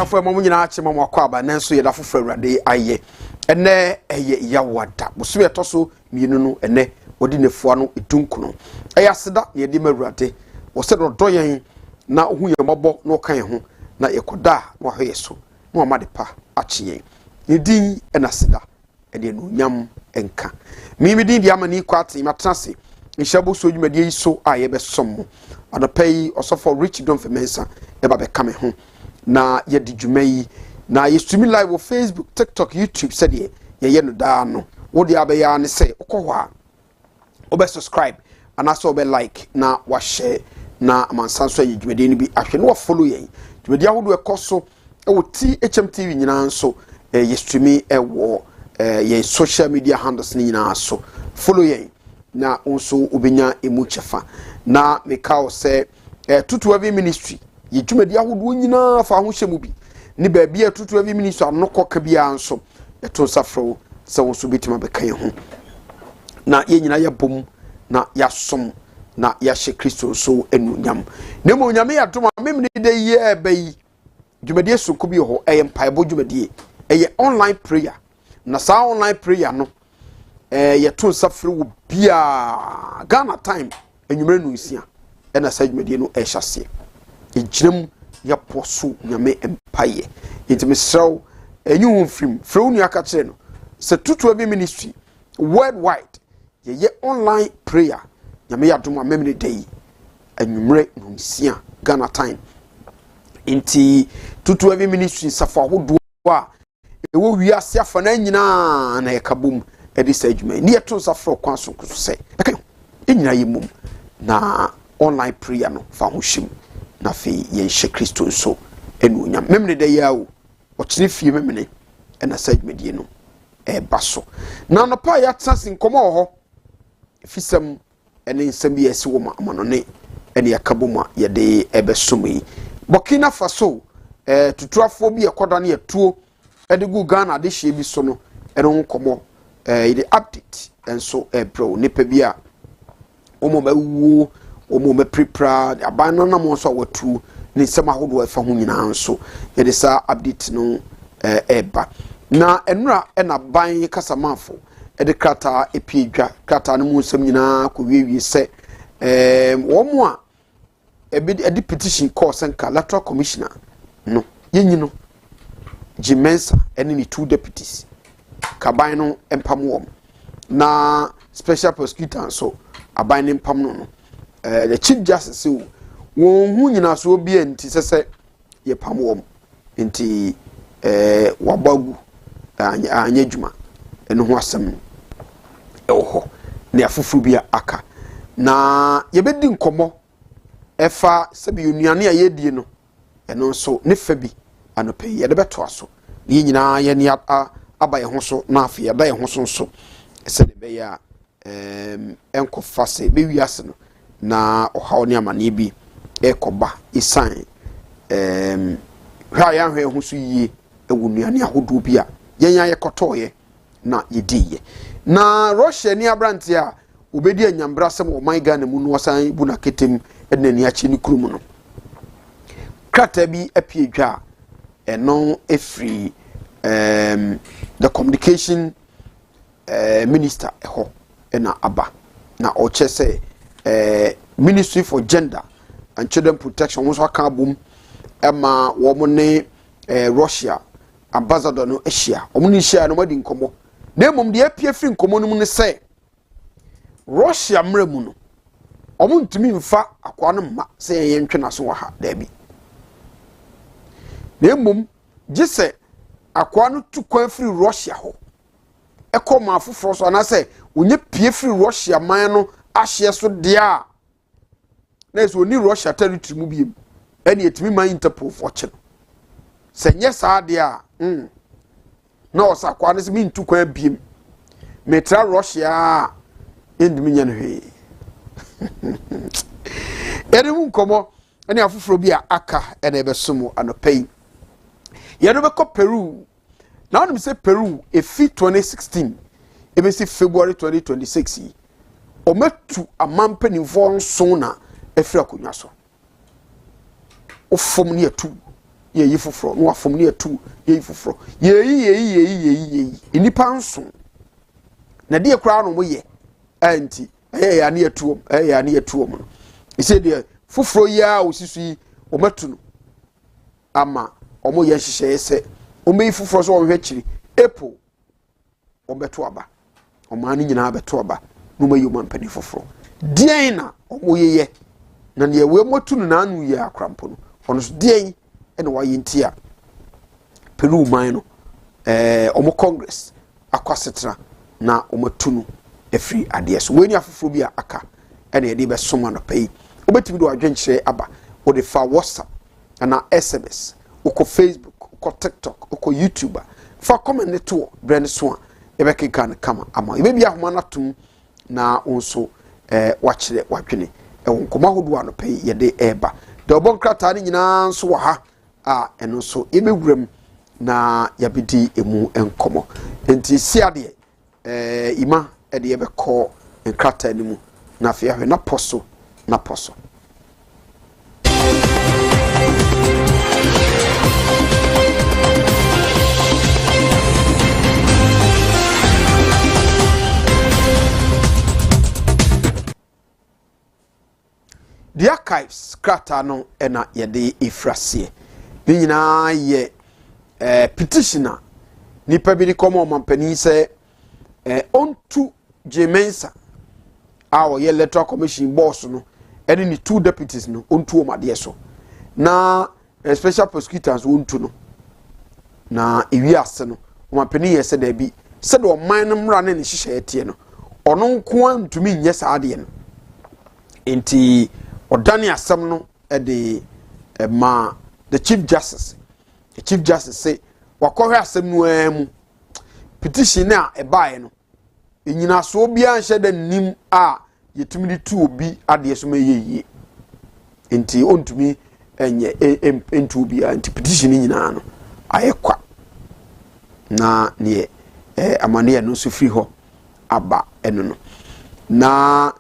abusuafo mo nyina ache mo akwa aba nanso ye da foforo awrade aye ene eye yawada boso ye toso mienu no ene odi nefua no edunkuno eya seda ye di mawrade wo se do yen na hu ye mobo no kan ho na yekoda no hwe so no amade pa ache yen ye din ena seda ede no nyam enka mi din di amani kwate matrase nhabo so dwumade yi so aye be som anapai osofo rich don femensa e ba be kame ho na ye di dwumai na ye stream live on Facebook, TikTok, YouTube said ye no da no wo di abeya ne say okọ a obe subscribe and also obe like na wa share na amansanso ye dwumade ni bi ahwe no follow ye dwumade ahodo ekoso e wo HMTV nyina nso ye stream e wo ye social media handles ni nyina so follow ye na onso obenya emu chefa na mekao se tutu every ministry ye dwumadi ahodo nyina fa ho hyemu bi ni ba bia tutu every ministry anoko ka bia nso eto safro se wonso betima bekan ho na ye nyina ye bom na ya som na ya hye Kristo so enunyam na mo nyame ya doma memne de ye bayi dwumadi esoko bi ho mpaebo dwumadi online prayer na sa online prayer no ye to safro wo bia Ghana time enwumre no nsia ena sa dwumadi no ehhyase ejirem ya poso nyame empaye intimesrew enyu film frew nu aka kire no se tutu abi ministry worldwide ye online prayer nyame ya doma memne day enwumre no nsia Ghana time inti tutu abi ministry safa hodo a ewo wiase afa na nyina na yakabum edi sa adwuma ni yeto safro kwanso kuso se eka enyina yemum na online prayer no fa ho hyem na fe ye hye Kristo so enu nyam memne da yawo o kire fie memne ena sa adwumadi no baso na no pa ya tsanse nkomo ho fisam ene nsam bi esi wo ma amanone ene yakabum a ye de ebesomi Burkina Faso tutuafo bi ekoda na yetuo ede gu Ghana de hye bi so no ene nkomo the update and so bro nipa bia omo mawu omo me prepare abana na mo so watu ni sema hodo efa ho nyina nso ye de sa update no eba na enura na ban kasamafo e de krata epiedwa krata no mu nsem nyina ko wiewie se wo mo a e de petition call senka electoral commissioner no yenyi no Jimensa ene ni two deputies kaban no empam na special prosecutor so aban no empam no the chief justice won hu nyina so obi anti sese ye pam wom nti wabagu anya djuma eno ho asem ewo ne afufuru bia aka na ye bedi nkomo efa sebi onuane a yedie no eno so ne fa bi anope ye de beto aso ye nyina ye ne aba ye ho so na afi ye da ye ho so nso se de be ya enko fase be wiase no na ohaw ne amane bi ekoba isan hwa ya hwe ho so yie ewu nuane ahodo bi a yenya ye kotoye na yediye na Russia ni abranti a obedi anyambra sem o my Ghana mu no wasan bu na ketem enani achi ni kurum no krata bi apiedwa eno efri the communication minister eho ena aba na o chese Ministry for Gender and Children Protection was aka bom ema wo mo ne Russia ambassador no Asia o mo ni share no madi nkomo na emom de apie firi nkomo no mu ne say Russia mramu no o mo ntumi mfa akwa no ma say yen ntwe na so wa ha da bi na emom gise akwa no tukwa firi Russia ho ekoma afoforo so na say onye pie firi Russia man no ahye so dia na so ni Russia territory mu biem ene etimi man Interpol fortune se nye sa dia na osakwa ne se mi ntukwa biem metra Russia endimi nya no he ene mu nkomo ene afoforo bi aka ene besomo anopai ye no be ko Peru na onim se Peru efi 2016 ebe si February 2026 ometu amampani nso na efira konwa so ofom ne atu ye yi foforo no afom ne atu ye yi foforo ye inipa nso na de kura no mo ye anti ya ne atuom ya ne atuom no ise de foforo ya osisu yi o matu no ama omo ye hihye se o mei foforo so o hwe kiri epo o beto aba o ma ni nyina beto aba no mayi o mampani foforo dien na omo ye na ne we motu no na anu ye akrampo no ono so dien ene wa yintia Peru man no omo congress akwasetra na omo tunu efri ade so weni afoforo bi aka ene ye be soma no pay obetimi do adwenkyere aba o de fa WhatsApp na SMS uko Facebook uko TikTok uko YouTuber fa comment ne to brand so a ebeke kan kama ama ibe bia homa na tum na onso wachire wadwene nkoma hodo ano pay ye de eba de obonkrata ne nyina nso wa ha a eno so ebewuram na yabedi emu enkomo enti siade ima ede yebekọ nkrata animu na afia hwe na poso The archives krata no ena yede ifrasie ni nyina ye petitioner nipa bi komo mampani se ontu Jemensa awo ye electoral commission boss no ene ni two deputies no ontu omade so na special prosecutors ontu no na ewi ase no mampani ye se da bi se do man no mra ne hihye ete no ono nko antumi nye saade no enti odani asem no de ma the chief justice say wakohwe asem no amu petition na ebae no enyina so obi anhye da nim a yetumi di tu obi ade so meyeye enti ontumi enye entu obi anti petition nyina no ayekwa na ne amane no so free ho aba eno no na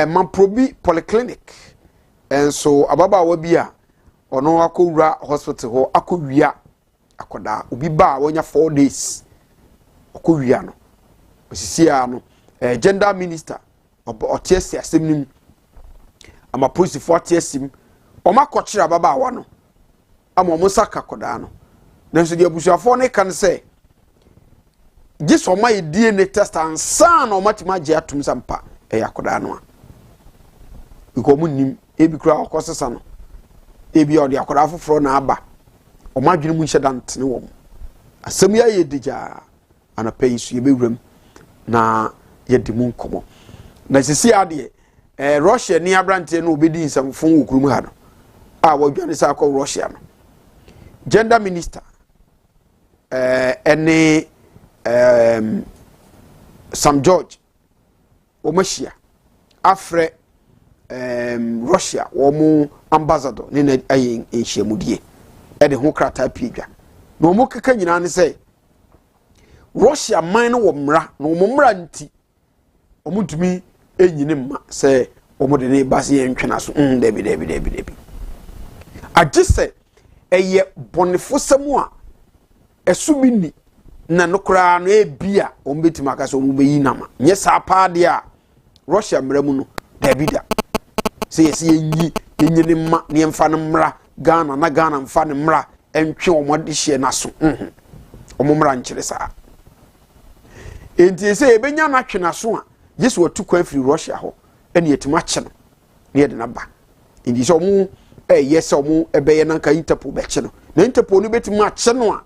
Mamprobi polyclinic and so ababa wabia ono akowura hospital ho akowia akoda obi ba wonya 4 days akowia no osisia no gender minister otiesi asemnim ama police for tiesim omakokire ababa wa no ama omusaka koda no nanso de abusuafo ne kan se giso mai DNA test ansa na omatima je atum sampa yakoda no ikomu nim ebi kura okosesa no ebi odi akoda afoforo na aba o madwene mu hyedant ne wo asem ya yedija ana peisu yebewuram na yedimu nkomo na sisi ade Russia ni abrante no obedi nsamfo wokuru mu ha no a wadwane sa akọ Russia no gender minister Sam George omashia afre Russia womu ambassador ni na ayin enhyiamudie e de ho krata piedwa no mo keka nyina ne say Russia man no wo mra no mo mra nti omutumi enyine ma say omo de ne base entwena so debi agise eye bonefosam a esubini na nokra no ebia ombetima aka so omubeyi nama nye sa paade a Russia mramu no Davida say yenyi ne ma ne mfa ne mra Ghana na Ghana mfa ne mra entwe omode hye na so omomra nkyere saa enti say ebenya na twena so a Yesu watu kwa free Russia ho ene yetima kye no ne yede na ba enti so omu yes omu ebeye na nka Interpol be kye no na Interpol no betima kye no a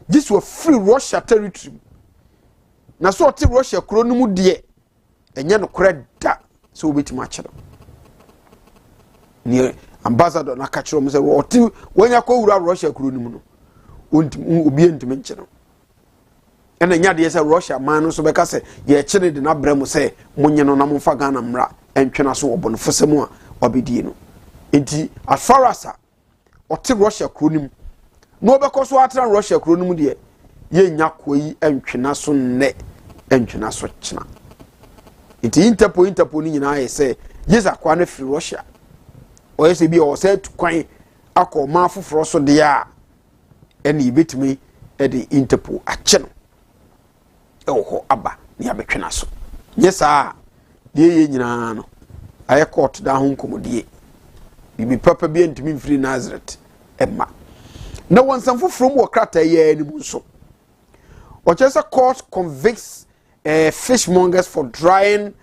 Yesu free Russia territory na so oti Russia kuro no mu de enye no koreda so obetima kye no ni ambassador na ka kiro mo say oti wonya ko wura Russia kuro no mu no obi entime kye no ena nya de say Russia man no so be ka say ye kye ne de na brɛ mo say monye no na mo fa Ghana mra entwena so obo no fosemu a obedie no enti as far as oti Russia kuro no mu no be ko so atra Russia kuro no mu de ye nya koyi entwena so ne entwena so kyena enti Interpol ni nyina ye say yesa kwa na free Russia o yesa bi o say tukwan akọ ma foforo so de a ene yebetimi de Interpol ache no ho aba ne abetwena so nyesa de ye nyina no aye court da ho nkomodie bibi papa bi ntimi mfiri Nazareth emma na wonsam foforo mu okrata ye ani mu so o chese court convicts fishmongers for drying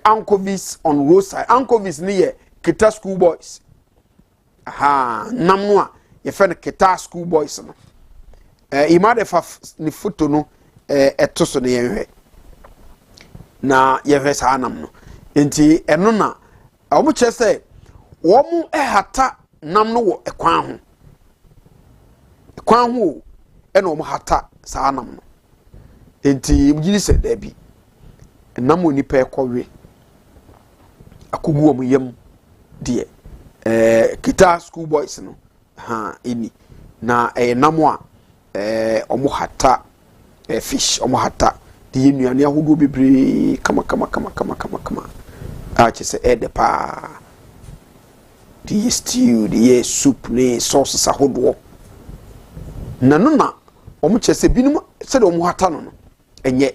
anchovies on roadside. Anchovies near Kita school boys. Aha, namwa ye fe Kita school boys no. Imade fa ni photo no etoso ne yenhwe. Na ye fe sa nam no. Enti eno na omo che se wo mu hata nam no wo ekwan ho. Ekwan ho ena omo hata sa nam no. Enti mugiri se da bi. Enam onipa ekọwe akugu omo yam de Kita school boys no ha eni na enam a omo hata fish omo hata de nuane ahodo bebre kama a chese ede pa de stew de soup ne sauce ahodo na no na omo chese binum se de omo hata no enye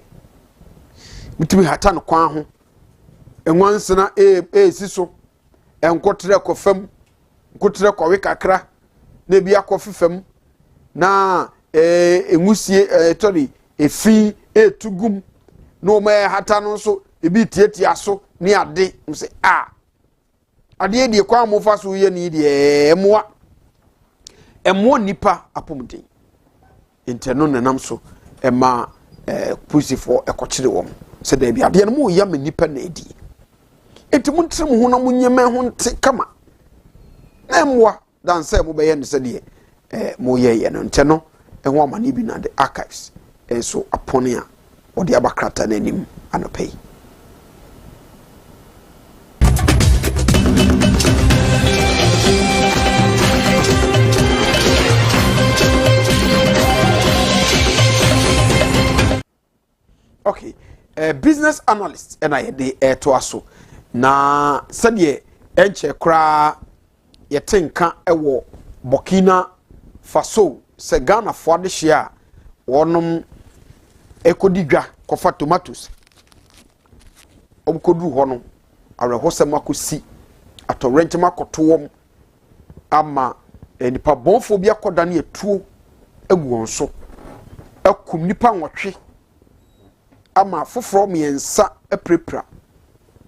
mitimi hata no kwan ho enwansena siso enkotre kofam nkotre kowe kakra na bia kofefam na engusie tori efi etugum no ma hata no so ebi tietia so ni ade mse ade die kwa mo fa so ye ni die emo nipa apomden inteno nanam so ema pusifo ekokyere wom se da bia de no mo ya ma nipa na edi enti mo ntre mo ho na mo nyema ho nte kama na emwa dan se mo be ye ne se de mo ye no nte no enwo amane bi na the archives so apone a odi abakrata na anim anopei. Okay, business analyst and I de to aso na sade enche kra ye tenka ewo Burkina Faso se Ghana fo de hia wonom ekodigwa kofa tomatoes obkoduru ho no awrehosem akosi atorenche makoto ama nipa bonfo bi akoda na etuo egu wonso akum nipa nwotwe ama foforo miensa eprepra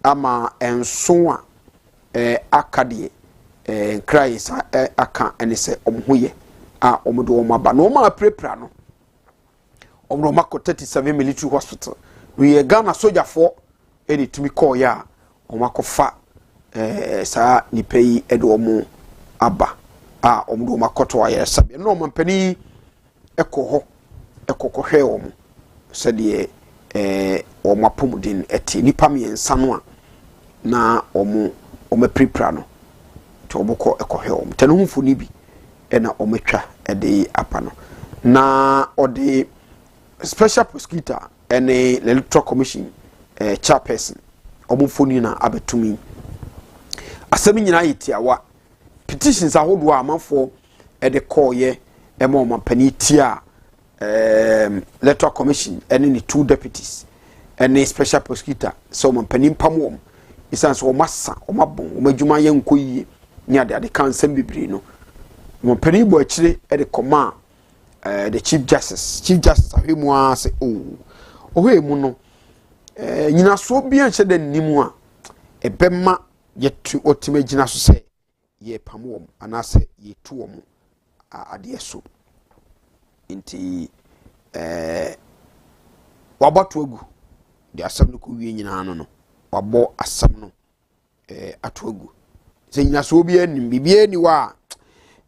ama enso a akade kraisa aka enese omhoye a omodo omaba no ma prepra no omro mako 37 military hospital we Ghana soldier for eni tumi call ya omakofa sa nipai edo omo aba a omodo makoto aye sabe no mampani ekoho ekokohwe omo sede omapomudin eti nipa miensa no a na omo prepra no to oboko ekohwe omo tano humfu ni bi ena ometwa ede apa no na ode special prosecutor and electoral commission chairperson omufoni na abetumi asemi nyina yetiawa petitions ahodo amanfo ede call ye ema omapani tia electoral commission and the two deputies and a special prosecutor so omapani pamwom isanso omasa omabon omadwuma ye nkoyi ni ade kan sembibri no omapani bo akire ede koma the chief justice ahemu a se ohemu no nyina so bia nche de nimu a ebema yetu otime gina so se ye pamwom anase ye tuom ade so nti wabatu agu de asam no ko wie nyina no wabo asam no atu agu se nyina so bia nim bibia ni wa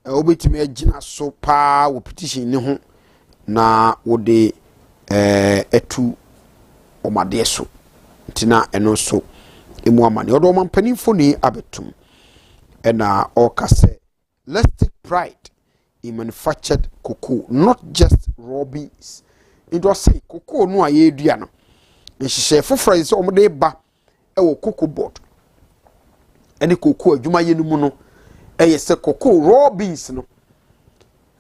obetime agina so pa wo petition ne ho na wo de etu omade so ntina eno so emu amane odo mampanimfo ni abetum ena okase let's take pride in manufactured cocoa, not just raw beans. It was say cocoa no aye dua no nhihye foforo yi se omde ba e wo cocoa board ene cocoa adwuma ye no mu no se cocoa raw beans no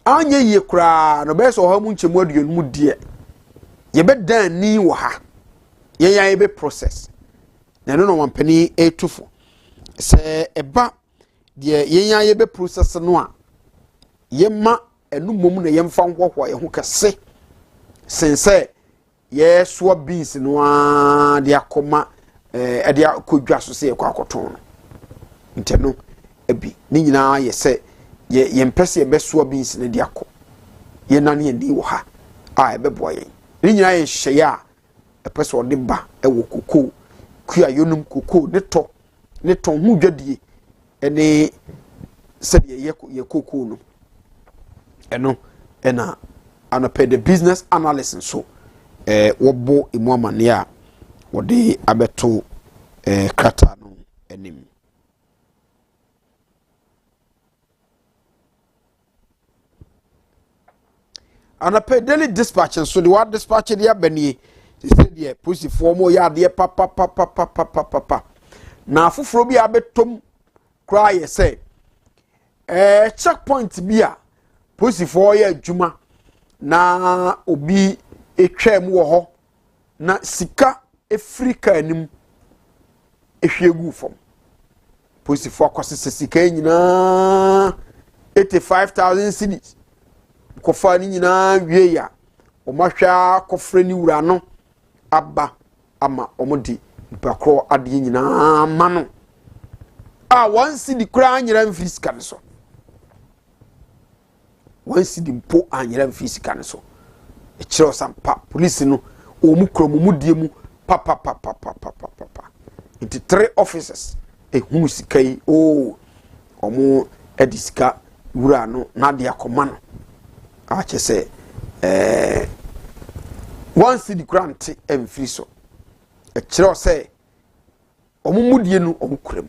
anya ye kura no be so ha mu nchemu aduonu mu die ye be dan ni wo ha ye ya ye be process na no wampani etufo se eba de ye ya ye be process no a ye ma enu mom na ye mfa nhwohwo ye ho kese sense ye so beans no a de akoma de akodwa so se ye kwa akoton nteno ebi ni nyina ye se ye mpese ye beso beans ne de akọ ye nane ye ni wo ha a ebebo ye ni nyina ye hye a epese ode ba ewo koko kua yonum koko ne to hu dwadie ene se de ye koko no eno ena anope the business analysis so wobo emu amane a wode abeto krata no enim anope daily dispatch so the what dispatch dey abani say dey police for mo ya dey papa na afoforo bi abetom kra ye say checkpoint bi a police for ya adwuma na obi etwam wo ho na sika Afrika anim ehwegu fom police for akwose sika nyina 85,000 cedis kofa ni nyina wie ya o mahwa kofre ni wura no aba ama omodi ipakro ade nyina ma no a one cedi kura anyira mfisika ne so one cedi mpo anyira mfisika ne so e kire sampa police no o mu kromo mu die mu papa into 3 officers hunu sikai o omo edisika wura no na de akoma no ache se one cedi grant emfiri so e kire se omo mudie no omo kuram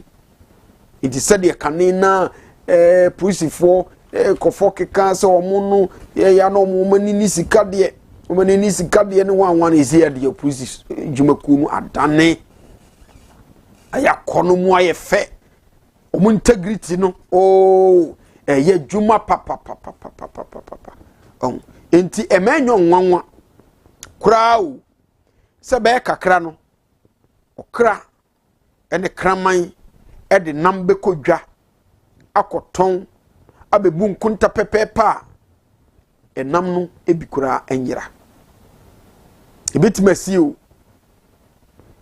inti se de kane na police for kofo keka se omo no ya no omo manini sika de omanini sika de ne wan ezi ya de police jumaku mu adane aya kono mu aye fe omo integrity no o ye juma papa enti emenyo nwanwa kraawo se be kakra no okra ene kraman e de nambe kodwa akoton abebu nkunta pepepa enam no ebikura enyira ebetimasi o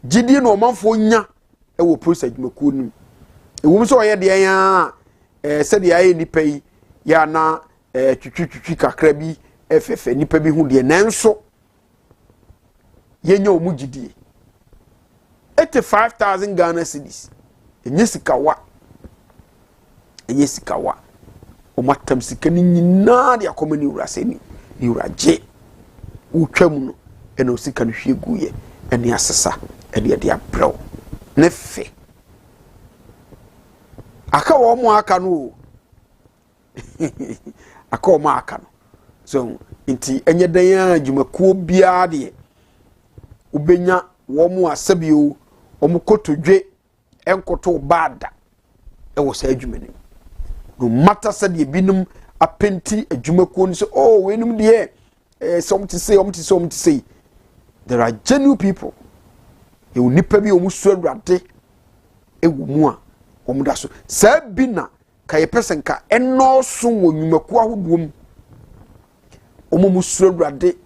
gidi no manfo nya ewo police adwumaku nim ewum so ye de ya se de ya nipa yi ya na twitwi kakra bi efefe nipa bi hu de nanso yenya omu gidi 85,000 Ghana cedis enye sikawa o matam sika ni nyina de akomani wura seni ni wura je utwam no ena osika no hweguye ene asesa ene de abrɛw ne fe aka wo mo aka no aka wo mo aka no so nti enye dan adwumakuo bia de ubenya wo mo asabio wo mo kotodwe enkoto bada ewo sa adwumani no matter said ye binum apenti adwumakuo no so oh wenum de some to say there are genuine people e unipa bi omusu awrade ewu mu a omuda so sa bi na ka ye person ka eno so wo nwumaku ahoduom omusu awrade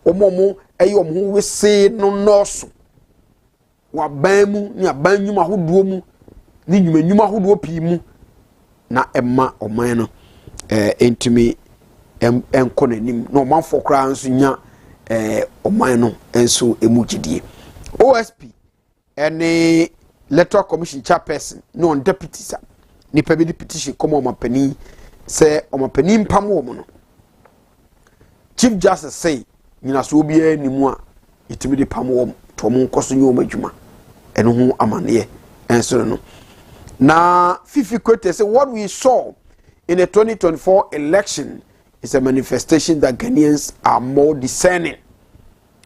omomo eye omho wese no noso wa banmu ni abannwum ahoduom ni nwumanwum ahoduo pi mu na emma oman no entimi enkonanim no manfo kra nso nya oman no enso emugidie OSP any electoral commission chairperson no deputy sa ni pe bi petition come omapani say omapani mpam wo no chief justice say nyina so obi animu a itimi de pam wo to mo nkoso nyo madwuma eno ho amane enso no na fifi kwete say what we saw in the 2024 election is a manifestation that Ghanaians are more discerning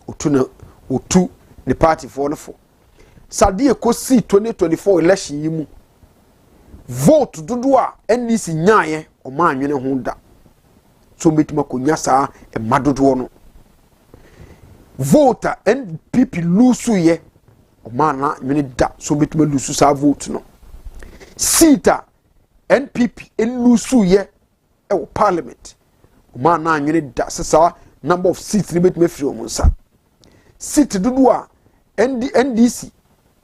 utu the party for the for sadie kosi 2024 election yimu vote dodo a NDC nyaaye ɔma anwene ho da so betima konya saa emadodo no vote a NPP lose ye ɔma na anwene da so betima lose saa vote no seat a NPP lose ye e parliament ɔma na anwene da saa number of seats ni betima firi omunsa seat dodo a NDC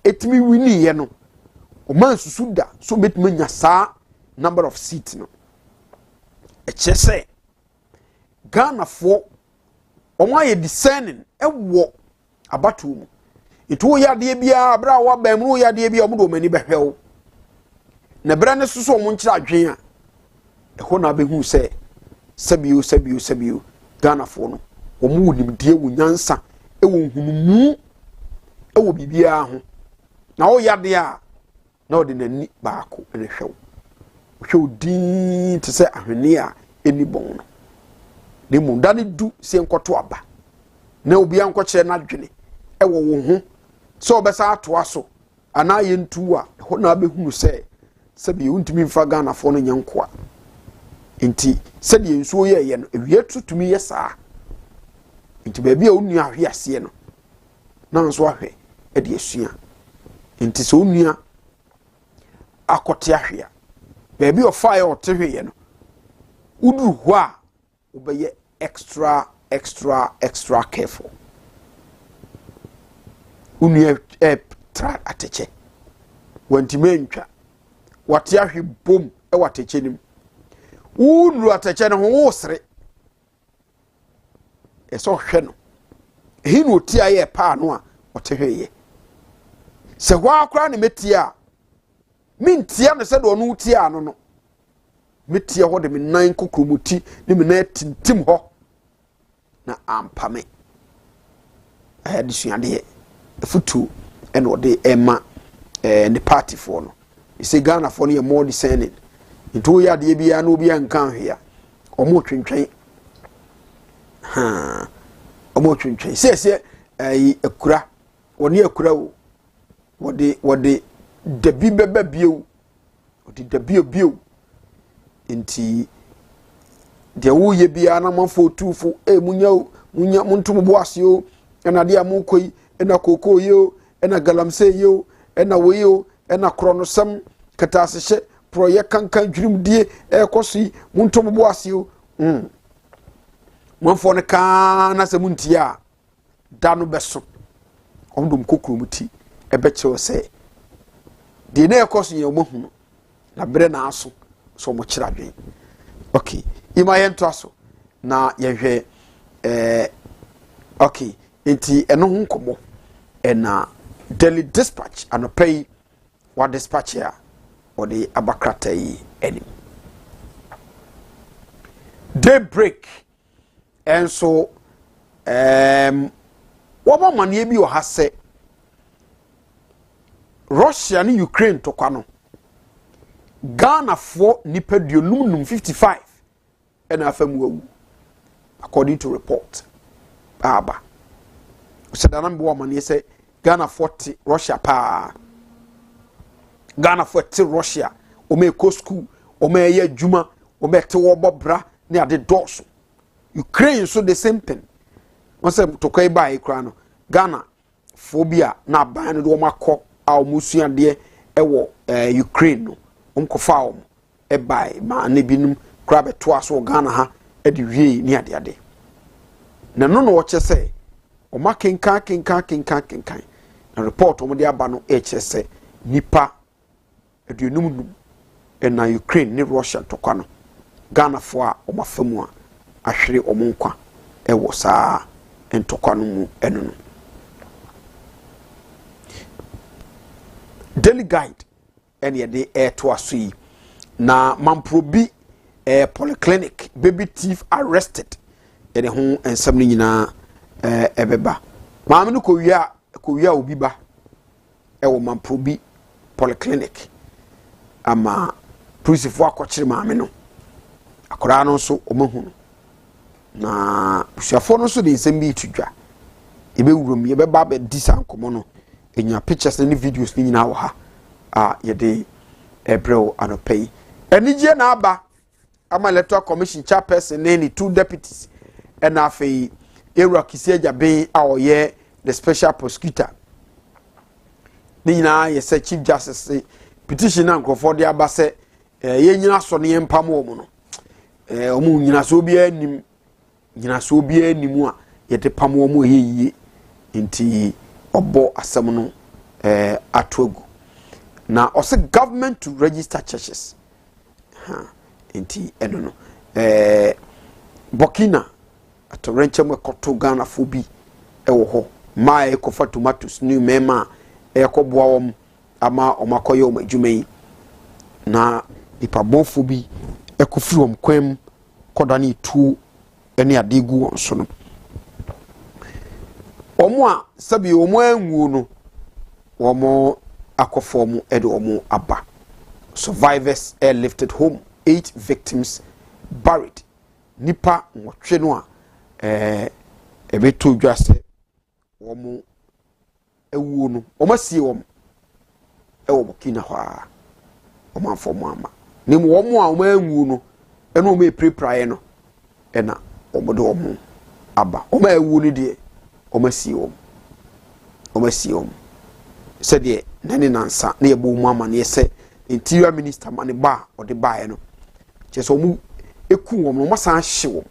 etimi wini ye no ɔma nsusu da so betima nya saa number of seats no echese Ghana for omaye discerning ewo abatu mu itu yade bia bra wa ba mu yade bia omo do mani behwew na bra ne susu omo nkyira adwen a eho na behu se sabio Ghana for no omo nimdie wo nyansa ewo hunumu ewo bibia ho na wo yade a na odi nani baako ene hwew din te se ahwene a eni bon no ne mu dane du se nkoto aba na obi anko kire na dwene ewo wo ho so obesa atoa so ana ye ntu a ho na behunu se sabi untimi mfa Ghana fo no nyanko a enti se de nsuo ye no ewie tutumi ye saa enti ba bia onu ahwe ase no na nso ahwe e de asua enti so onua akote ahwe a ba bia ofa o te hwe ye no udu ho a obeye extra careful unu tra ateche wantimentwa wate ahwe bom e wateche nim unu ateche ne ho wosre eso hwe no hinu oti aye pa no a otehweye se hwa akra ne metia mintia ne se do no utia no no metia ho de me nan kokromuti ne me na tintim ho na ampame de suade futu and what they ema the party for no you say Ghana for no more discerning into ya de bia no bia nkan hwea omo twentwen omo twentwen se akura woni akura wo wode dabi beba bio wode dabi bio inti de wo ye bia na manfo tufo munya muntum bo aseo ena de amukoi ena koko yo ena galamse yo ena weyo ena kronosam katasehye proye kankan dwurimdie ekosi muntum bo aseo manfo ne ka na se muntia da no beso omdom kokromuti ebeche se de na ekosi ye omohu na bere na aso so mo kira dwen okay ima yento aso na yehwe okay enti eno hu nkomo ena Daily Dispatch anopay wa dispatch ya odi abakrata yi enim Daybreak enso waba mane bi o hase Russia ni Ukraine to kwano Ghana for nipaduonum 55 and afamu according to report baba usada nambo wa mane say Ghana 40 Russia pa Ghana 40 Russia o me ko school o me ye adwuma o me te wo bobra ne ade doso Ukraine so the same thing won say to kai bai kra no Ghana phobia na ban no do makọ a omusuade e wo Ukraine no umkofa e bai ma ne binum kra beto aso Ghana ha e de wie ni ade na no wo che say o makenkan na report o de aba no e che say nipa aduonum na Ukraine ni Russia to kwa no Ghana fo a o mafamu a ahwere o monkwa e wo saa entokwa no mu eno no Daily Guide ene de to aso yi na mamprobi polyclinic baby thief arrested ene ho ensam ni nyina ebeba maame no ko wia obi ba e wo mamprobi polyclinic ama police fo akọkire maame no akora no so omahu na busuafo no so de nsem bi tudwa ebe wurom ye beba be disa nkomo no enya pictures ni videos ni nyina wo ha a ye de ebrel anopei enije na aba ama electoral commission chairperson ne 2 deputies na afei Era Kisi Ajaben a oye the special prosecutor ni nyina ye say chief justice petition na nkrofo de aba se ye nyina so ne empam wo mu no omu nyina so bia anim a ye de pam wo mu yeye nti obo asem no atogu na ose government to register churches nti eno no Burkina atorenche mwe koto Ghana fobi ewo ho ma ekofa tomatoes new mema ekoboa wom ama omakoye omadwumai na ipa bonfo bi ekofiri wom kwem kodani tu ene adegu won so no omo a sabi omo anwu no omo akofo mu ede omo aba survivors airlifted home 8 victims buried nipa nwotwe no a ebeto dwase womu ewu no omasie wom ewo Burkina hwa omanfo mu ama nemu womu a omanwu no eno me prepraye no ena omodo womu aba oma ewu ni de omasie wom se de nani nansa na yebo mu ama na yese interior minister mane ba ode baaye no cheso mu eku wom no masan hye wom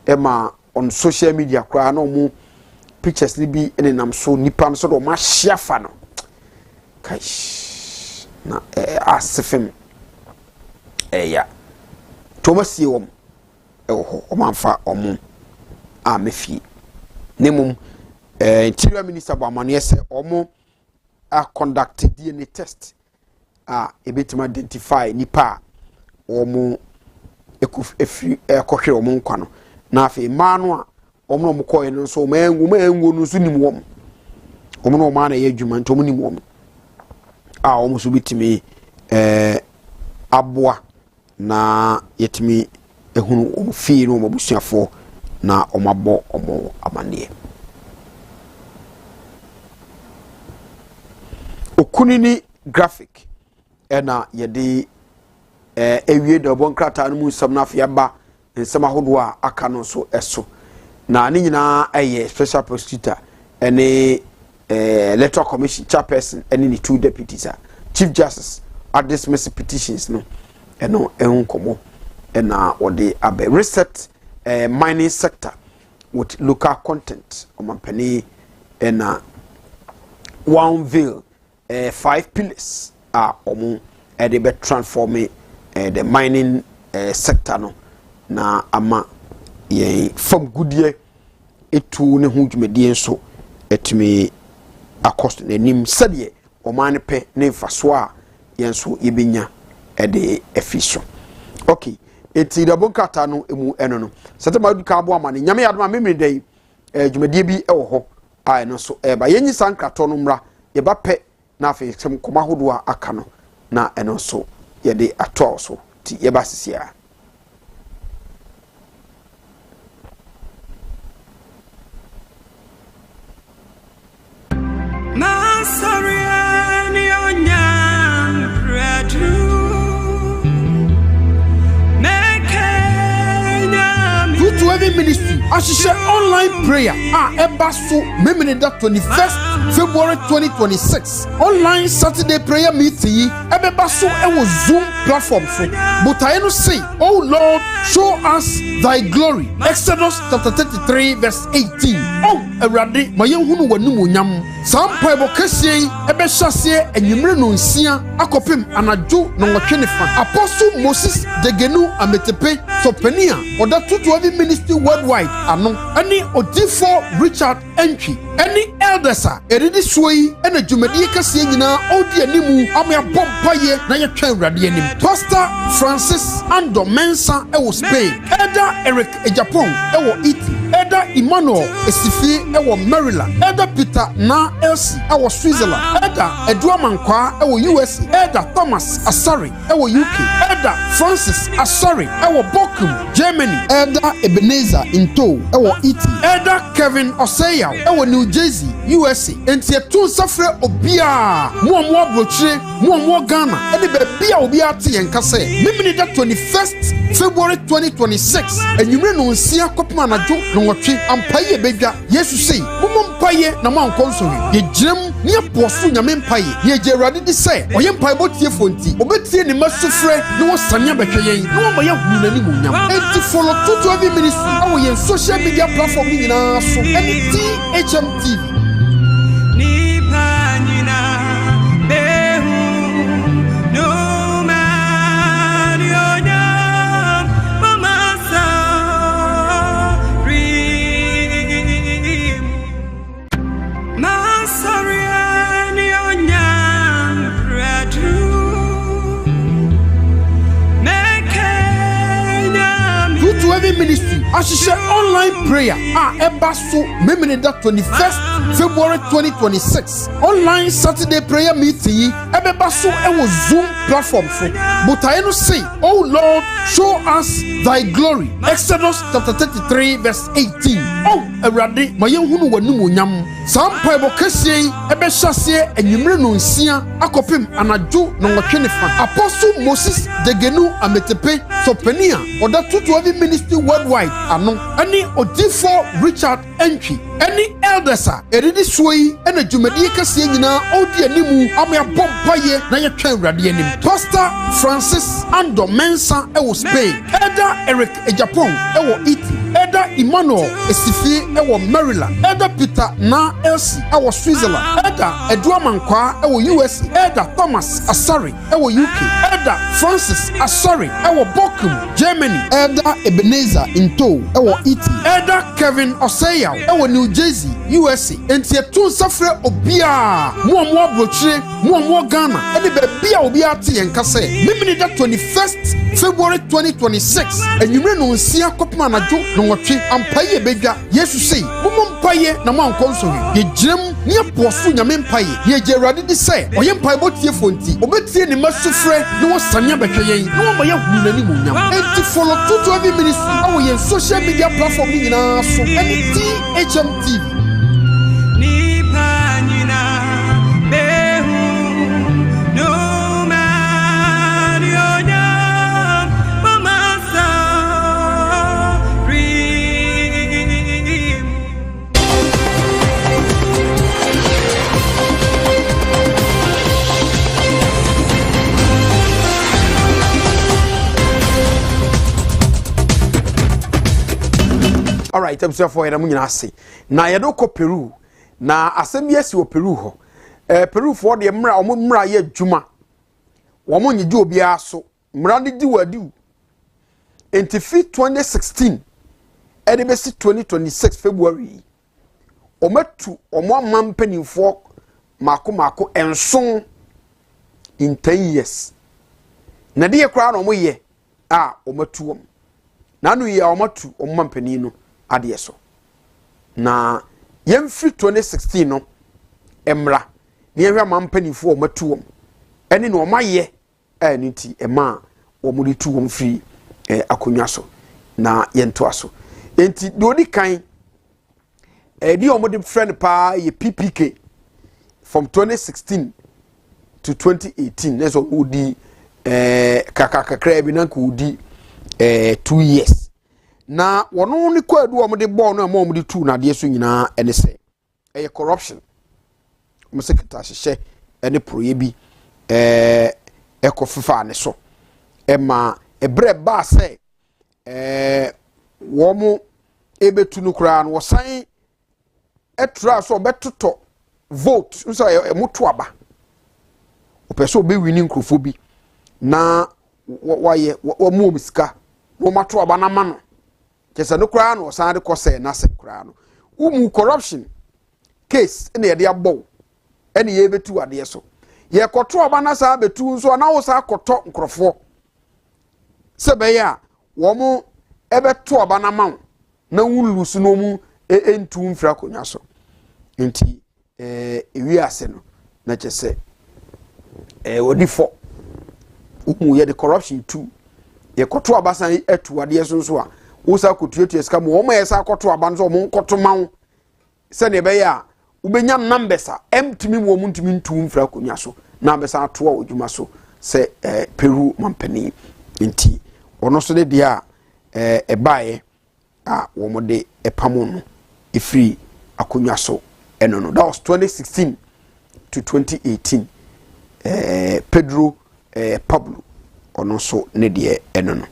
ema on social media kwa no mu pictures ni bi ene nam so nipa no so do ma hye afa no kai na asefem ya Thomas yom ho omanfa omo a mefi nemum interior minister ba mane ese omo a conduct DNA test ebetima identify nipa omo efri ekohwe omo nkwa no na afi manu a omo no mkoye no so mangu no so nim wom omo no ma na ye adwuma ntom nim wom omo so bitimi aboa na yetimi ehunu omo fi no omo busuafo na omo abo omo amane okunini graphic ena yedi ewie de obon krata no mu nsam na afia ba nsam ahodo a aka no so eso na ni nyina eye special prosecutor ene electoral commission chairperson ene ni 2 deputies chief justice at dismiss petitions no eno enkomo ena ode abe reset mining sector with local content omampani ena Oneville 5 pillars omo ede be transforming the mining sector no na ama ye from goodie etu ne hu dwumedie nso etumi akost nanim sade omane pe ne mfaso a yenso yebenya ede efiso okay eti da bonkata no emu eno no setema du ka abo amane nyame yadoma memre dai dwumedie bi ewo ho ai no so ba yenyi sankrato no mra ye ba pe na afi sem koma hodo a aka no na eno so ye de ato so ti ye ba sisia Ministry ashisha online prayer ebaso memeneda 21st February 2026 online Saturday prayer meeting ebebaso ewo Zoom platform so botaye no say oh Lord show us thy glory Exodus chapter 33 verse 18 oh Awurade ma yenhunu wanum onyam sampa ebokese ebehyasie enwumre no nsia akopem anadwo no nwotwe ne fa Apostle Moses Degenu Ametepe Sopenia oda tutu every ministry worldwide ano any odifo Richard Entry any elders eridi suoi ena dwumadi kase nyina odi animu amya bompaye na yetwa Awurade anim Pastor Francis Ando Mensa ewo Spain Elder Eric Ejapon ewo Italy Elder Emmanuel Esifi ewo Maryland, Elder Peter na Elsie ewo Switzerland, Elder Eduamankwa ewo USA, Elder Thomas Asari ewo UK, Elder Francis Asari ewo Bochum Germany, Elder Ebenezer Into ewo Italy, Elder Kevin Oseyaw ewo New Jersey USA. Enti etu nsafre obia mo brochire mo Ghana ene be bia obia te yenkase mimini da 21st February 2026 enyumre no nsia kopima najo no wotwe ampaye bedwa Yesu sei mumo mpaye na mankonso ye giram ne aposo nyame mpaye ye gerade di sei oye mpaye botie fonti obetie ne masufre ne wo sanya betweyen ne wo maye hunu nani munyam enti follow tutu every ministry awo ye social media platform ni nyina so ene THMTV ministry ashishe online prayer ebaso memeneda 21st February 2026 online Saturday prayer meeting ebebaso ewo Zoom platform so butaye no say oh Lord show us thy glory Exodus chapter 33 verse 18 oh Awurade mayenhunu wanum onyam sampa ebo kese ebehyasie enyimre no nsia akopem anajo no wotwenefa Apostle Moses Degenu Ametepe Sopenia oda tutu every ministry worldwide ano ani odifo Richard Entry ani eldersa eridi suyi ena dwumadi kase nyina odi animu amya bompaye na yetwa Awurade anim Pastor Francis Ando Mensa ewo Spain Elder Eric Ejapon ewo Italy Elder Emmanuel Esifi ewo Maryland Elder Peter na Elsie ewo Switzerland Elder Eduamankwa ewo USA Elder Thomas Asari ewo UK Elder Francis Asari ewo Bochum Germany Elder Ebenezer Into ewo Italy Elder Kevin Oseyaw ewo New Jersey USA enti etu nsafre obia mo brochire mo Ghana ene be bia obia te yenkase mimini da 21st February 2026 enyumre no nsia kopima najo no wotwe ampaye bedwa Yesu sei mumo mpaye na mankonso ye giram ne aposo nyame mpaye ye gerade di sei oye mpaye botie fonti obetie ne masufre ne wo sanya betweyen ne wo maye hunu nani munyam enti follow tutu every ministry awo ye social media platform ni nyina so ene THMTV all right, I'm sorry for you. I'm going to say. Na yedo ko Peru. Na asem yesi wo Peru ho. Peru for de mra omo mra ye djuma. Wo mo nyi obi aso. Mra ni di wadi. Enti fi 2016 ede be si 2026 February. Ometu omo amam penifo mako enson in 10 years. Na de ye kra na omo ye ometu om. Na no ye ometu omo mampani no ade so. Na yemfri 2016 no emra ne yehwa mampanifo o matuom ene no maye nti ema wo muri tuom fri akonwa so na yento aso enti dodi kan di o mode friend pa ye PPK from 2016 to 2018 leso udi kakakakra bi nanko udi 2 years na wono ni kwadu o mode ball no mo mode tu na de so nyina ene se corruption mo sekretary hye ene proye bi ekofifa ne so ema ebre ba se wo mo ebetu no kura no wosan etra so betoto vote nso moto aba opeso obe winning krofo bi na waye wo mo misika wo mato aba na ma no kesa no kura no wosan de kose na se kura no umu corruption case ene ye de abo ene ye betu ade so ye koto aba na sa betu nso na wo sa koto nkrofo se be ya wo mo ebeto aba na ma na wulusu no mu entu mfra konwa so nti ewi ase no na chese odi fo umu ye the corruption too ye koto abasan atuade so a wo sa kotuetu sika mo ma ye sa koto aban so mo koto mawo se ne be ya ubenya numbers a emtimi wo mu ntimi ntu mfra konwa so na besa ato a odwuma so se Peru mampani nti ono so de dia ebae a wo mo de epamo no efri akonwa so eno no that was 2016 to 2018 Pedro Pablo ono so ne de eno no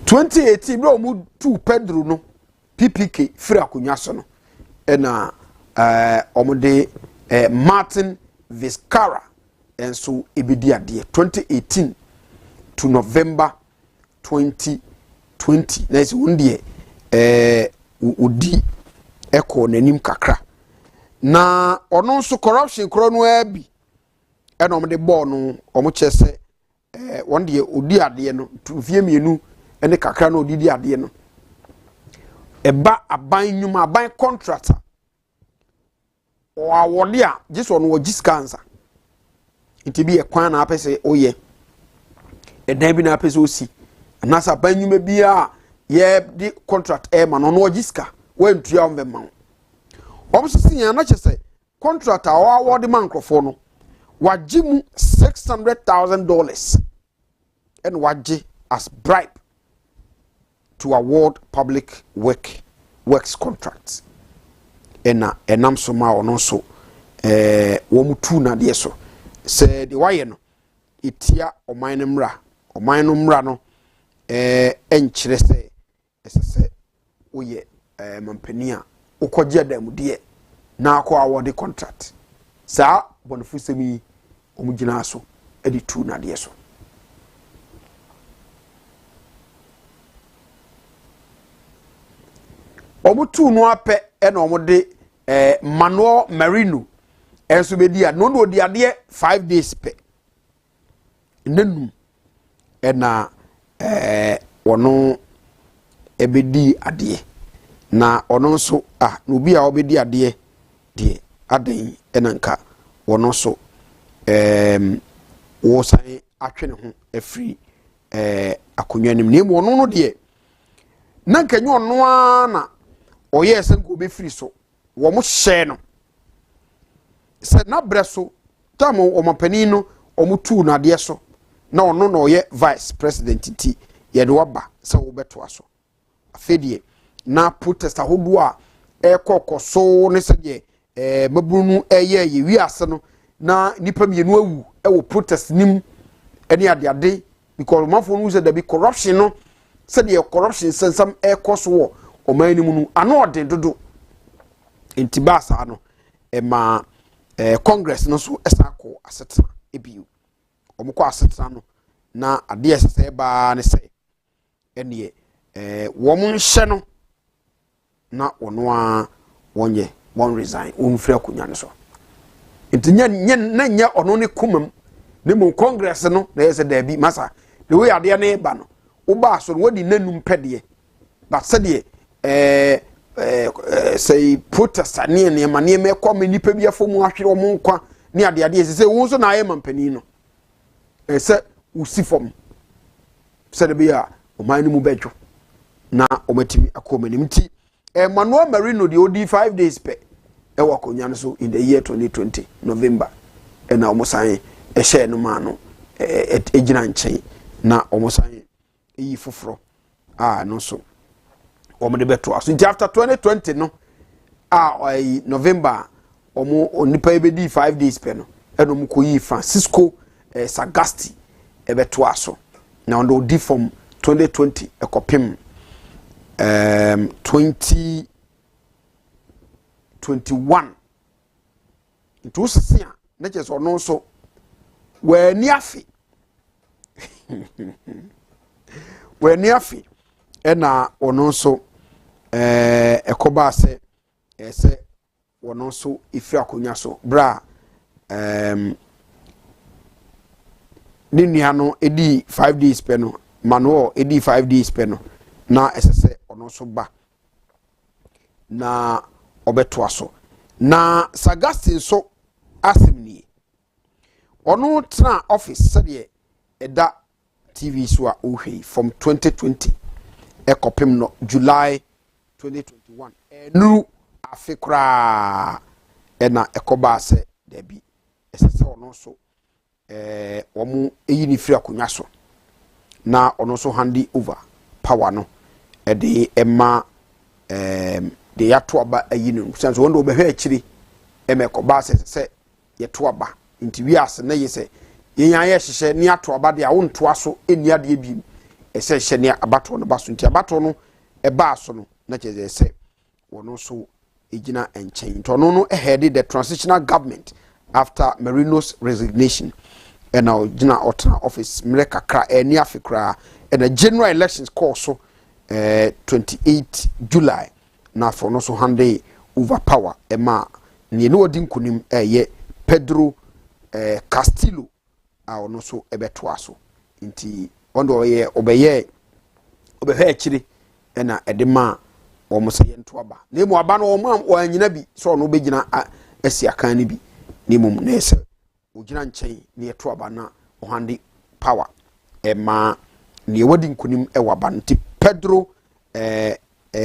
2018 bro mu tu Pedro no PPK free akonwa so no ena omode Martin Vizcarra enso ebedi ade 2018 to November 2020 na isi wondie odi eko nanim kakra na ono nso corruption kro no abi ena omode ball no omo chese wondie odi ade no tufie mienu ene kakra na odi ade no eba aban nyuma aban contractor o awole a jiso no wagiskanza ntibi e kwan na apese oye edan bi na apese osi anasa aban nyuma bia ye di contract e ma no wagiska wantua ombe ma omsisi ya na chese contractor o awode mankrofo no wagimu $600,000 and wagi as bribe to award public works contracts ena enam so ma ono so wo mutu na de so se de waye no itia oman no mra no enkyere se esese oye mampani a ukogye adamude na akọ award contract sa bonfusemi omugina so edi tu na de so omutu no apɛ ena omode Manuel Marino enso bedi a no odi ade 5 days pe nenum ena wono ebedi ade na ono so no bi a obedi ade de adan ena nka wono so wo san atwe ne ho afri akonwa nim ne mo ono no de na kanyo ono na oye sen ko be free so wo mo hye no se na breso tamo o mapani no o mo tu na de so na ono no oye vice president ti ye de waba se wo beto aso afedie na protest ahodo a ekokoso ne se de mabunu eye ye wi ase no na nipa mienu awu wo protest nim ene ade because mafo no use da be corruption no se de corruption sensam ekoso wo o mani mu ano ode dodo intibasa no ma congress no so esako asetena ebiu omukọ asetena no na ade esese ba ne se ene wo mun hye no na ono a wonye won resign onfra kunya ne so ntinya na nya ono ne kumam ne mu congress no na yese da bi masa the way ade na ba no wo ba so wodi nanum pede but se de say protest ani ne ma ne me come nipa bi afo mu ahwere o mu nkwa ne ade se wo so na aye mampani no se usifom se de bia o man mu bedwo na o matimi akomanim ti Manuel Marino de odi 5 days pe wakonya no so in the year 2020 November na o mosan share no ma no ejina nchen na o mosan yi foforo no so omode beto aso nti after 2020 no November onipa ebedi 5 days pe no eno mu koyi Francisco Sagasti ebeto aso na ondo di from 2020 ekopim 2021 nti sisia na cheso no so we ni afi we ni afi ena ono so ekoba se ese wono so ifi akonya so bra ni nuano edi 5 days pe no Manuel edi 5 days pe no na esese ono so ba na obeto aso na Sagasti so asemni ono tena office sede eda TV so a ohwe from 2020 ekopem no July 2021 enu afikra ena ekoba se debi esese ono so omu eyini firi akonya so na ono so handi over power no de ema de yato aba ayinu sense wonder obehwe akiri emekoba se yeto aba nti wiase na yese yenya ye hyehyɛ ne ato aba de a wonto aso eni ade bi ese hye ne abato no baso nti abato no eba aso no na kyeze se wono so ejina enchen to no headed the transitional government after Marino's resignation and now jina otna office mreka kra eni afikra and the general elections call so 28 July na for no so hande over power ema ne no odi nkunim ye Pedro Castillo a ono so ebeto aso nti ondo ye obeye akiri na edema omo se yento aba na mu aba no omo anyina bi so no begina asi akan ni bi ni mum na ese ogina nchen na yeto aba na ohande power ema ne wodi nkunim ewaba nti Pedro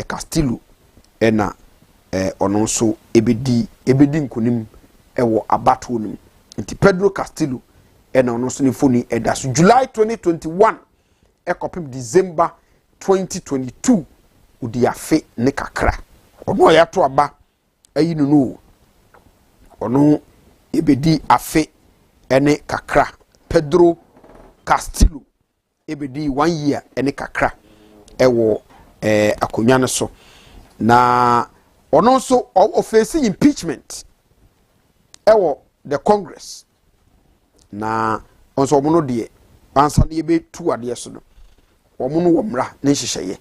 Castillo na ono so ebedi nkunim ewo abato nim nti Pedro Castillo na ono so ne foni edaso July 2021 ekopim December 2022 udi afe ne kakra ono ya to aba ayinu no ono ebedi afe ene kakra Pedro Castillo ebedi 1 year ene kakra ewo akonya ne so na ono so ofesi impeachment ewo the Congress na onso omono de ansa de be tu ade so no omono womra ne hyehyeye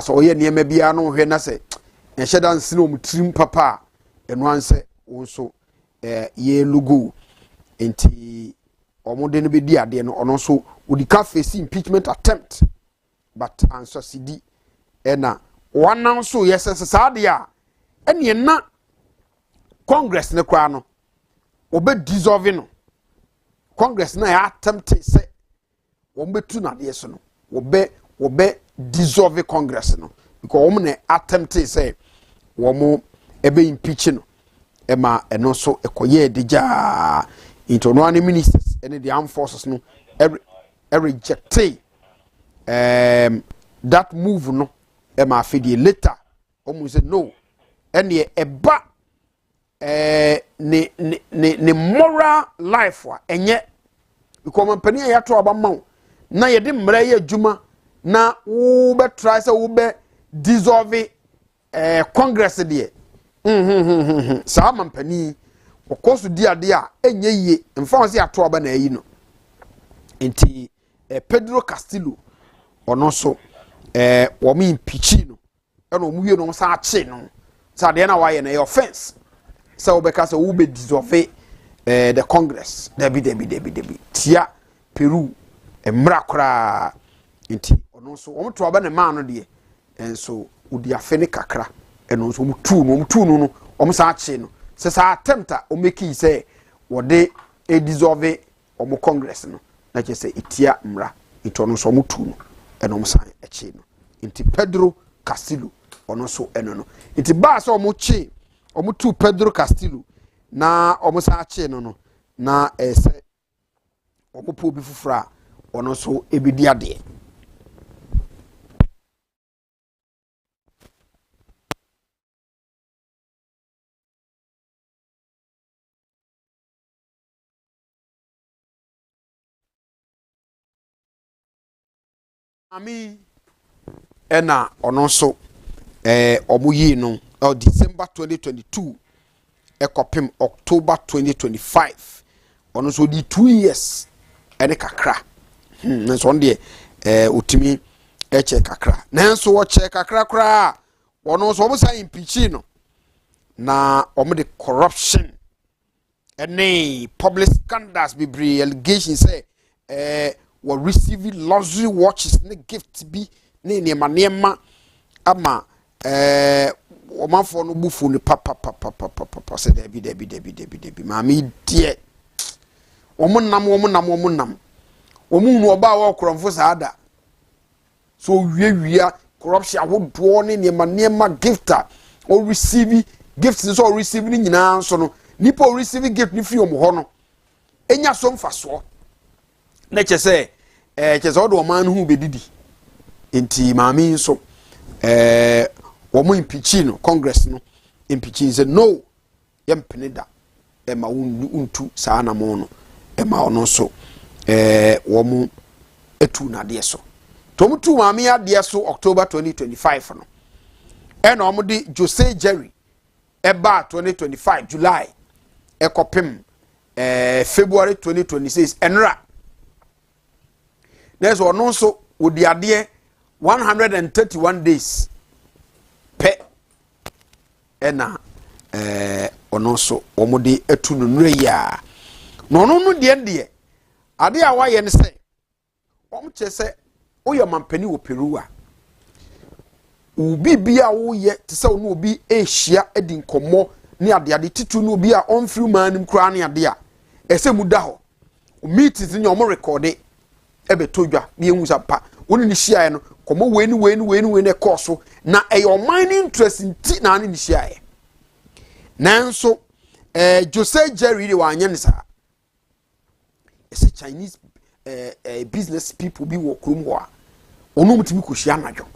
so oye niema bia no hwe na se enhyeda nse no mutrim papa eno anse wonso ye lugu enti omode no be di ade no ono so udika face impeachment attempt but answer cd ena one so yes sade a ene na Congress ne kwa no obe dissolve no Congress na ya attempt say wombetu na de so no wobe dissolve Congress no because wom na attempt say womo ebe impeach no ema eno so ekoye deja into no any ministers and the armed forces no reject that move no ema afedi later omo say no ene eba ne moral life wa enye because mampani ya to abama na ye de mra ye adwuma na wo be try say wo be dissolve Congress de sa mampani okoso di ade a enye yie mfa se ato aba na ayi no enti Pedro Castillo ono so wo mi impeach no e no mu wie no sa ache no sa de na wa ye na offense so because we be dissolve the Congress debi tia Peru emra kra nti ono so wo to aba na ma no de enso udi afene kakra eno so mutu no omo sa ache no se sa attempta o make say wo de dissolve omo Congress no na che say itia mra ito no so mutu no eno omo sa ache no nti Pedro Castillo ono so eno no nti ba so omo che omo tu Pedro Castillo na omo sa ache no na ese omo po bi fufura ono so ebidi ade ami ena ono so omo yi no December 2022 ekopim October 2025 ono so di 2 years ene kakra nso onde otimi eche kakra nanso wo che kakra kra ono so omo say impeach no na omo de corruption ene public scandals be allegations say were receiving luxury watches ne gift be ne niema ama omafo no bufu ne papa se debi maami die omunam omunu oba wa okromfo saada so wiewia corruption ahodo ne niema gifter or receive gifts so receive ni nyina so no nipa o receive gift ni free omo ho no enya so mfaso na chese chese odo man hu bedidi enti maami nso womo impeach no congress no impeach say no yempene da ma untu saa na mo no ma ono so womo etu na de so to tu maami ade so October 2025 no ena omo di Jose Jerry eba 2025 July ekopem February 2026 enra neso ono so wodi ade 131 days pe ena ono so omode etu no nure ya no no de ade a waye ne se omche se oye mampani wo Peru a ubi bia wo ye te se no obi ehia edi nkomo ne ade titu no obi a onfiri manim kura ne ade a ese mu da ho meetings ni omo record ebetodwa bi enwu sapa woni ni hia no komo weni course na your mining interest nti na ani ni hia nanso Jose Jerry de wanye ne sa ese Chinese business people bi wo krum ho a onu mutimi ko hia anadwo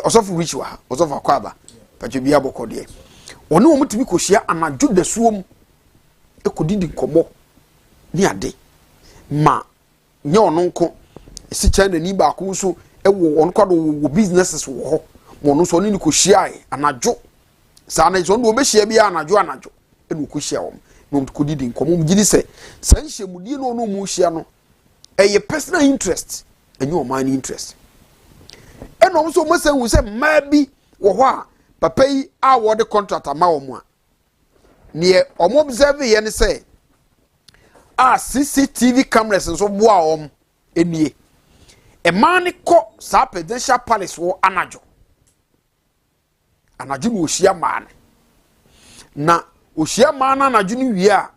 osofu rich wa osofu akwaba pacho bia bokode onu mutimi ko hia anadwo da suom ekodidi komo ni ade ma nye ono nko esi China ni ba ko so ewo ono kwado wo businesses wo ho mo no so ni ko hia anadwo sa na so no be hia bia anadwo enu ko hia wo no kodidi nkomo mgidi se san hyemudie no no mu hia no eye personal interest enye o man interest eno so mo se wu se ma bi wo ho a papa yi a wo de contract ama wo mu a ne omo observe ye ne se CCTV cameras so boa enie e man ko sa presidential palace wo anajo no ohia man na ohia man anajo ni wie a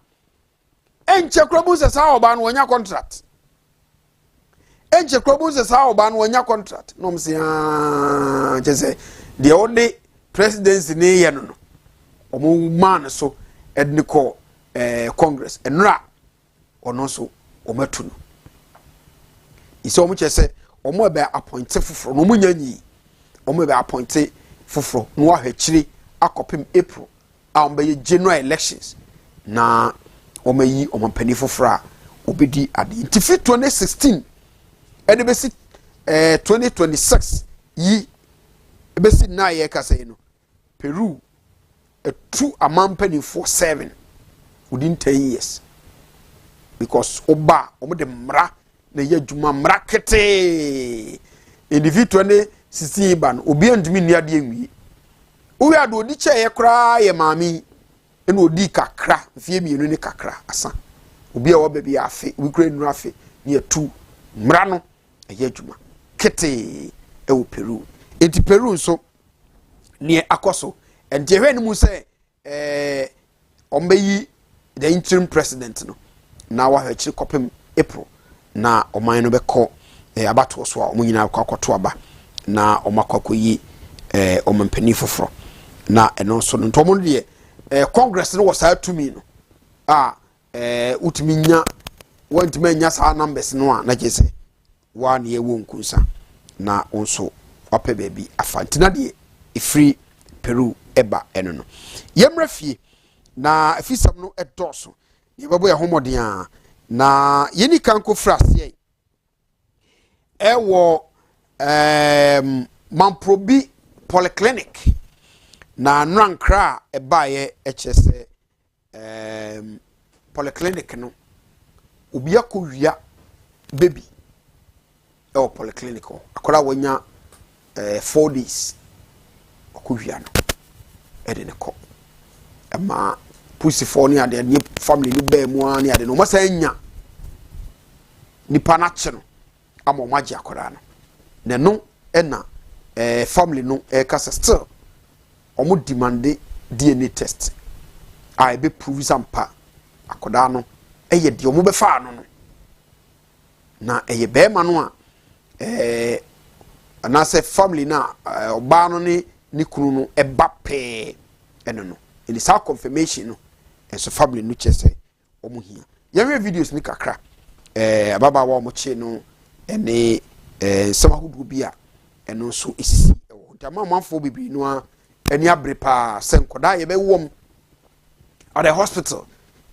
enche krobu se sa oba no onya contract no mse jese the only presidency ne ye no omo man so edniko congress enra ono so ometu no iso omo chese omo be appoint foforo no munyanyi omo be appoint foforo no wa hwechiri akopem April a ombe general elections na omayi omampani foforo a obedi ade ntifi 2016 ede besi 2026 yi ebesi na ye kase no Peru etu amampani for 7 within 10 years because oba omode mra na ye djuma mra kete individual 2016 ban obi andimi ni ade enwie owi ade odi che ye kra ye mami ena odi kakra fie mienu ni kakra asa obi a wo ba bi afe wi kra nu afe ni etu mra no ye djuma kete e wo Peru enti Peru nso ni akoso enti ehwe ni mu se ombeyi the interim president no na wa hwechiri kopem April na oman no beko abato so a omunyina akwakoto aba na omakwakoyi omampani foforo na eno so no ntomo de congress no wasa tumi no utimi nya wantimi nya sa numbers no a na jese wa na yewo nkunsa na onso wape baby afantina de free Peru eba eno no yemrafie na afisam no edoso yebabo ya homoden a na yeni kanko frase ewo Mamprobi polyclinic na nrankra ebaye echese polyclinic no obi akowia baby ewo polyclinic akola wonya 4 days akowia no ede ne ko ama pussy for ni ade ni family ni be mu ani ade no masa nya nipa na che no ama maji akola no ne no ena family no kasa still omo demand DNA test a be prove sampa akoda no eye de omo be fa no na eye be ma no a anase family na oba no ni kunu no eba pe eno no in the confirmation no enso family no chese omo hia yɛhwɛ videos ni kakra ababa wa omo che no ene sama hudu bi a eno so esisi ɛwɔ ntama manfo bibi no a eni abre pa senkoda ye be wom at the hospital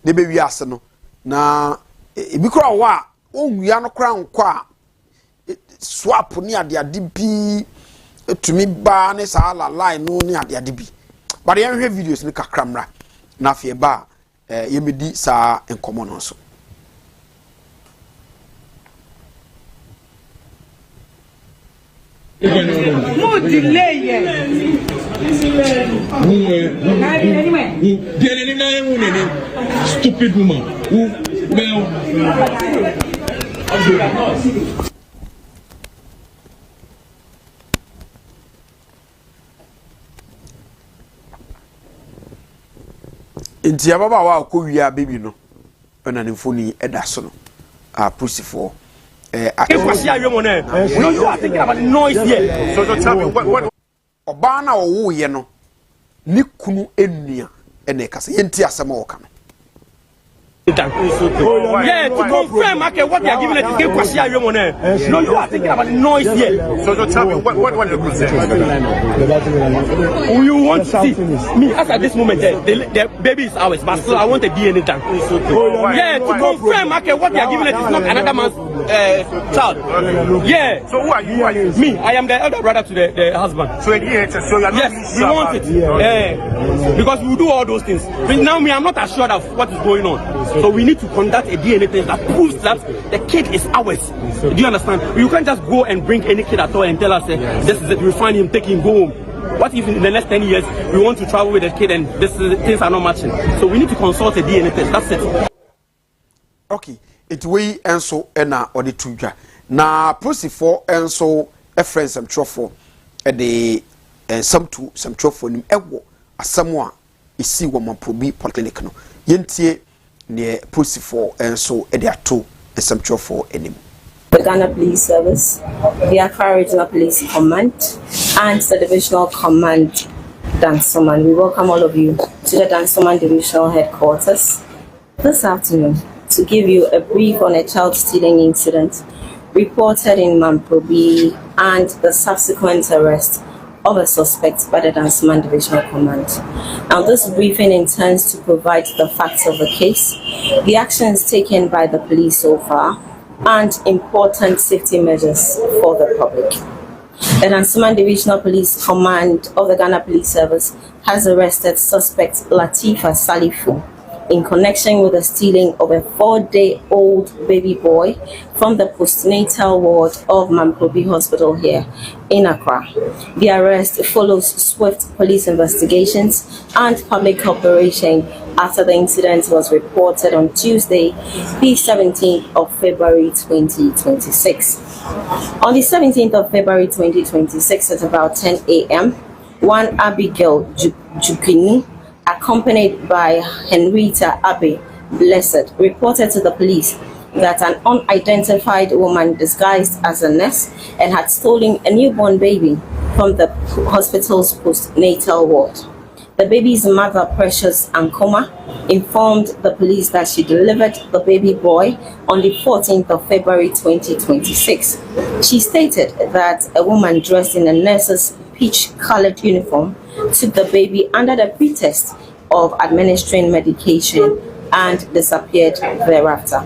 ne be wi ase no na ebi kura wa onwia no kura nkɔ a swap ni ade bi etumi ba ne sa la line no ni ade bi but yɛhwɛ videos ni kakra mra na afie ba yemedi sa enkomo no so no delay stupid woman who Inti ababa wa ko wia baby no na ne mfoni eda so no a pusifo akwasi awemo na no you are thinking about the noise here so tell me what oba na wo ye no ni kunu enua ene kase yenti asema wo ka no yeah, to confirm okay, what they are giving us is kwasi awemo na no you are thinking about the noise here so tell me what you say you want to see me as at this moment the baby is ours but still I want a DNA tank yeah, to confirm okay, what they are giving us is not another man's child yeah so who are you me I am the elder brother to the husband so so you are yes we want it because we will do all those things but now me I'm not assured of what is going on so we need to conduct a DNA test that proves that the kid is ours. Do you understand? You can't just go and bring any kid at all and tell us this is it, we find him, take him home. What if in the next 10 years we want to travel with the kid and things are not matching? So we need to consult a DNA test. That's it. Okay. It way enso ena odi tuja. Na prosifo enso a friend some trofo the some trofo nim ewo asamwa isi wo Mamprobi polyclinic no. Yentie near Pussy for and so ediato and some for enim. The Ghana Police Service, the Accra Regional Police Command, and the Divisional Command Dansoman. We welcome all of you to the Dansoman Divisional Headquarters this afternoon to give you a brief on a child stealing incident reported in Mamprobi and the subsequent arrest of a suspect by the Dansoman Divisional Command. Now, this briefing intends to provide the facts of the case, the actions taken by the police so far, and important safety measures for the public. The Dansoman Divisional Police Command of the Ghana Police Service has arrested suspect Latifa Salifu in connection with the stealing of a 4-day-old baby boy from the postnatal ward of Mamprobi Hospital here in Accra. The arrest follows swift police investigations and public cooperation after the incident was reported on Tuesday, the 17th of February 2026. On the 17th of February 2026 at about 10 a.m., one Abigail Jukini, accompanied by Henrietta Abe Blessed, reported to the police that an unidentified woman disguised as a nurse and had stolen a newborn baby from the hospital's postnatal ward. The baby's mother, Precious Ankoma, informed the police that she delivered the baby boy on the 14th of February 2026. She stated that a woman dressed in a nurse's peach-colored uniform took the baby under the pretext of administering medication and disappeared thereafter.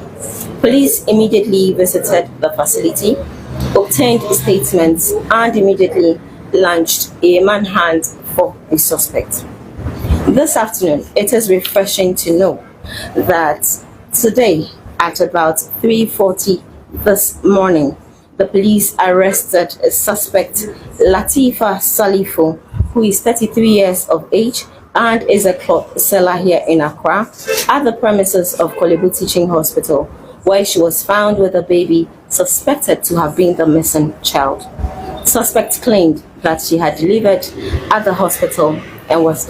Police immediately visited the facility, obtained statements, and immediately launched a manhunt for the suspect. This afternoon, it is refreshing to know that today at about 3:40 this morning, the police arrested a suspect, Latifa Salifu, who is 33 years of age and is a cloth seller here in Accra, at the premises of Kolebu Teaching Hospital, where she was found with a baby suspected to have been the missing child. Suspect claimed that she had delivered at the hospital and was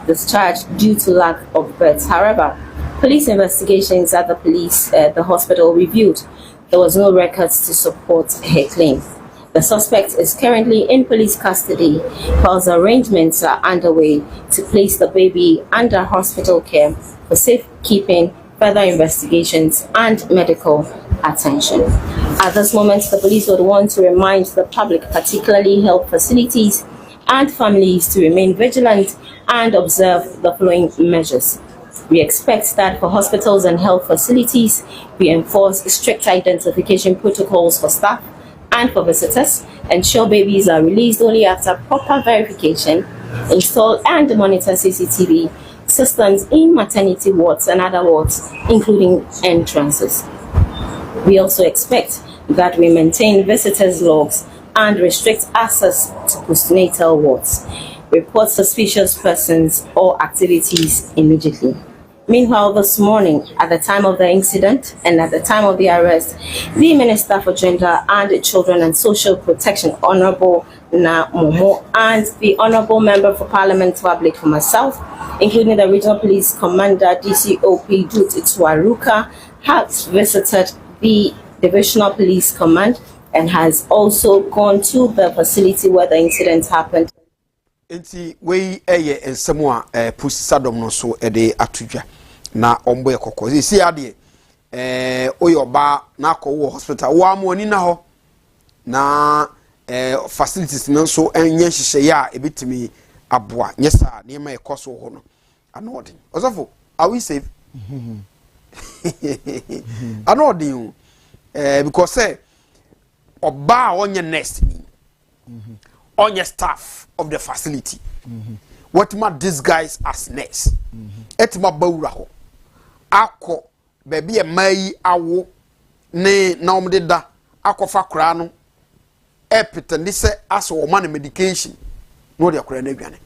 discharged due to lack of birth. However, police investigations at the hospital revealed there was no records to support her claim. The suspect is currently in police custody, whilst arrangements are underway to place the baby under hospital care for safekeeping, further investigations, and medical attention. At this moment, the police would want to remind the public, particularly health facilities and families, to remain vigilant and observe the following measures. We expect that for hospitals and health facilities, we enforce strict identification protocols for staff and for visitors, ensure babies are released only after proper verification, install and monitor CCTV systems in maternity wards and other wards, including entrances. We also expect that we maintain visitors' logs and restrict access to postnatal wards. Report suspicious persons or activities immediately. Meanwhile, this morning, at the time of the incident and at the time of the arrest, the Minister for Gender and Children and Social Protection, Honorable Na Momo, and the Honorable Member for Parliament for Ablik for myself, including the Regional Police Commander DCOP Dut Itwaruka, has visited the Divisional Police Command and has also gone to the facility where the incident happened. Enti we ensemu a pusadom no so de atudwa na ombo ekoko si ade oyoba na akọ hospital wo amoni na ho na facilities no so enye hihye ya ebetimi aboa nyesa na ema ekoso ho no anodin osofo are we safe? Anodin because say oba onye nurse ni onye staff of the facility. What ma disguise as nurse? Etima bawura ho. Akọ baby e mai awo ne na omde da akọfa kra no e pretend say as o man medication no de akra na aduane.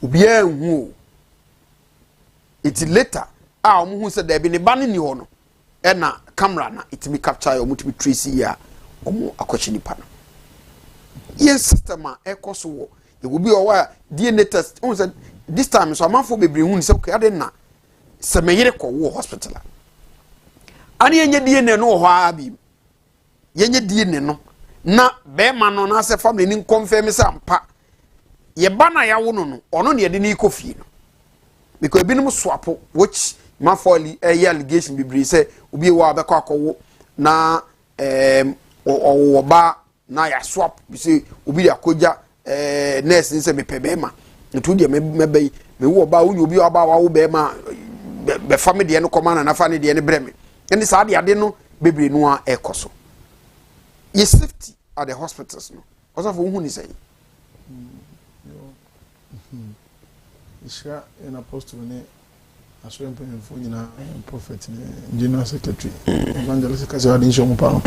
Ubia hu it later a omo hu say da bi ne ba ne ni ho no e na camera na it me capture omo to be trace ya omo akọchi nipa no. Yes, system ekoso it will be our DNA test. This time so man for bebre hu say okay ade na se meyere ko wo hospital. Ani yenye DNA no ho abi. Yenye DNA no na be ma no na se family ni confirm say ampa. Ye ba na ya wo no ono ne de ni kofi no. Because ebinim swap which man for allegation bebre say obi wa be kwa akwo na o ba na ya swap bi say obi ya koja nurse ni say me pe be ma ntu de me be me wo ba wo obi aba wa wo be ma be family de no koma na fa ne de ne breme eni sa de ade no bebre no a ekoso ye safety at the hospitals no also for hu ni say Isha in apostle ne aso empemfo nyina prophet ne general secretary evangelist kaza wadin shomu pa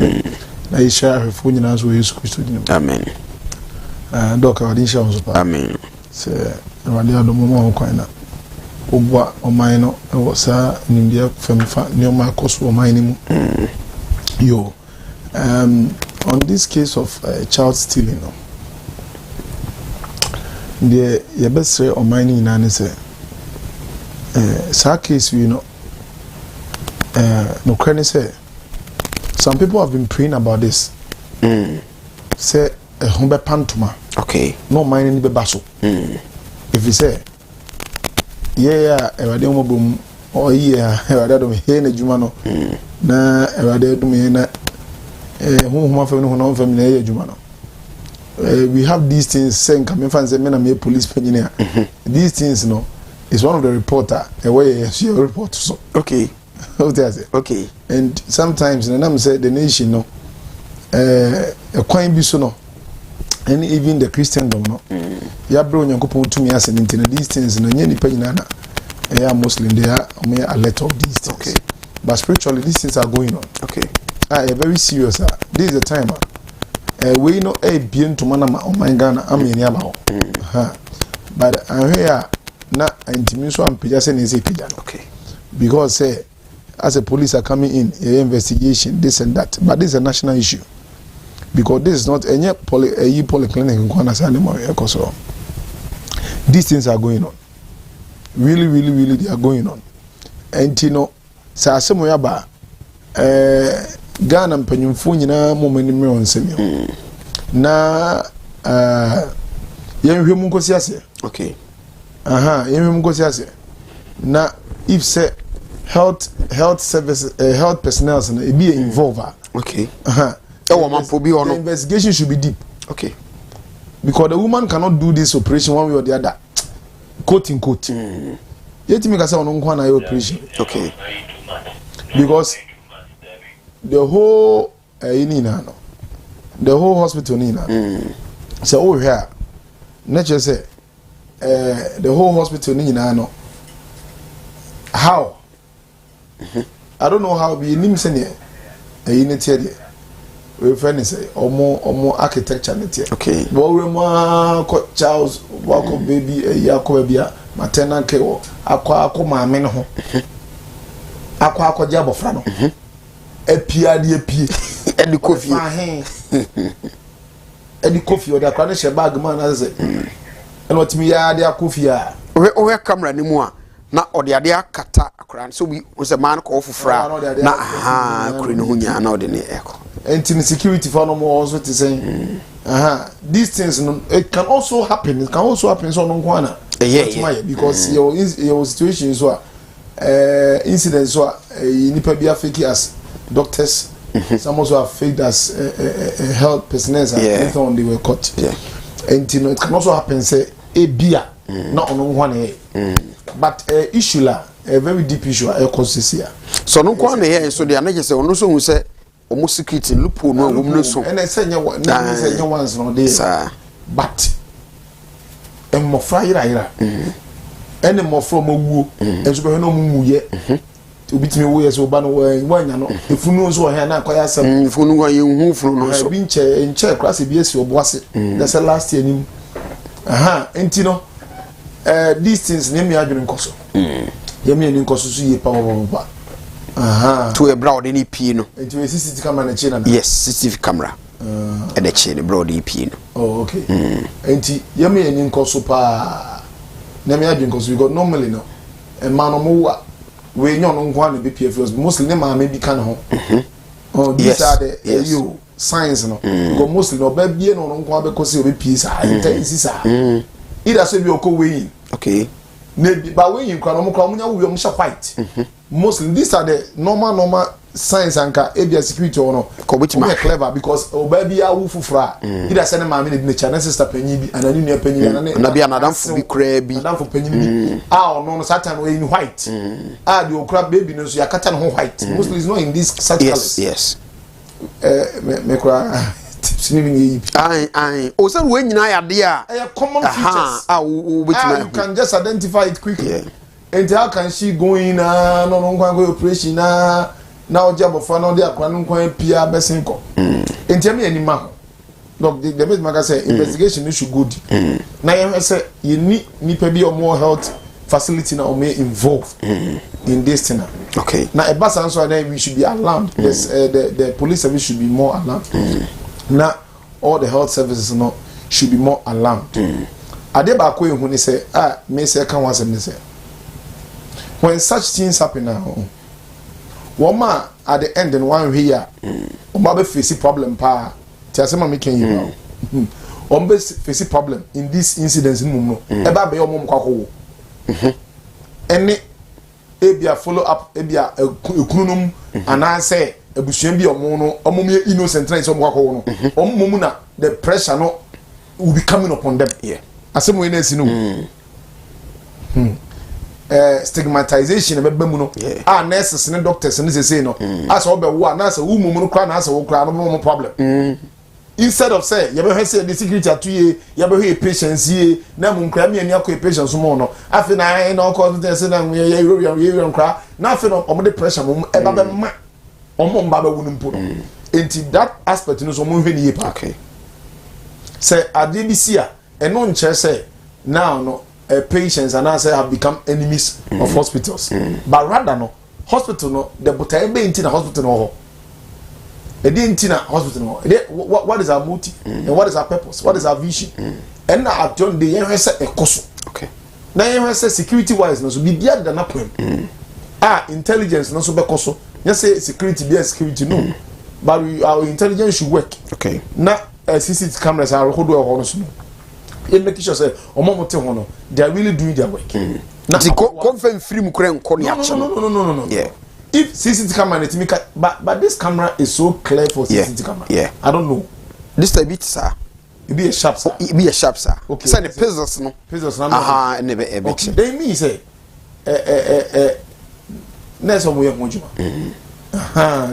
na isha afo nyina so Yesu Kristo din. Amen. Doka wadin shomu so pa. Amen. Se wadi adomo mo kwan na obwa oman no e wo sa nimbia famfa ne o makoso oman ni mu. Yo on this case of child stealing no the yebesre oman ni na ne se sa case we know no credit say some people have been praying about this. Say a humbe pantuma. Okay. No mind any bebaso. If you say yeah erade mo bom o yeah erade do me he na juma no na erade do me na huma fa no no fa me na ye juma no. We have these things saying come fan say me na me police penina. These things no is one of the reporter a way you report so. Okay. Okay. And sometimes and I'm say the nation no a coin bi so no and even the Christendom no ya bro nyankopon tumi ase nti these things no nya nipa nyina na Muslim they are alert of these things. Okay. But spiritually these things are going on. Okay. Very serious. This is the time we know bien to manama on my Ghana am in yama. But I hear na intimi so am pija se nese pija. Okay. Because say as a police are coming in, investigation, this and that. But this is a national issue. Because this is not any polyclinic in Kwanasa anymore. These things are going on. Really, really, really, they are going on. And you know, sa asemoyaba Ghana mpanyimfo nyina momani me onsemi na yenhwe mu nkosi ase. Okay. Yenhwe mu nkosi ase. Na if say health service health personnel na e be involved. Okay. The investigation should be deep. Okay. Because the woman cannot do this operation one way or the other. Quote in quote. Yet me kasa ono nkwa na operation. Okay. Because the whole the whole hospital so over here nature say the whole hospital how I don't know how be nim say there we friend say omo architecture net here. Okay. But we ma Charles welcome baby yakọ bia maternal care akọ maame no ho akọ je abofra no epia de epie edi coffee edi coffee o da kwa ne she bag man na say eno otimi ya de coffee a we camera ni mu a na ode ade akata akra so we say man ko fufra na kure no hunya na ode ne eko and security for no more also to say these things it can also happen so no kwana because your situation so incidents so nipa bia fake as doctors some also are fake as health personnel and on they were caught and it can also happen say a beer not on one but issue la a very deep issue cause here so no kwana here so they are not just say no so say almost security loophole no woman so and I say you once no dey but mo fra ira and mo from owu and so be no mu ye obitimi wo ye so ba no wanya no efunu so he na akoya asem efunu wa ye hu funu no so bi nche class bi esi oboase that's last year nim enti no these things ne me adwene nkoso ye me ni nkoso so ye pa to a broad any pin no into a CCTV camera na china yes CCTV camera and the chain broad EP no oh okay enti ye me ni nkoso pa na me adwene nkoso because normally no e man no mo we nyon no nkwa na be PFS mostly ne ma me bi kan ho oh these are the you signs no because mostly no ba bie no nkwa be kosi obi pisa intensi sa ida so bi okowei okay but when you can we fight mostly these are the normal signs and area security or no clever because baby a wufufra either send ma me the channel sister penny bi and any penny na bi anadam for bi kra bi anadam for penny bi no certain way in white the okra baby no so ya kata no white mostly is not in this such colors yes me kra o say we nyina ya de a common features you can just identify it quickly and how can she go in no go operation now job of no dey akwa no kwan pia besin ko enti me anima look the best maga say investigation should go deep na you say you need be more health facility na o involved in this thing okay now a bus answer then we should be alarmed yes the police service should be more alarmed now all the health services no should be more alarmed ade ba ko ehun ni say me say kan wasem ni say when such things happen now woman at the end in one here be face problem pa ti asema me kan you be face problem in this incidents no no e ba be omom kwakowo any ebia follow up ebia ekununum anase ebusuan bi omom ye innocent na so kwakowo no omom na the pressure no will be coming upon them asema we na si no stigmatization be mu no nurses and doctors and say no as obe wo na say wo no kra na say wo kra no problem instead of say you be say the security atuye you be patients ye na mu kra me ani akọ patients mo no afi na na call them say na you kra na afi no omo the pressure mo e ba be ma omo mba be wo mpo no enti that aspect no so mo hwe ni ye pa okay say adibisia eno nche say now no patients and I say have become enemies of hospitals but rather no hospital no the botae be into the hospital no ho e dey into na hospital no what is our motive and what is our purpose, what is our vision and na at John dey yen hwese ekoso okay na yen hwese security wise no so bibia da na pem intelligence no so be koso yen say security be security no but our intelligence should work okay na CCTV cameras are hodo e ho no so no e make sure say omomote ho no they are really doing their work na confirm free mu kure nko ne action no yeah if CCTV camera but this camera is so clear for CCTV camera I don't know this a bit sir it be a sharp sir okay say the pizzas no ne be okay they mean say na so mo ye honjuma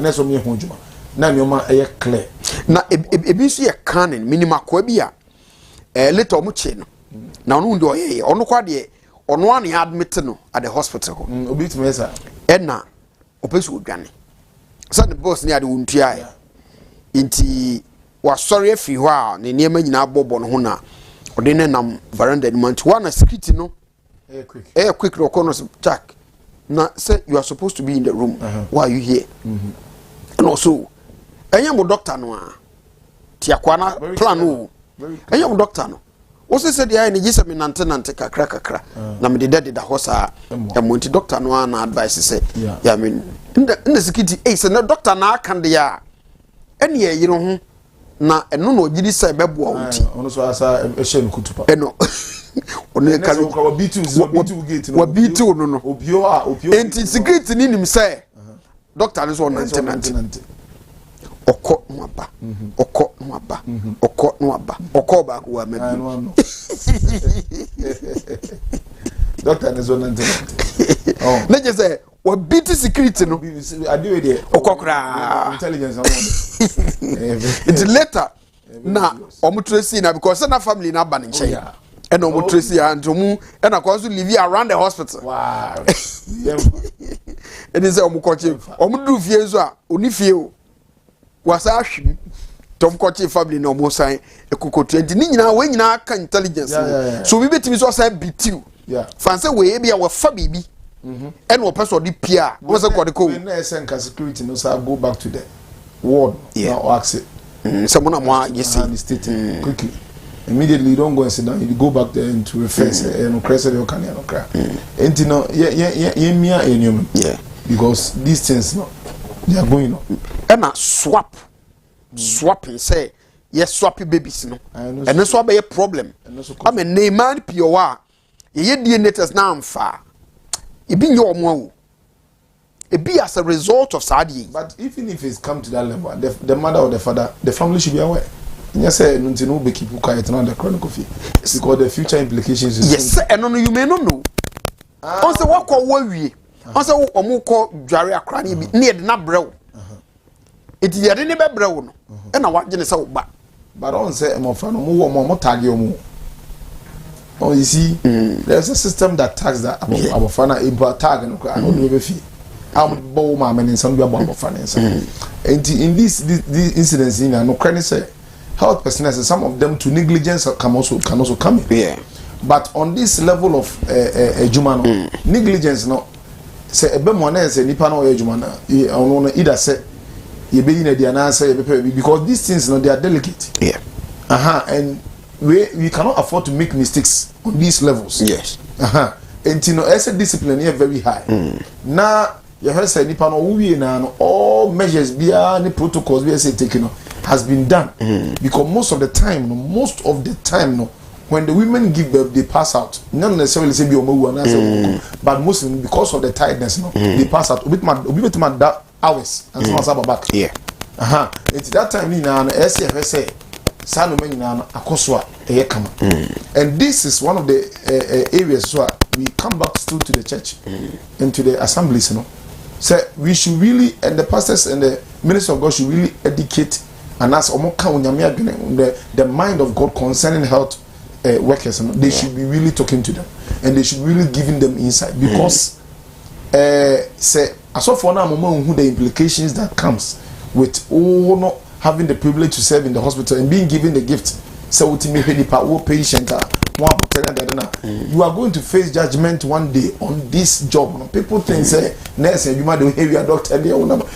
na so mo ye honjuma na nyoma clear na ebi so ye canon minima kwa bia later mo che no na ono ndo ye ono kwa de ono an admit no at the hospital obi tumi sir na opesu odwane so the boss ni ade wontua ya nti wa sorry afi ho a ne niema nyina bobo no ho na ode ne nam veranda ni manti wa na security no quick no kono Jack na say you are supposed to be in the room why are you here and also enyam doctor no a ti akwana plan o enyam doctor no o se said ya ni gise me nante kakra na me de da hosa emonti doctor no na advice say ya me in the security say na doctor na kan de ya ene ye yiro ho na eno no gidi say bebo a wuti ono so asa ehye no kutupa eno ono ka wa B2 gate no wa B2 no opio enti security ni nim say doctor no so nante oko nwaba oko nwaba oko nwaba oko ba ko wa mebi doctor ne so nante na je say wa BT security no adewe de okokra intelligence it's later na omutresi na because na family na ban nchen and omutresi ya ntomu and akwaso live around the hospital wow and is omukoche omudru fie zo a oni fie o wasa ahwim tom koche family na omusan ekokotu enti ni nyina we nyina aka intelligence so we betimi so say bitiu fanse we bia we fa bibi and one person the pia was a code code security no say go back to the ward or ask someone more yes quickly immediately you don't go and sit down you go back there into reference and crash your can no cry enti no mia enyum because these things no they are going on and swapping say yes swappy babies no and so be a problem I mean name man piowa ye DNA test na amfa it be your mo it be as a result of Sadi. But even if it's come to that level, the mother or the father, the family should be aware. Yes, sir, no be keep quiet on the chronicle fee. Because the future implications is yes, and no you may not know. Also, what call worry? Also, omo call Jari Akrani near the Nabrel. It is the neighbor brown, and I want to back. But on say, more fun, more tag you. Oh, you see, there's a system that tags that our fan import tag and I don't know if I'm bow my man in some bomb of finance. And in these incidents, in no credit say health personnel, some of them to negligence can also come in. Yeah. But on this level of jumano, negligence no say a bemone say nipa no jumana either say you be in a answer because these things no they are delicate. Yeah. And we cannot afford to make mistakes on these levels. Yes. And you know, as a discipline here very high. Now you heard say nipa no we na all measures be any protocols we say taken has been done. Because most of the time when the women give birth they pass out. Not necessarily say be but mostly because of the tiredness they pass out. Obi ma hours and some back. Yeah. It's that time ni na say and this is one of the areas where we come back still to the church and to the assemblies, so we should really, and the pastors and the ministers of God should really educate and ask the mind of God concerning health workers. They should be really talking to them and they should really giving them insight because say as of for now who the implications that comes with having the privilege to serve in the hospital and being given the gift. So ultimately, patient you are going to face judgment one day on this job. People think say nurse and you might do heavy doctor.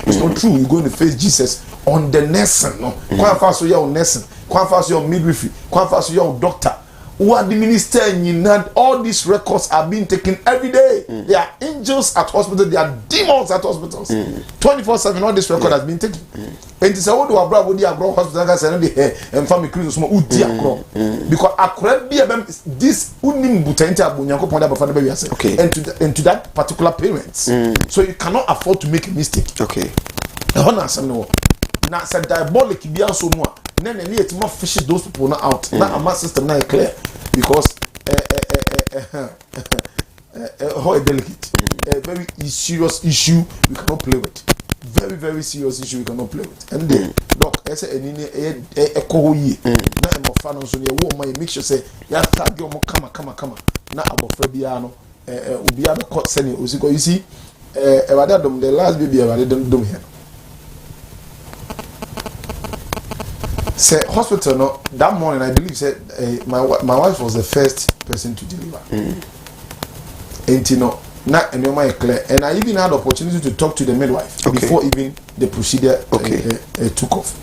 It's not true. You're going to face Jesus on the nursing. No, quite fast your nursing, quite fast your midwifery, quite fast your doctor. Who are the minister in all these records are being taken every day. There are angels at hospitals, there are demons at hospitals. 24/7, all this record has been taken. And it's a what do I bring hospital guys and family Christmas because I could be this unim butenta bunyanko ponda before the baby okay. And to that particular parents. So you cannot afford to make a mistake. Okay. Now said diabolic be also more. Then it more fishes those people not out. Now my system now clear because how delicate, a very serious issue we cannot play with. Very, very serious issue we cannot play with. And then doc, I say any a cohoye. Now I'm a fan of Sonia woman make sure say ya tag your come. Now about Fabiano Ubiano court sending Usiko. You see, the last baby I don't here. Say hospital no that morning I believe said my wife was the first person to deliver. And you know not anymore clear and I even had the opportunity to talk to the midwife before even the procedure took off.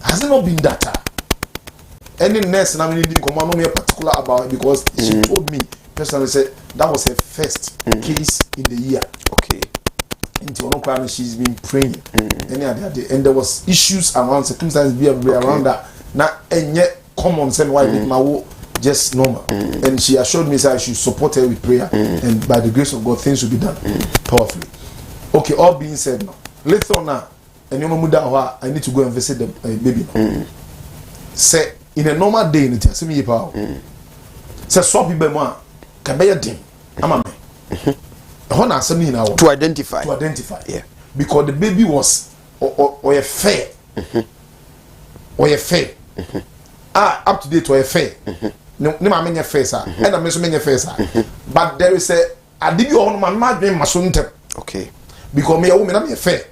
Has it not been that? Any nurse and I mean didn't come on me particular about it because she told me personally said that was her first case in the year. Okay. Into she's been praying. And there was issues around circumstances around that. Now and yet common sense why make my just normal. And she assured me that I should support her with prayer. And by the grace of God, things will be done powerfully. Okay, all being said now. Later on now, and your mother I need to go and visit the baby. Say in a normal day in it, see me power. Say swap be more can be a dim. I'm a to identify. Yeah. Because the baby was or a fair. Or a fair. Up to date or a fair. No many face and I miss many face. But there is a did you on my madman masunte. Okay. Because me a woman I'm a fair.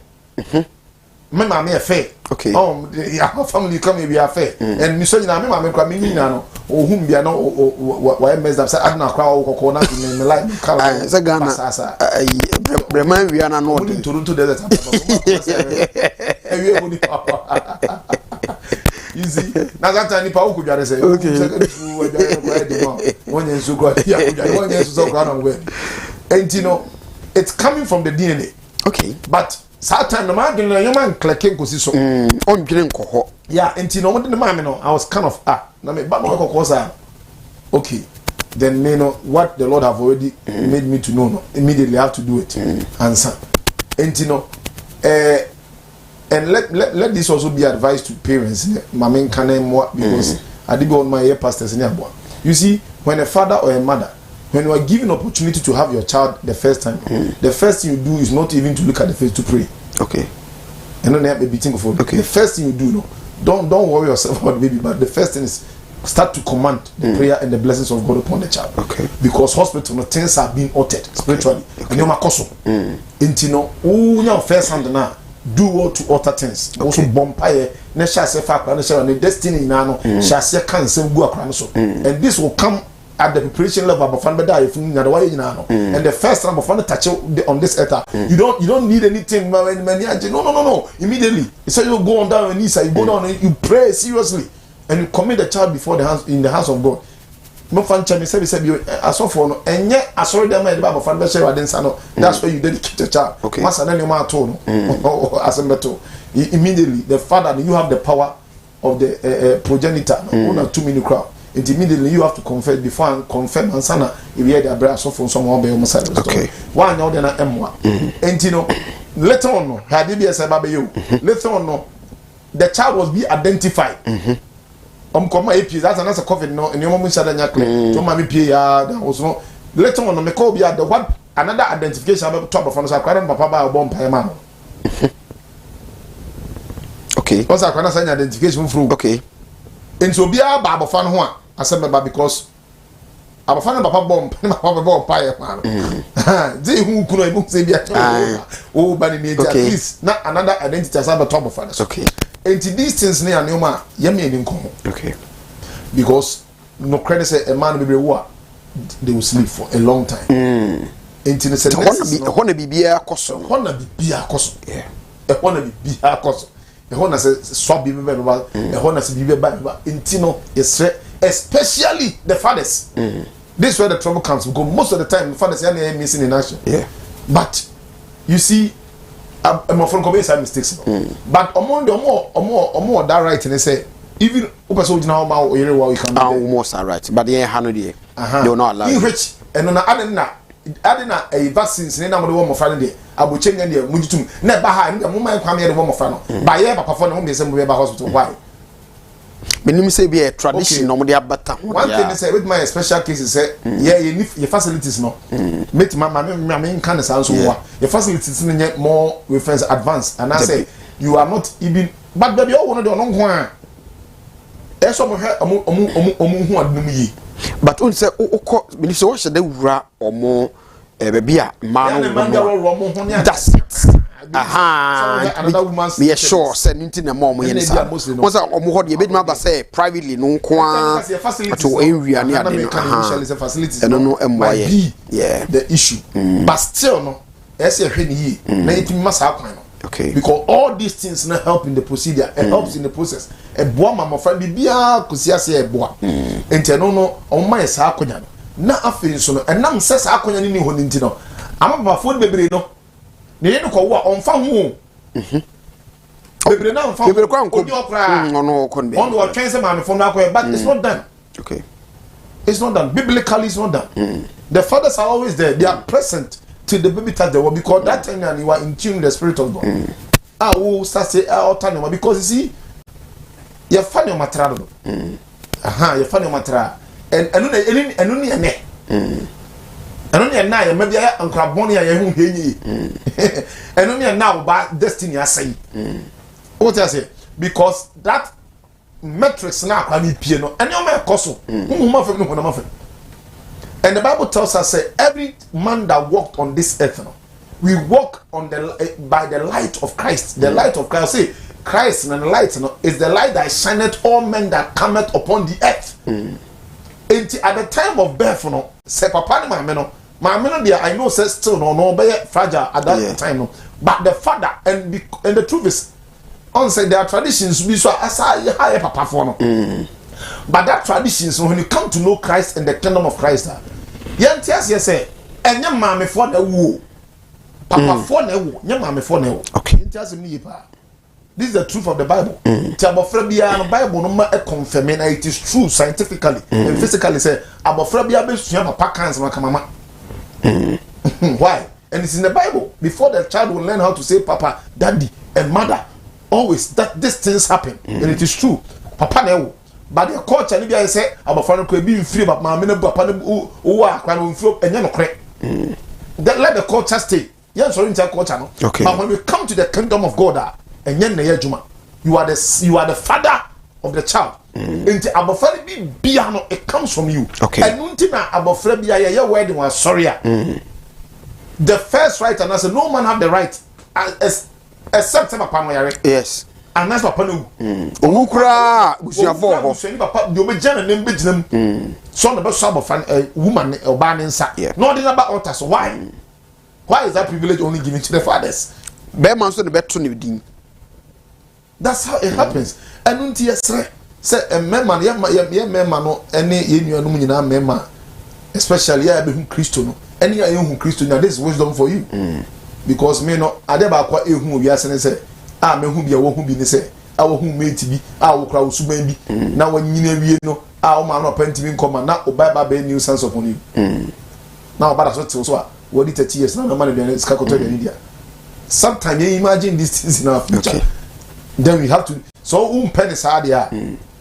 My mammy a fair. Okay. Oh, yeah, family come be a fair. And Miss Sonia, my mammy come in now, or whom be no why messed up. I don't know crowd or corner in the light. Zagana, remind we are not to Toronto desert. You see, now that time Nipa could just say, okay, and you know, it's coming from the DNA. Okay, but Satan the man, your man clicking because so on green coho. Yeah, and you know what the man, I was kind of okay. Then you know what the Lord have already made me to know. Immediately I have to do it. Answer, and you know, and let this also be advice to parents. Mamen can more because I did go on my ear pastors in Yabwa. You see, when a father or a mother, when you are given opportunity to have your child the first time, the first thing you do is not even to look at the face to pray. Okay. And then maybe think of it. Okay. The first thing you do, no, don't worry yourself about the baby, but the first thing is start to command the prayer and the blessings of God upon the child. Okay. Because hospital things are being altered spiritually. And you're my cousin. Intino, your first hand now. Do what to alter things. Also bompire, ne shall say fakra, ne shall the destiny nano, shall say cancer go across so. And this will come at the preparation level of fan die if you know why nano. And the first time of fan touch on this earth, you don't need anything, no. Immediately. So you go on down your knees, you go down and you pray seriously, and you commit the child before the hands in the hands of God. No fan chami say you aso for no enye asori dem e ba fan be share wadensa no that's where you dedicate the child. Okay. Masa na nyoma ato no asembeto immediately the father you have the power of the progenitor no na 2 minute crowd and immediately you have to confess before and confirm and sana if you the abra so for someone be almost. Okay. One now then emwa and you know later on no had be say ba be you later on no the child was be identified. Come APs that's another COVID no and your mom said nyakle to mami pie ya there was no later on me call be the what another identification about top of on so kwara papa ba bomb pie man. Okay. What's that kwara say identification through? Okay. Into bia ba abofan ho a asem ba because abofan papa bomb papa bomb pie man. They who kuno e say bia oh ba ni at least na another identity as about top of us. Okay. And these things near Noma, Yemi. Okay. Because no credit say a man be war they will sleep for a long time into the sense hona bibia koso hona bibia koso yeah hona bibia koso hona say swap be hona say bibia ba intino especially the fathers this is where the trouble comes because most of the time the fathers are missing in action yeah but you see I'm from community mistakes but among the more that right and they say even person now ma we can do almost right but they handle they will not allow in which and na adena a vaccines na mo mo fa de aboche nya de mujutum na ba ha na mo man kwame de mo fa no ba ye papa fo na mo be se mo be ba hospital why menim say be a tradition no mo de abata one thing is with my special cases say your facilities no make mama me can say so wa your facilities no more reference advanced and I say you are not even but baby o wono de ono ho a eso mo hwe omu hu adum yi but on say o menim say wo hye de wura omo baby a ma no that's it another woman's me sure say nti na mom yen sa mo say omo ho de be ma ba say privately no kwa to area ni ade no no emwaye yeah the issue but still no ese hwe ni yi na it masa kwan no okay because all these things not help in the procedure it helps in the process e boa mama fa bibia kosia se e boa enti no o ma esa akonya na afei so no enam se sa akonya ni ho nti no amaba fo bebre no ne ye no ko wo onfa ho bebre na onfa bebre kwa nko no ko nbe on do twen se ma me fo no akoya but it's not done okay it's not done biblically it's not done the fathers are always there they are present till the baby touch the wall because that time you are in tune with the spirit of God ah wo start say autonomy because you see you find your material you find your material and enu ne na ya maybe ya ankrabon ya hu hwenyi enu ne na ba destiny asai what I say because that metrics na kwa ni pie no ene o ma ekoso ma fem no ma fem. And the Bible tells us say every man that walked on this earth we walk on the by the light of Christ. The light of Christ. Say Christ and the light is the light that shineth all men that cometh upon the earth. And at the time of birth, say papa ni mama no there I know say still no be fragile at that time but the father and the truth is on say there are traditions be so as high papa for no. But that traditions when you come to know Christ and the kingdom of Christ yantias say enya mame for na wo papa for na wo nya mame for na wo okay yantias me yipa this is the truth of the Bible ti abofra bia no Bible no ma confirm and it is true scientifically and physically say abofra bia be sua papa cancer maka mama why and it's in the Bible before the child will learn how to say papa daddy and mother always that these things happen and it is true papa na wo but the culture ni bia say abofra ko be free but ma me na papa na wo akwa no free enye no kre let the culture stay yes so into culture no okay. But when we come to the kingdom of God enye na yejuma you are the father of the child enti abofra bi bia no it comes from you okay. And unti na abofra bia ye wedding was sorry the first right and I say no man have the right except papa no yare yes and that's papa no omukura busuafo ho so ni papa de obejana nem beginam so no be so abofra woman oba ne nsa no dey about altar so why is that privilege only given to the fathers be man so ne beto ne din that's how it happens and unti yesre say memma ye memma no ene ye nuanum nyina memma especially ya be hu Christo no ene ya hu Christo now this is wisdom for you because me no ade ba kwa ehu wiase ne say me hu bia wo hu bi ne say wo hu mate bi wo kra wo suban bi na wanyina wie no wo ma no pantimi nkoma na o baba be new sense of you now bada so what did 30 years na man dey ska koto dey India sometimes you imagine these things in our future okay. Then we have to so penny sa dia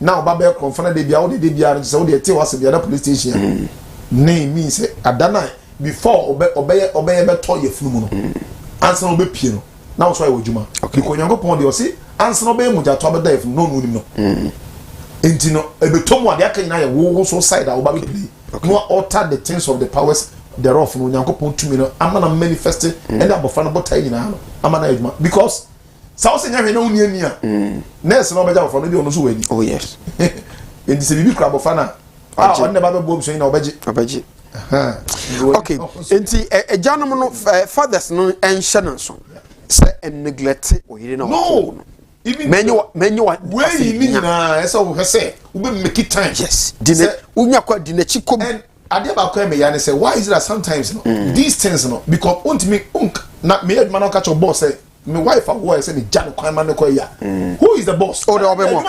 now baba confront dey bia wo dey bia so dey te was bia na police station name means say adana before obey be to ye funu no ansa no be pie no now so I wo juma because Nyankopon dey o say ansa no be muja to be da funu no no nim no enti no e be tomu ade aka nyina ye wo so side a wo ba be play no alter the things of the powers thereof no Nyankopon tumi no amana manifest and abofra no botai nyina no amana adwuma because sa wo se nya hwe na uni ani a nurse no beja abofra no bi ono so wani oh yes enti se bibi kra abofra na on the Bible books in Obeji. Okay, enti ejanom no fathers no enhye so say neglect o yire na no even menyo where you mean na esa wo say we be make it time yes dine unya kwa dine chikom and ade ba kwa me ya ne say why is it that sometimes no these things no because me na me man no catch your boss say me wife awo say me jam kwan man ko ya who is the boss oh the obemo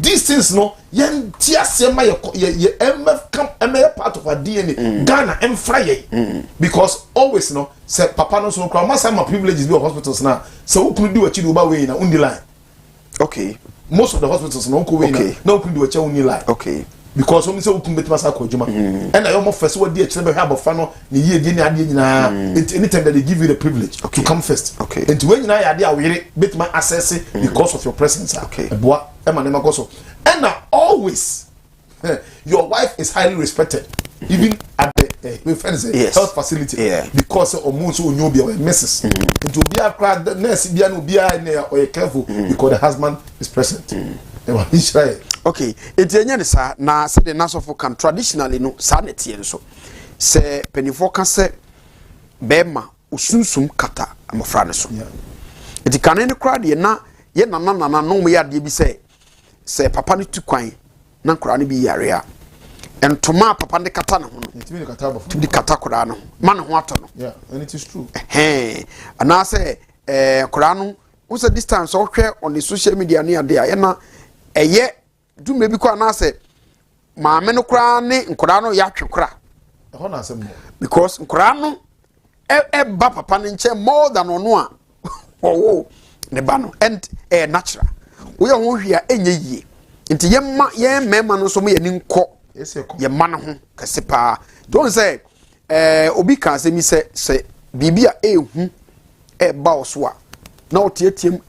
these things no yen tia sema ye mf come part of our DNA Ghana em fry because always no say papa no so kra masa my privileges be hospitals na so who could do what you do about way na undi line okay most of the hospitals no ko way na who could do what you undi line okay because when say who could betima sa ko juma and I almost first what dey chebe have of no ni ye dey ni ade nyina anytime that they give you the privilege to come first okay and when nyina ya dey awere betima access because of your presence okay eboa emanema go so and always your wife is highly respected even at the health facility because of moons who know be misses into be a crowd the nurse be no be or careful because the husband is present okay etienya ne sa na se de nasofo can traditionally no sa na tie nso se penifo ka se bema usunsum kata amofra ne so eti kanene crowd ye na no mo yade bi se papa ne tu kwan na nkora ne bi yare a entoma papa ne kata ne ho no timi kata kora no ma ne ho ato no yeah and it is true ana se kora no wo se distance o hwe on the social media ne ade a ye na eye dume bi kwa na se maame no kora ne nkora no ya twe kora ho na asem because nkora no ba papa ne nche more than ono a oh ne ba no and natural we are ho hwia enye yie nti ye mema no so mo ye ni nko ye ma no ho kase pa don say obi kan se mi se bibia ehu ba oso a na otietiem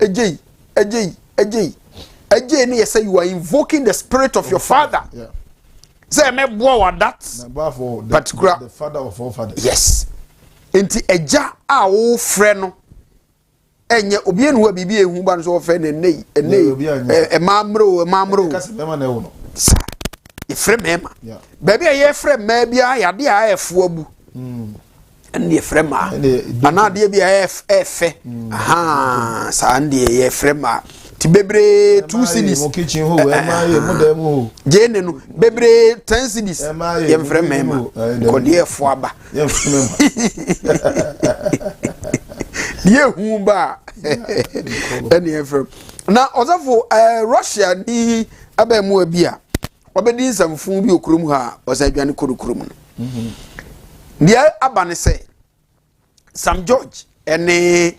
Again, you say you are invoking the spirit of your father. Yeah. Say me boa that particular the father of all fathers. Yes. Enti eja a wo frɛ no enye obi enu wa bibi ehu ba no so frɛ ne nei mamro Kase mema na wo no. Sa e frɛ mema. Baby a ye frɛ ma bia ya de a efo abu. Ande e frɛ ma. Ana de bia efe. Aha sa ande ye frɛ ma. Ti bebre 2 cities mo kitchen ho emaye mo dem ho jene no bebre 10 cities yem frɛ mema ko de efo aba yem frɛ mema ye hu ba ene efrɛ na ozafo Russia ni abemu abia obedi nsamfu bi okurum ha osadwane korukurum no dia abane se Sam George ene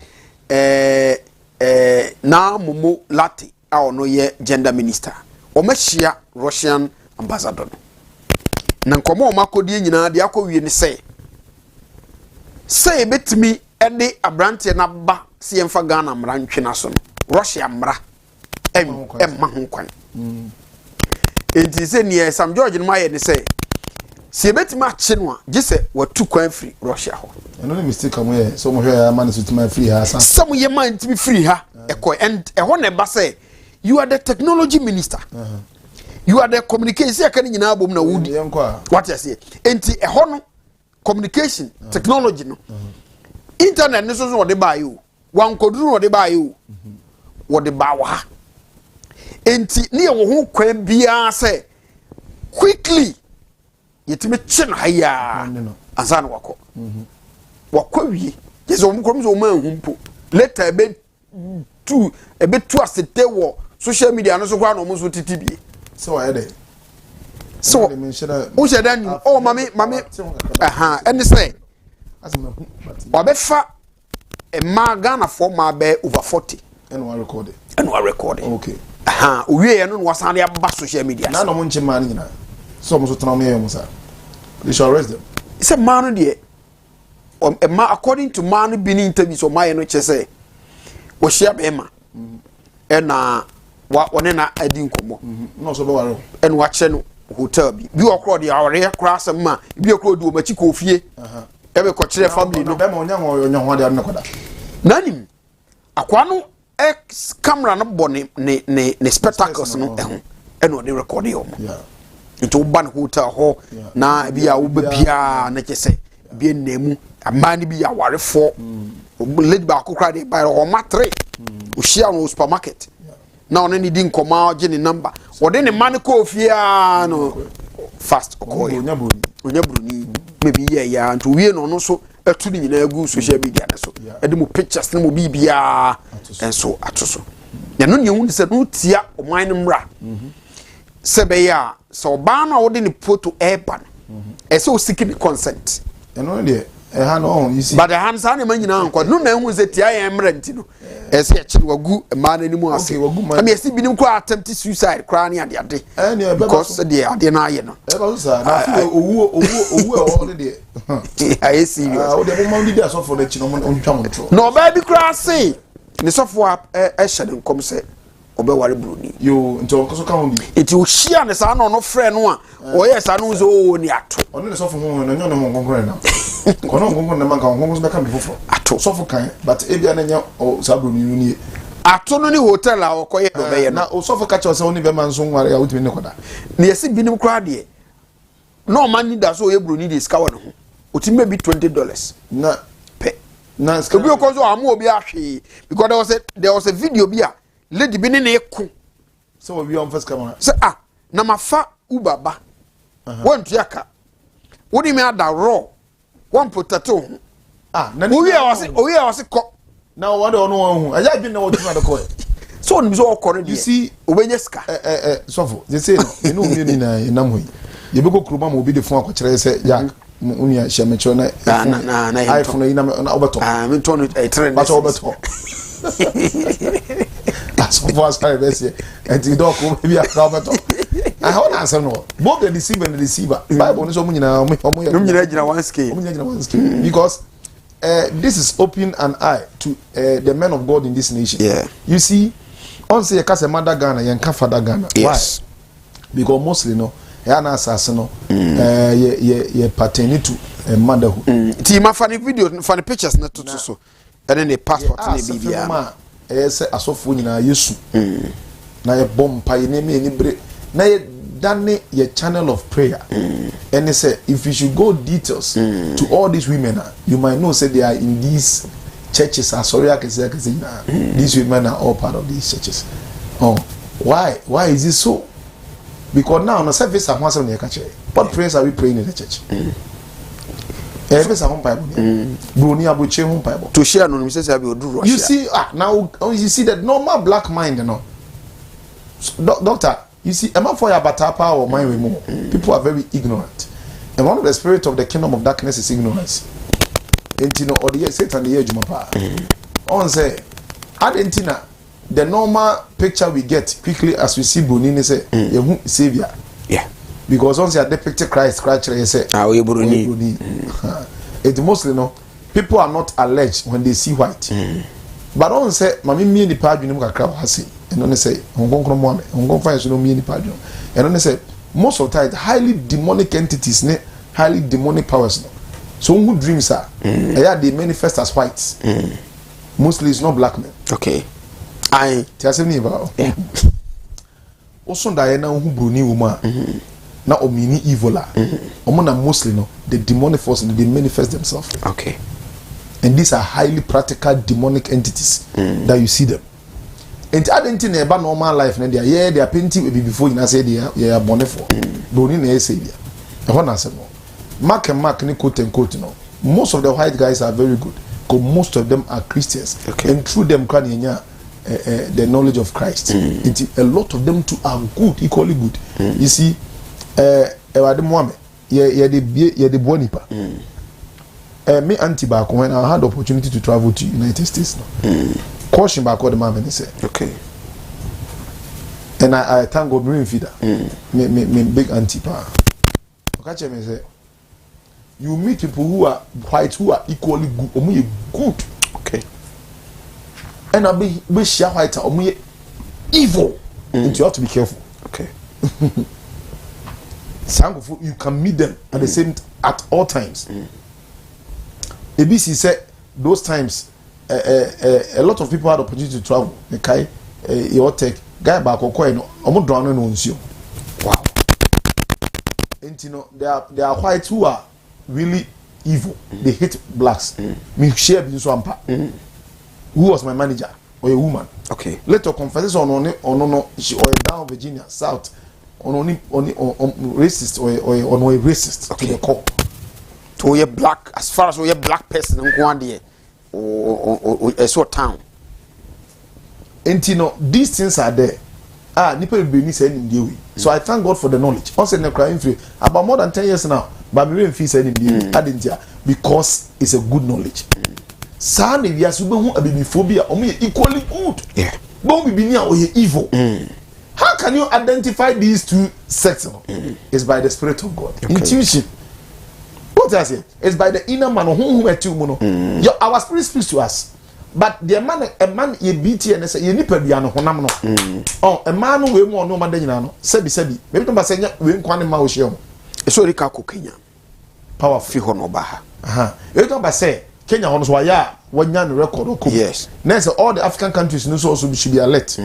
na Momo Lati a ono ye gender minister o machia Russian ambassador na nkomo o makodi nyina de akɔwie ne se betimi ede abrante na ba se yemfa Ghana mra ntwena so no Russia mra emma ho kwan enti se ne Sam George no maye ne se betimi ache no a gise watu kwan free Russia ho no mistake am here so mo hwe man so timi free ha san some ye man timi free ha and ho ne ba say you are the technology minister you are the communication aka ni nyina abom na wudi what you say enti ho no communication technology no internet ne so de ba yo wan koduru de ba yo wo de ba wa enti ne ye wo ho kwan bia say quickly yetime chin haya ansan wako wakwawie yeso mukrom so ma humpo later ebe tu asete wo social media no so kwa no mo so titibie so why dey so o shedan o mami aha ene say obefa e ma Ghana for ma be over 40 and we recording okay aha owie ye no wasan de aba social media na no mo nche ma nyina so mo so tena me mo sa they should arrest them it's a man there according to man bini interview so my no chese wo shia be ma na one na adi nkomo no so be ware en wa che no hotel bi okro de awre kra asem ma bi okro du o machi ko fie e be ko kire family no be ma onya ho de na koda nanim akwa no camera no bo ne spectacles no ɛna ɔde record yɛ ɔmo nti woba ne hotel hɔ na bi a woba bia na kyɛ sɛ bi nnamu amaa ne bi yɛ awarefoɔ lady baako koraa de ba ɔma 3 ohyia no supermarket na ɔne ne di nkɔma ɔgye ne number ɔde ne ma ne kɔɔ fie a no fast ɔkɔɔyɛ onya buroni maybe yɛ nti wie no ɔno so atu ne nyinaa gu social media ne so ɛde mu pictures ne mu biribiaa ɛnso ato so ɛno ne ɛhu ne sɛ no tia ɔman no mmra sɛ bɛyɛ a sɛ ɔbaa no a wode ne photo ɛɛba no ɛsɛ ɔsiki ne consent ɛno deɛ ɛha no you see but ɛha no saa ne ma nyinaa nkɔ no na ɛhu sɛ tia yɛn mmra nti no ɛsɛ yɛkye no wagu mmaa no anim ase ɛma yɛsi binom koraa attempt suicide koraa ne adeade because deɛ adeɛ no ayɛ no ɛba so saa na afei owu ɛwɔ ne deɛ ayɛ serious wode moma wode di asɔfoɔ no akyi no ɔntwa mo ntorɔ na ɔbaa bi koraa se ne sɔfoɔ ɛhyɛ ne nkɔm sɛ ɔbɛware buroni yo nti ɔnkɔ so ka ho bi nti ɔhyia ne saa na ɔno frɛ no a ɔyɛ saa no sɛ ɔwɔ ni ato ɔne ne sɔfo ho no nyɛ ne ho nkɔnkɔn na kɔno nkɔnkɔn na manka nkɔnkɔn so bɛka me foforɔ ato sɔfo kan but ebia na nyɛ saa buroni no nie ato no ne hotel a ɔkɔyɛ no bɛyɛ no na sɔfo ka kyerɛ sɛ woni bɛma nso nware a wotumi ne kɔda na yɛsi binom koraa deɛ na ɔma ni da so ɔyɛ buroni de sika wɔ ne ho ɔtumi bɛ bi $20 na pɛ na obi okɔ so amu obi ahwe because there was a video bi a lady bi ne ne ko sɛ wɔ wi on first camera sɛ na mafa uber ba wɔn tuaka wodi me ada raw wɔn potato ho na owi a wɔse kɔ na wɔde ɔno wɔn ho ɛyɛ adwene na wɔtuma de kɔ so on so ɔkɔ you see obenya sika sɔfo they say no enu mi na enam ho yi yɛbɛkɔ kuruma ma obi de fon akɔkyerɛ sɛ ya unia hyɛmɛkyerɛ na iphone yi na wobɛtɔ me tɔ no trend ba sɛ wobɛtɔ asɔfo asare bɛsiɛ ɛnti dɔko bi aka wobɛtɔ ɛhɔ na asɛm no both the deceiver and the deceiver bible no so ɔmo nyinaa ɔmo nyinaa gyina one scale because this is opening an eye to the men of God in this nation. You see, on say yɛka mother Ghana yɛnka father Ghana. Yes. Why? Because mostly no yɛ na asase no yɛ pertain to motherhood. Ti ma funny video funny pictures na to so and then the passport na bibia. Sɛ asɔfo nyinaa yesu na yɛ bɔ mpa ne me ni bre na yɛ dane your channel of prayer and they say if you should go details to all these women you might know say they are in these churches these women are all part of these churches. Why is it so? Because now on the surface what prayers are we praying in the church? To share anonymous you see now you see that normal black mind doctor. You see, or mind people are very ignorant, and one of the spirit of the kingdom of darkness is ignorance. And you know, or the Satan the age on say, Argentina, the normal picture we get quickly as we see Brunini say, Savior, because once you depict Christ, you say, it's mostly no people are not alleged when they see white, but on say, Mammy, me the pardon hasi. And then they say, I'm going to find so many pardon. And then they say, most of the time, highly demonic entities, highly demonic powers. So who dreams are, they manifest as whites. Mostly it's not black men. Okay. I tell you about. Also, Diana who bruni woman. Now omini evola. Omona mostly no, the demonic forces they manifest themselves. Okay. And these are highly practical demonic entities that you see them. And I didn't think about normal life. And they are painting will be before you say they are born for. Bruni ne savior. And what I said no. Mark and Mark, quote and quote, no. Most of the white guys are very good. Because most of them are Christians. Okay. And through them, the knowledge of Christ. A lot of them too are good, equally good. You see, the bonipa. Me auntie back when I had the opportunity to travel to United States. Caution back what the man said. Okay. And I thank God, me feeder. Me big auntie pa. Okay, me say. You meet people who are white who are equally good. Good. Okay. And I be share white or evil. And you have to be careful. Okay. You can meet them at the same at all times. ABC said those times a lot of people had opportunity to travel. The guy your take guy back or coin omo drone no nsio. And you know, there are whites who are really evil. They hate blacks. Me share being so ampa. Who was my manager or a woman? Okay. Later confesses on she or down Virginia South on racist or a racist to the core. To a black, as far as we a black person in Guandia or a sort town. And you know, these things are there. Nipa will be in the way. So I thank God for the knowledge. Also, in the crime free about more than 10 years now, but we feel in the way because it's a good knowledge. San if you are a baby phobia, or equally good. Yeah. Don't be near or evil. How can you identify these two sects? It's by the Spirit of God. Okay. Intuition. What I say? It's by the inner man whom we are two. Our spirit speaks to us. But the man ye BT and say ye nipa bia no honam no. Oh, a man we mo no ma danyina no. Sebi. Maybe to say we nkwane ma wo hye. E so rika ko Kenya. Power fi ho no ba ha. E to ba say Kenya hono so ya wanya no record ko. Yes. Now say all the African countries no so also should be alert.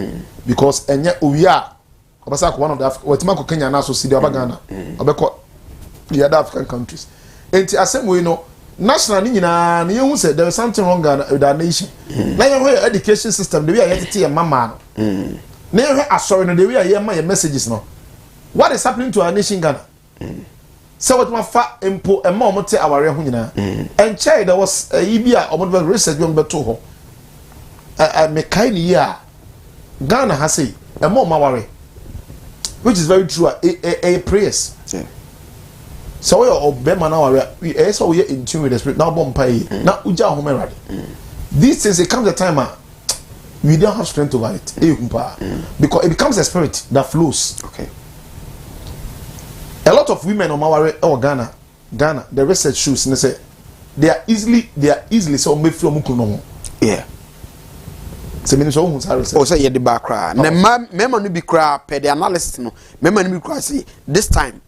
Because enye owia obasa ko one of the watima ko Kenya na so see the Ghana. Obekọ the other African countries. Enti asem we no national ni nyina na yehu say there is something wrong with our nation. Na yehu education system the way I tete mama no. Na yehu asori no the way I my messages no. What is happening to our nation Ghana? So what ma fa empo ema omote aware ho nyina. And chai there was ibia omote research bi beto ho. Me kai ni ya Ghana has say ema omaware. Which is very true a prayers. Yeah. So we are obema na we so we in tune with the Spirit now bomb pay na uja home ready. These things it comes a time we don't have strength over it because it becomes a spirit that flows. Okay. A lot of women on our Ghana the research shows and they say they are easily so made from mukuno. Yeah. So many so research. Oh say ye the back cry. Na mema no bi cry per the analysis no. Mema no bi cry say this time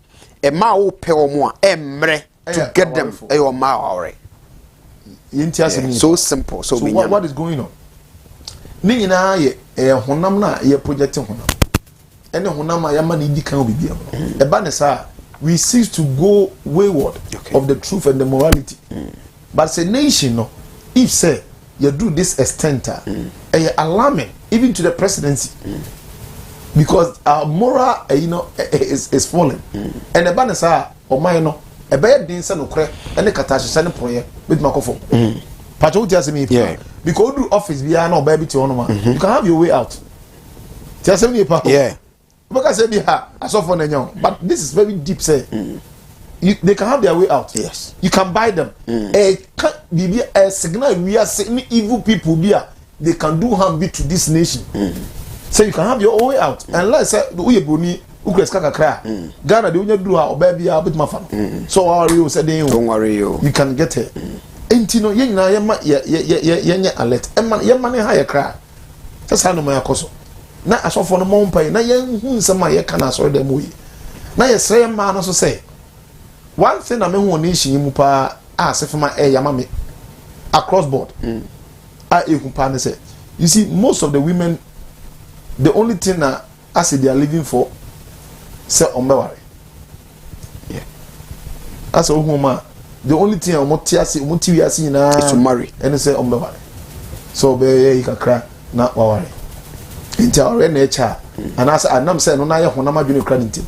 a ma wo pe omo a emre to get them e o ma already. So simple. So what is going on? Ni nyina ye honam na ye project honam. Ene honam ya ma ni di kan obi bia. E ba ne sa we cease to go wayward of the truth and the morality. But as a nation no, if say you do this extent alarming even to the presidency. Because our moral is falling. And the banner or mine a bad din san okre and the katashi san prayer with Makofo. Pacho tells me because do office be no baby to honor. You can have your way out. Tell me yeah. Because I say I saw for young, but this is very deep say. They can have their way out. Yes. You can buy them. A signal we are saying evil people they can do harm to this nation. So you can have your own way out. And let's say we bruni ukreska kakra. Ghana the unya do ha oba bia bit mafan. So our you said don't worry you can get it. Entino yen na ye alert. Ye man ha ye kra. That's how no my akoso. Na asofo no mo mpa na yen hu nsema ye kana so dem yi. Na ye sre ma no so say one thing na me hu oni hyin mu pa asefema yama me across board. Ehun pa ne say you see most of the women the only thing I say they are living for say ombeware. Yeah. That's a woman. The only thing omotiasi na is to marry. And say ombeware. So be you can cry na waware. Inti already nature. And as I'm saying no na ye honama dwene kra ntim.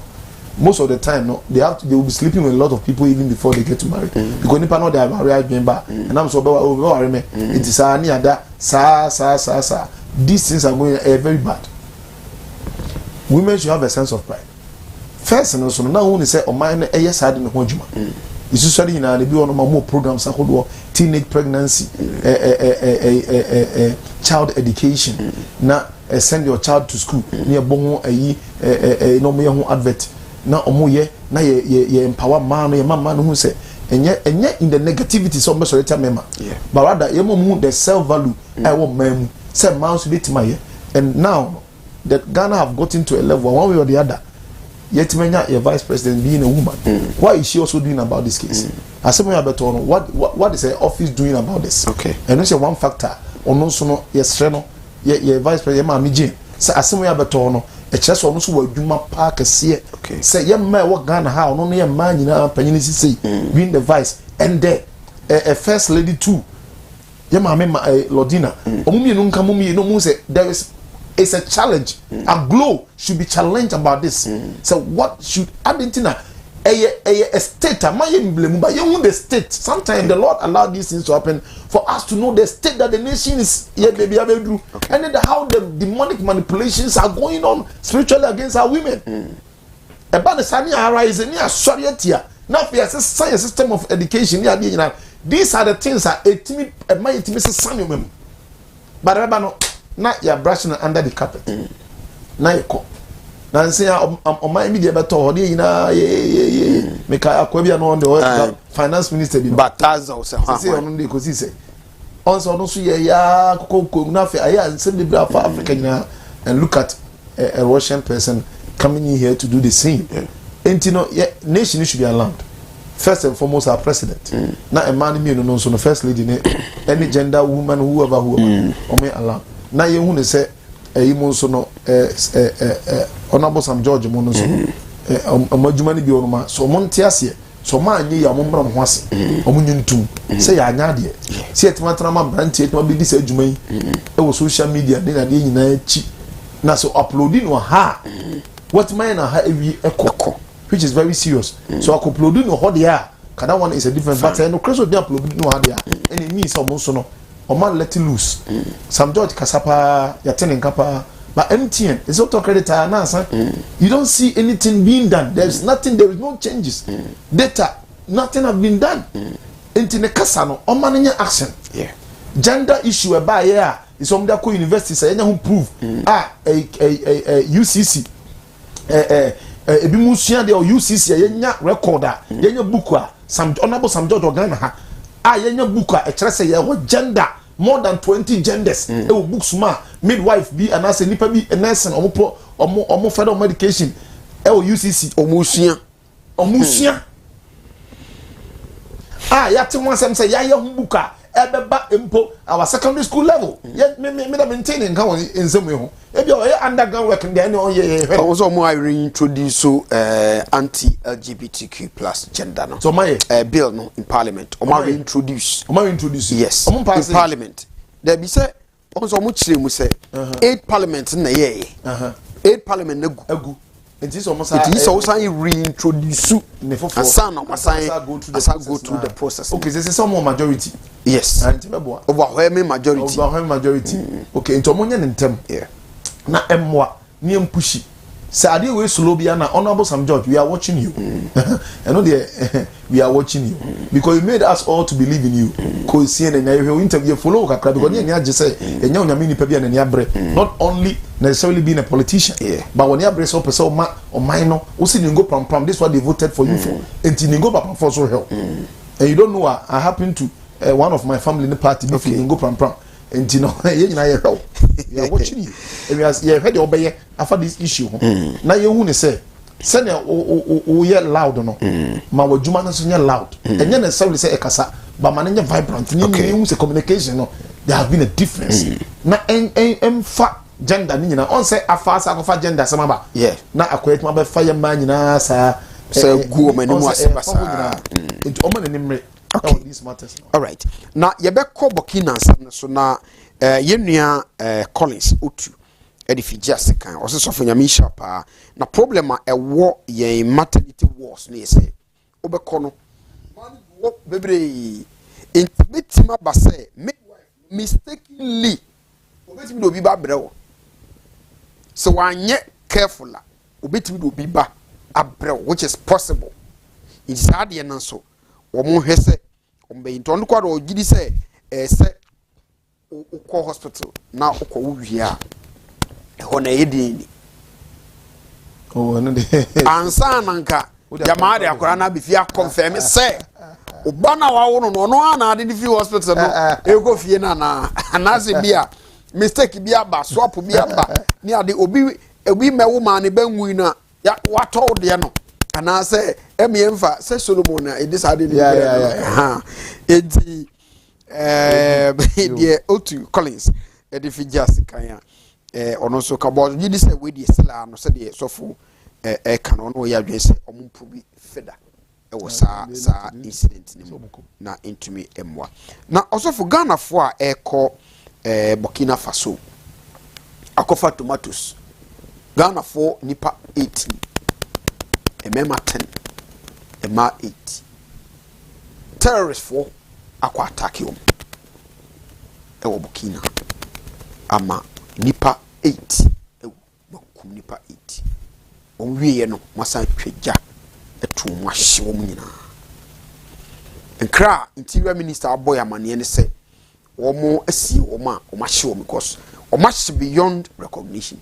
Most of the time no they will be sleeping with a lot of people even before they get to marry. Because nipa no they are married member and I'm so ombeware me. It is ani ada sa. These things are going very bad. Women should have a sense of pride. First, and also now when they say, "Oh, mine, yes, I didn't want you." It's usually in a be on more programs. I could teenage pregnancy, child education. Now, send your child to school. Near bongo no me home advert. Now, omoye na ye empower man, ye man who say, and yet in the negativity so much later mema. But rather, ye mo the self value. I want man say man should be to my and now. That Ghana have gotten to a level one way or the other. Yet many a vice president being a woman. What is she also doing about this case? As someone better know what is her office doing about this? Okay. And that's one factor. Or no, so no, yes, no, ye vice president, Mammy Jane. So as someone better know, e kyerɛ sɛ ɔno so wɔ adwuma paa kɛseɛ sɛ yɛmma ɛwɔ Ghana ha ɔno no yɛmma nyinaa panyini sisi being the vice and a first lady too yɛma Lodina ɔmo mmienu nka mo mmienu mo sɛ there is it's a challenge a glow should be challenged about this so what should Argentina a state but you the state sometimes the Lord allowed these things to happen for us to know the state that the nation is and then how the demonic manipulations are going on spiritually against our women about the NHYIRA is near Soria now for a science system of education these are the things that a my son but no not you're brushing under the carpet now you call Nancy, on my media beto, make a quabia on the finance minister, but that's also on the Cosise. Also, don't see ya, Coco, nothing. I send the blood for Africa and look at a Russian person coming in here to do the same. And you know, nation should be alarmed. First and foremost, our president. Not a man, me, no, so the first lady, any gender, woman, whoever, or may alarm. Now you want to say, so no honorable Sam George mono so amadwuma ne bi onoma so montiase so ma anye ya mombra mo hwase omunyuntum say ya anya de se etimatra ma branch etima bi dis adwuma yi e wo social media ne na de nyina chi na so uploading no ha what man na ha ewi ekoko which is very serious so uploading no ho de a kada one is a different but no crazy dey uploading no ha de a and it means so no or man let it loose. Some George Kasapa, you're telling Kappa, but MTN is auto creditor and you don't see anything being done. There's nothing, there is no changes. Data, nothing have been done. Into the Casano, or managing action. Yeah. Gender issue about here is on the university say who prove a UCC a bimusia de or UCC a recorder, yenya bookwa, some honorable some George or Ghana. Yenya buka a trust say gender more than 20 genders e wo books ma midwife bi and as nipa bi nursing omo federal medication e wo UCC omusua yate one sem say ya hu buka e beba empo our secondary school level me maintaining kan won ensem ho e bi o underground work there no ye also mo I reintroduce anti-LGBTQ plus gender no so my bill no in parliament o ma reintroduce yes in parliament there be say also mo chire mu say 8 parliament na ye 8 parliament na gu it is almost reintroduce asana go through the process. Okay, this is some more majority. Yes. Overwhelming majority. Okay, into money and tem. Yeah. Na emwa ni empushi. Say ade we slow bia na honorable Sam George, we are watching you. I know we are watching you because you made us all to believe in you. Cause see na you interview follow kakra because you nya say enya onyame ni pa bia na nya bre. Not only necessarily being a politician, but when you address up person or minor, also you go pram. This is what they voted for you for. Until you go pram for so help. And you don't know what I happen to one of my family in the party. If you go pram, and you know, we are watching you. And we are heard your obey after this issue. Now you want to say, send you hear loud or no? Ma wa juma na so loud. And you necessarily say ekasa, but mananya vibrant. You use communication. No, there have been a difference. Na fa gender ni nyina on say afasa akofa gender sama ba na akwet ma be fire man nyina sa gu o manimu asebasa into o man nimre all these matters all right na ye be ko Burkina Faso so na yenua Collins otu edifiji asekan o se sofo nyame shapa na problem a ewo yen maternity wars na yese obekọ no man wo bebre intimatima ba say mistakenly obetimi do bi ba brewo so wanye careful obetimi do bi ba abrewo which is possible it is hard yen so omo hwese ombe into kwa do gidi say se ukọ hospital na ukọ wuwia ho na yedini no de ansa nanka jamaa de akora na bifia confirm say obana wa wo no no ana de fi hospital no e go fie na anase bia mistake bia ba swap bia ba ni ade obi mewo ma ne banwu na ya wato de no anase emyemfa se Solomon na e decide edi die otu Collins e de fi just kan ya ono so ka bo gidi say we di sela no say de sofo ka no no ya dwen say omumpu bi feda e wo sa incident ni na intumi emwa na osofo Ghana fo a eko Burkina Faso akofa tomatoes Ghana fo nipa 18 emema 10 ema 8 terrorists fo akwa attack yom e wo Burkina ama nipa 8 e bakum nipa 8 onwie no masan twagya etu mo ahye wo nyina nkra interior minister aboy amane ne se wo mo asi wo ma wo mahye wo because wo mahye beyond recognition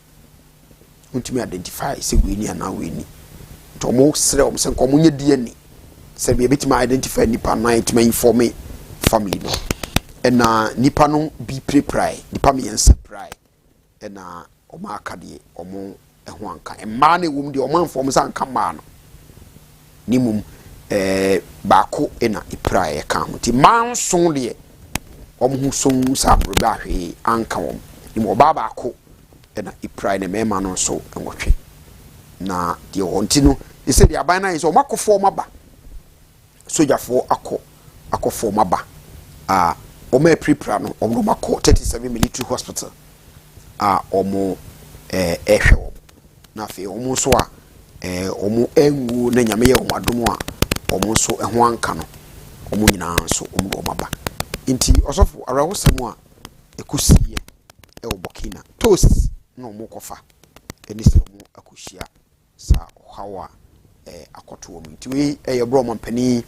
untimi identify se we ni ana we ni to mo sere wo se nko mo nye DNA se be betima identify nipa na it may inform family no ena nipa no bi prepare nipa me yense pray ena o ma akade o mo eho anka emma na ewum de o ma inform sa anka ma no nimum baako ena ipray ka ho ti manso de o mo so sa broba hwe anka wom nim o baako ena ipray na mema no so enwotwe na de onti no e se de aban na yin so makofo maba sojafo akofo maba omo prepare no omo mako 37 military hospital omo ehwe na fe omo so a omo engu na nyame ye omo adom a omo so eho anka no omo nyina so omo do maba nti osofo arawosem a ekusiye e Burkina toast no omo kofa eni se omo akohia sa hawa akoto omo nti we ye bro mampani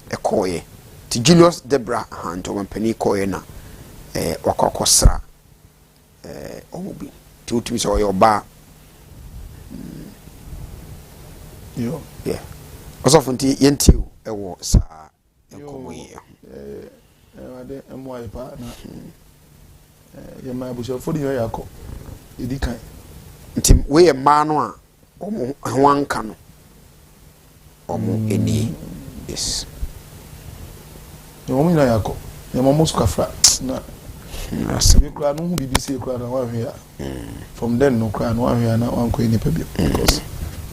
ekoye ti Julius Debra hanto mampani koye na wakokosra omo bi ti utimi so yo ba yo yeah osofo nti yentiu ewo sa enkomo ye ade emwa ipa na ye ma busho fodi yo yakọ edikan nti we ye ma no a omo ho anka no omo eni yes omo ina yakọ ye mo musu kafra na we kra no hu BBC kra na wa hwe from then no kra no wa hwe na wan ko ni pa bi because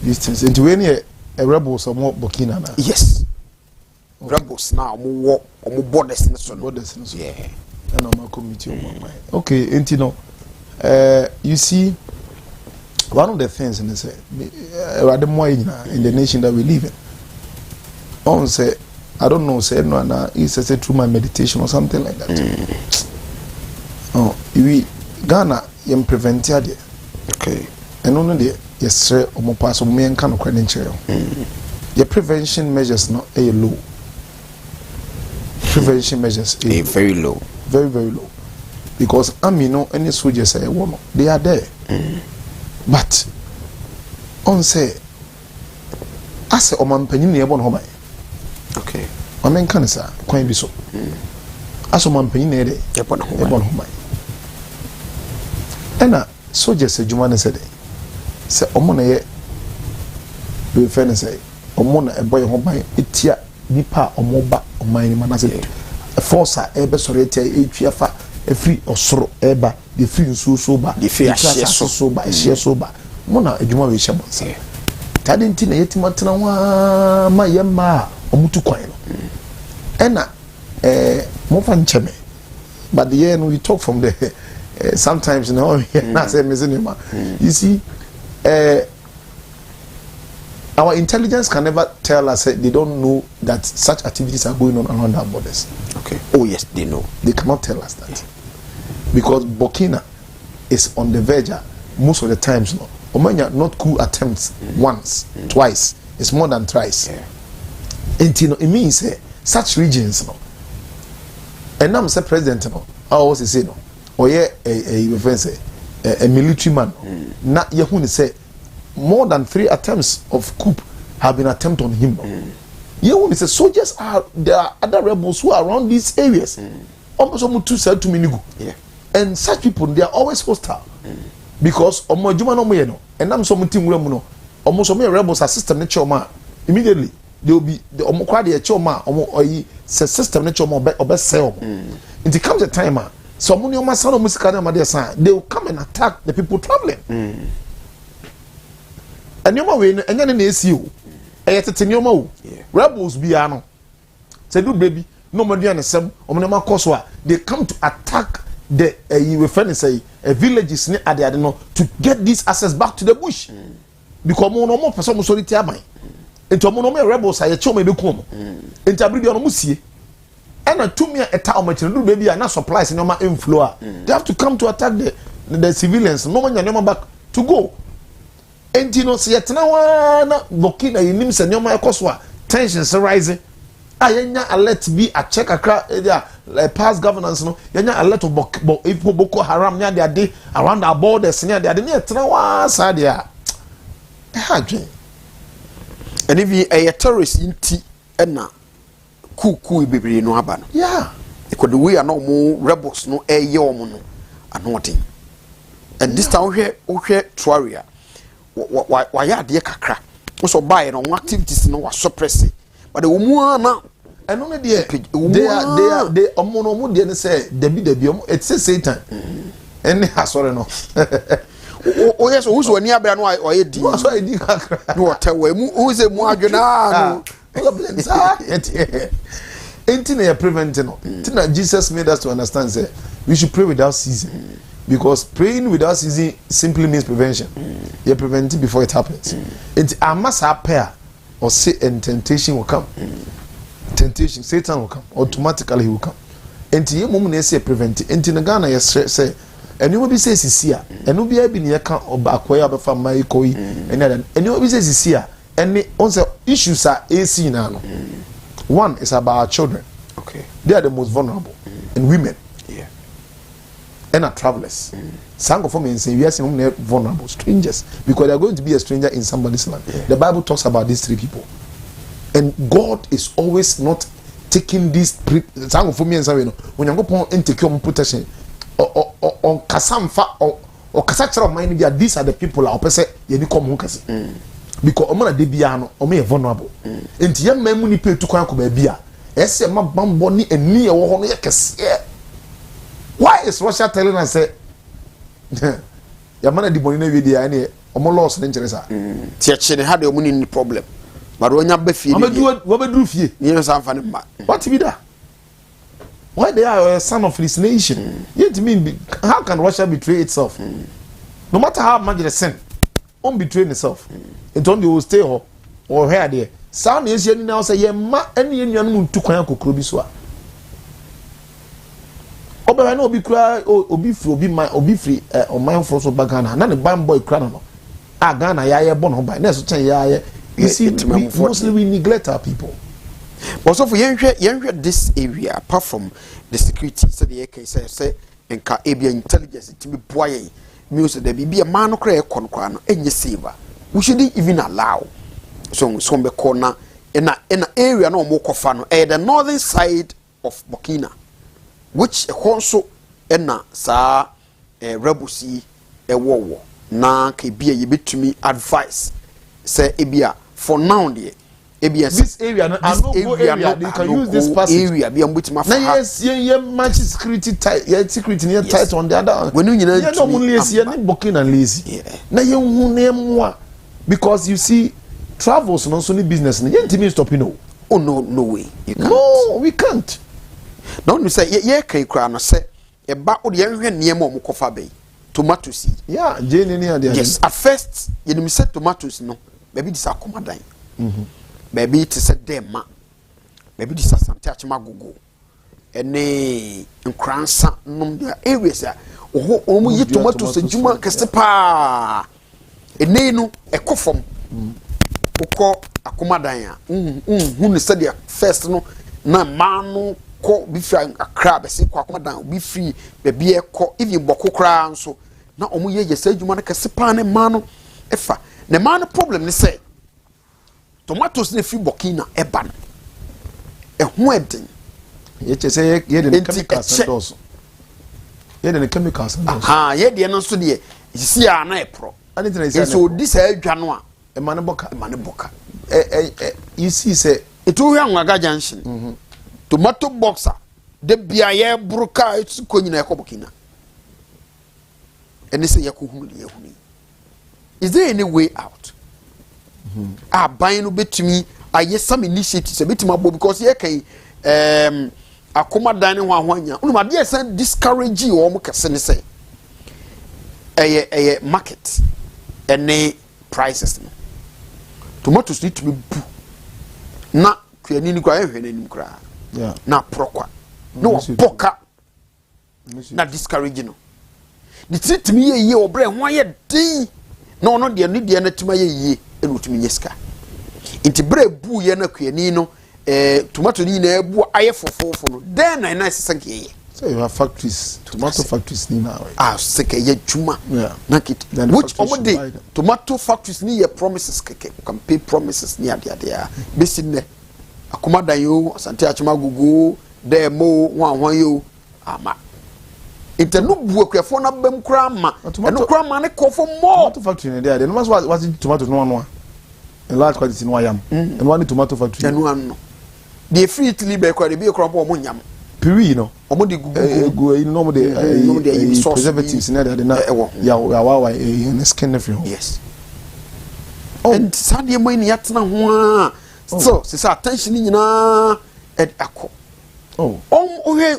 these things and when a rebels omo Burkina na yes rebels na omo borders ne so yeah and omo committee omo mind okay enti no you see one of the things in this rather more in the nation that we live in on say I don't know say no na is say through my meditation or something like that oh we Ghana yem prevent ya there okay and no there yes omo pass omo yen kan okra nchire your prevention measures no a low prevention measures a very low very low because amino any soldiers say one they are there but on say as o man panyin ne ebo no hoban okay o men kan sa kwan bi so as o man panyin ne de ebo no hoban ena soldiers adwuma ne say se omo na ye we fe ne say omo na ebo ye hoban etia nipa omo ba oman ni manase force e be sore etia etwa fa efri osoro eba de free nso so ba de free ahye so ba ehye so ba mo na adwuma we hye bonsa tade nti na yetima tena wa ma ye ma omutu kwan no ena mo fa ncheme but the year we talk from the sometimes you know na say mezinima you see our intelligence can never tell us they don't know that such activities are going on around our borders. Okay. Oh yes, they know. They cannot tell us that. Because Burkina is on the verge most of the times. No, Omanya not coup attempts once, twice. It's more than thrice. Yeah. And you know, it means such regions. No, and I'm say president. No, I always say no. Or yeah, a military man. Not Yahuni say. More than 3 attempts of coup have been attempted on him. You know, the soldiers there are other rebels who are around these areas. Almost 2 said to me, yeah. And such people they are always hostile because and I'm some team almost some rebels are system nature man. Immediately they will be the omo kwade e choma omo oyi system nature man or best sell. It comes a time so money on my son musika na made san they will come and attack the people traveling and yoma we enya na esi o tete yoma o rebels bia no say do baby no madu an sem omne makoso a they come to attack the you friend say villages ni ade no to get this access back to the bush because mo no mo person mo sorry ti aban enti mo no me rebels aye che o me be ku mo enti abiri no mo sie and a 2 year eta o ma do baby na supplies no ma inflow they have to come to attack the civilians no man no back to go enti no se yetena wa na Burkina yinim se no ma ekoso a tensions rising ayenya alert be a check akra past governance no yenya alert of Boko Haram nya de around our borders nya de ne yetena wa sa de a hadwen and if a terrorist inti na ku bebre no aba no yeah because the way are no more rebels no ye omo no anotin and this time we Tuaria why ya de kakra wo so buy no activities no wa suppress but the woman na eno ne de they omo de ne say debi omo it's a Satan ene asore no o yes who so ani abra no o ye di so e di kakra no tell we mu who say mu adwena no anything they are preventing. Jesus made us to understand say we should pray without ceasing because praying without ceasing simply means prevention. You prevent it before it happens. It must happen or say and temptation will come. Temptation, Satan will come automatically. He will come. And you moment say prevent it. And in Ghana you say and you will be say here and you be able to account or acquire before my koi and you will be say here. And the issues are AC now. One is about our children. Okay. They are the most vulnerable. And women. Yeah. And our travelers. Some of them say we are saying vulnerable. Strangers. Because they are going to be a stranger in somebody's land. Yeah. The Bible talks about these 3 people. And God is always not taking these some of me and say, when you go upon insecure protection or kasamfa or kasacha of mind, these are the people I say you come home. Because omana de bia no omo vulnerable enti yam mamu ni pe tu kwan ko ba bia ese ma bambo ni ani e wo ho no ye kese why is Russia telling us say yamana di boni na wi dia ene omo loss ne nkyere sa ti a che ne ha de omo ni problem but wonya ba fie ni wo be duru fie ni so amfa ne ma what be that why they are a son of his nation yet mean how can Russia betray itself no matter how much they sin on betray itself it only will stay or here there sound is any now say ye ma any enuanu ntu kwan kokoro bi so a oba na obi kura obi free o man for so bagana na ne ban boy kura no a Ghana ya ye bon ho ban na so chen ya you see mostly we neglect our people but so for yenhwe this area apart from the security so the AK say enka ebia intelligence timi boa ye music da bibia man no kra e konkwa no enye saver we shouldn't even allow so be corner in a area no more kofano the northern side of Burkina which also na sa rebusi wo na ke bia ye betumi advice say ebia for now there ebia this area no area they can use this passage area bia mbutima fa na yes ye match security tight ye security near tight on the other when you know no lazy and Burkina lazy na ye hu na emwa because you see travels no so ni business no yent me stop oh no way you can't no we can't no you say ye kai kra no say e ba o de yenhwe niam o mkofa bei tomatoes yeah jeni ni ade yes at first you know me say tomatoes no baby this akomadan baby it is a dema baby this asante achima gogo ene nkransa nom dia areas a omo yi tomatoes ejuma kese pa ene no ekofom ukọ akomadan a hu ne said first no na manu ko bi fi akra be se ko akomadan bi fi baby ekọ even bokokra nso na omo ye yesa ejuma na kese pa ne manu efa ne manu problem ne say tomatoes ne fi Burkina eban ehu eden ye che say ye de chemicals also ye de chemicals aha ye de no so de sisi a na epro so this adwa no a emane boka you see say it will have junction tomato boxer de bia ye buruka etu konyina ekobokina ene se yakohunu de yahuni. Is there any way out? Ban no betumi aye some initiatives betumi abo because ye kan akoma dan ne ho ahwanya unu ma de san discourage wo mo kese ne say market ene prices no tomatoes need to be bu na kuani ni kwa ehwe nanim kra na prokwa no boka na discourage no the treat me ye obre ho aye din no no de ne de na tima ye enu utumi nyeska inti bre bu ye na kuani no tomato ni na ebu aye fofofo no then na nice sanke ye. So you have factories, tomato factories ni now. Seke ye juma. Na kit which omode tomato factories ni ye promises keke can pay promises ni ade besi ne akoma dan yo asante achuma gugu demo wan yo ama intenu bu akwefo na bam kra ma eno kra ma ne kofo more tomato factory ni there no must what tomato no a large quantity no yam and one tomato factory eno anno the free Italy be kwa de be kra mo nyam piri no omo de gugu no mo de preservatives na there na ya in skin every yes and sadie mo ni yatena ho so se attention ni nyina akọ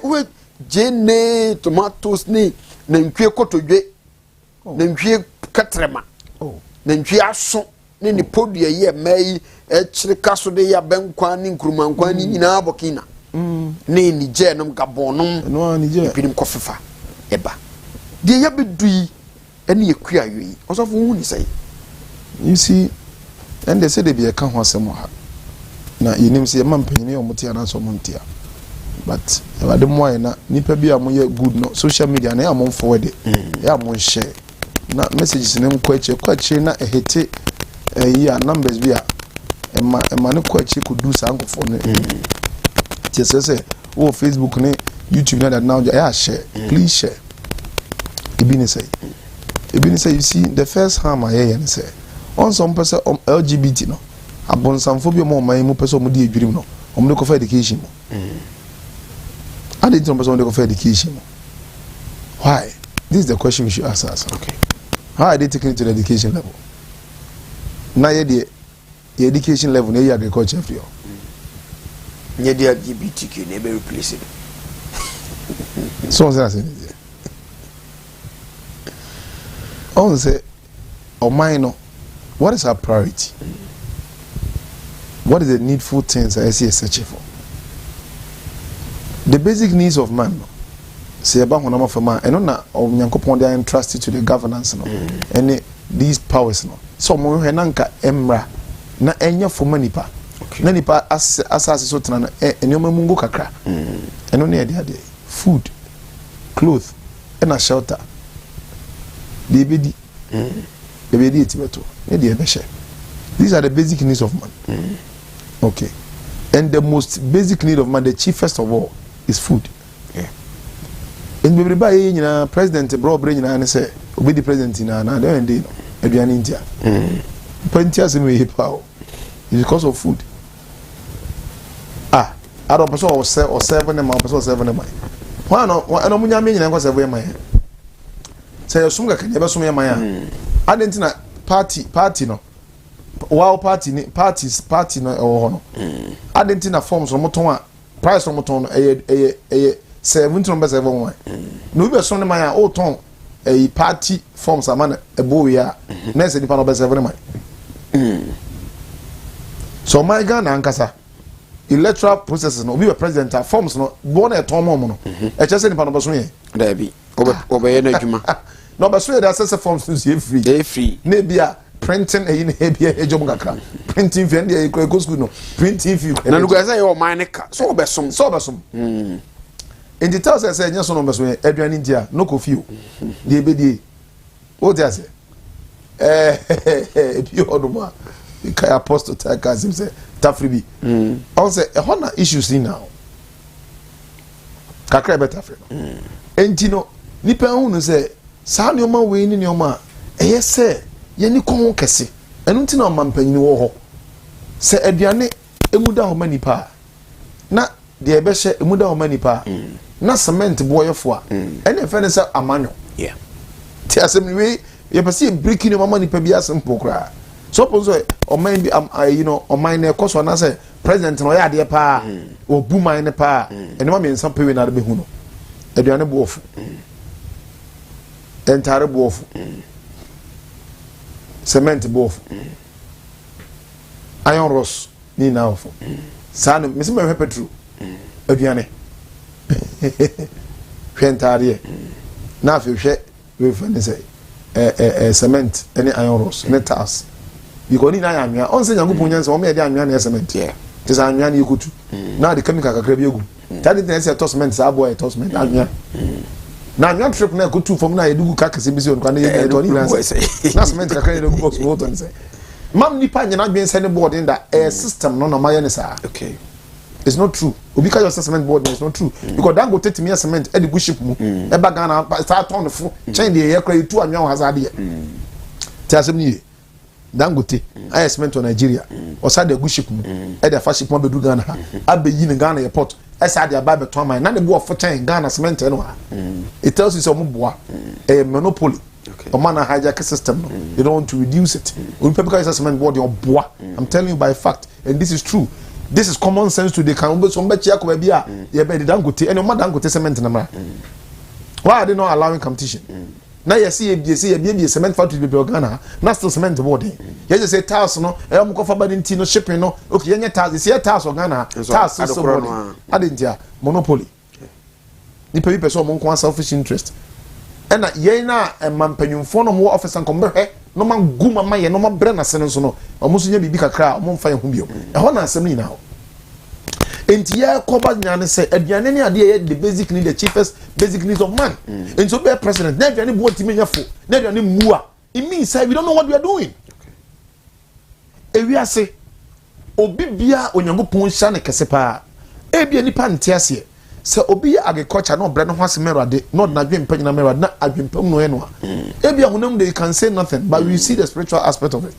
we jene tomatoes ni na ntwe kotodwe na ntwe katrema na ntwe aso ni podua ye mai echire kaso de ya benkwa ni nkrumankwa ni nyina abokina ni Niger nom Gabon no Niger pinim kofefa eba de ya bedui ene yakua yoyi osofo hu ni sai you see and they say they be a kan ho asem ha na yinim se man panyini o mutia na so montia but ewade mo na nipa bi a mo ye good no social media na ya mo forward ya mo share na messages ne kwache na ehete ya numbers bi a ema ne kwache ko do sankofo no say oh Facebook ne YouTube na that now yeah share please share ibini say you see the first harm I hear say on some person LGBT no abonsamfo mo man mu person mo di adwirim no om ko for education mo I didn't person ko for education mo why this is the question we should ask us. Okay, how are they taking it to the education level na the education level na agriculture for you nye dia LGBTQ ne be replace it so say on say o mine what is our priority? What is the needful things I see searching for? The basic needs of man say about honama for man and na of nyankopon they are entrusted to the governance no and these powers no so mo henanka emra na enya for manipa na nipa asase so tena enoma mungu kakra eno ne ade food clothes and a shelter the bedi etibeto e de ebehye. These are the basic needs of man. Okay, and the most basic need of man, the chiefest of all, is food. And everybody nyina president bro nyina and say obi the president na dey no aduane India plenty as me power because of food. I don't person or 7 them person 7 them why no munya me nyina nko 7 man say yosum ga kanya be sum ya man adentina party no wow party no no adentina forms no moton a price no moton no 7.7 no be sum man o ton party forms amana ebo ya na se nipa no be 7 man so my Ghana ankasa electoral processes no be president forms no born a tom no e chese nipa no be so ye da bi obeye na adwuma no be so ye da assess forms no free na bia printing e bia e job kakra printing fee e go school no printing fee na no go say your man ka so obesom in the tell say nya so no be so ye aduane India no ko fee o de be o dey say bi oduma kai apostle Takazim say tafribi on say e hona issues ni now kakra better free enti no nipa hu no say sa ne oma we ni ne oma eye say ye ni kon kese enu ntina o mampanyini wo ho say aduane emu da ho manipa na de ebehye emuda o manipa na cement boyefo a ene fe ne se amanyo yeah ti asem we ye pese breaking no mama nipa bi asem pokra so ponzo o man bi you know o man na ekoso na say president no ya de pa o bu man ne pa ene ma me nsan pewe na be hu no aduane boofo entare boofo cement boofo iron rods ni na ofo sanu me se me petrol aduane hwentare na afi hwe we fane say cement any iron rods ne tiles because ni na ya anwa on se nyankopon nyanse o me de anwa na cement tis anwa na yekutu na de chemical kakra bi egu tadi den se to cement sa boy to cement anwa na anwa trip na ekutu fom na yedugu kakase bi se on kwa na ye to ni na cement kakra ye egu box motor say mam nipa nyana gben se ne board in that air system no na maye ne sa okay it's not true obi ka your cement board is not true because that go take me cement e the bush ship mu e ba Ghana start turn fo chain the ye kra tu anwa hazard ye ti asem ni Dangote air cement to Nigeria o sa the bush ship mu e the fast ship mu be du Ghana ha abeyi ne Ghana airport e sa the ba be to man na the bo for chain Ghana cement no ha it tells you so mo boa a monopoly o man hijack system no you don't want to reduce it when people use cement board your boa I'm telling you by fact and this is true. This is common sense to the can be some bechi akwa bia ye be Dangote and o man Dangote cement na mara why are they not allowing competition na ye see ye cement factory be Ghana na still cement board ye just say tiles no e mo kofa bad nti no shipping no okay ye tiles see tiles o Ghana tiles so board adentia monopoly ni pe person mo nko selfish interest ena ye na mampanyumfo no mo office nko be no man gu mama ye no ma bre na sene so no omo so nya bibi kakra omo mfa ye hu biom e ho na asem ni na ho enti ye koba nyane se aduane ne ade ye the basic need the chiefest basic needs of man enti so be president na aduane bo timi nya fo na aduane mu a it means we don't know what we are doing ewi ase obi bia onyankopon hya ne kese pa e bia nipa nte ase se obi agriculture no bre no hwase merade no na dwempa nyina merade na adwempam no eno a bia honam they can say nothing but we see the spiritual aspect of it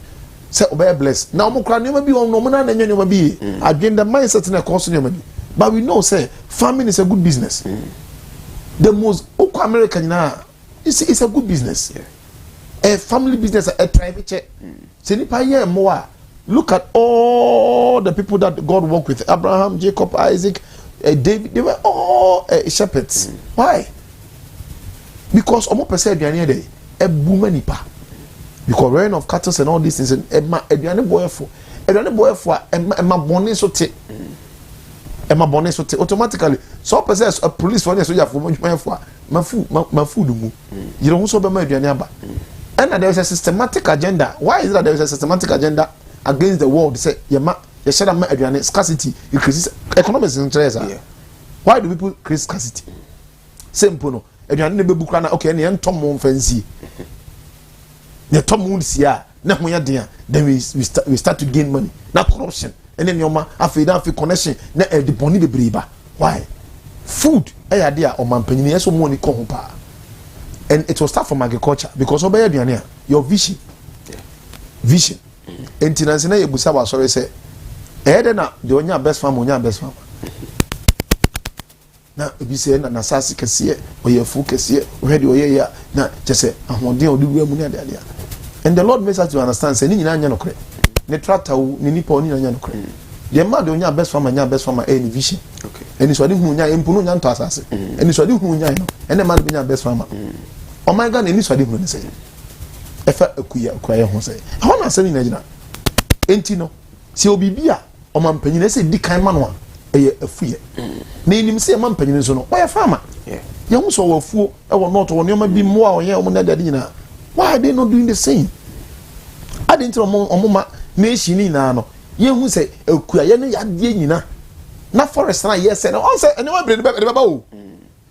say obey bless now mo kra nyoma bi no mo na nanya nyoma bi agenda mindset na cause nyoma bi but we know say farming is a good business the most okwa America nyina it's a good business a family business a private say nipa ye mo a look at all the people that God worked with Abraham, Jacob, Isaac, David, they were all shepherds. Why? Because omo pese aduane dey e buma nipa. Because reign of cattle and all these things and aduane boyfo e ma bone so te. E ma bone so te automatically. So pese a police for so ya for ma food mu. You don't so be ma aduane aba. And there is a systematic agenda. Why is that there is a systematic agenda against the world? Say you share that aduane scarcity increases economics in China. Why do people create scarcity? Simple no. Aduane ne bebu kra na okay na entom mo fancy. Ne tom mo sia na ho ya den then we start to gain money. Na corruption and then yoma afi connection na the boni bebre ba. Why? Food ya de a o mampanyini yeso mo ni ko ho pa. And it will start from agriculture because obey aduane your vision. Vision. Entinanse na yebusa wa sorry say na de onya best farm na ebi say na sase kese oyefu kese ready oyeya na jese ahode odiwura mu na de and the Lord makes us to understand say ni nyina anya nokre ne tractor ni nipa oni anya nokre de ma de onya best farm any vision okay eni so de hu nya empu no nya nto asase eni so de hu nya no ene ma de nya best farm o my God eni so de hu ne say efa akuya kwaye ho say ho na asemi na gina enti no si obibia o mampanyin na say di kan ma no a eye afuye na enim say mampanyin so no why farmer yeah ye hu so wafuo e wo not wo ne ma bi mo a wo ye o mo na dade nyina why are they not doing the same adentro mo ma nation ni na no ye hu say akuya ye ne yade nyina na forest na ye say no on say ene wa bre de baba o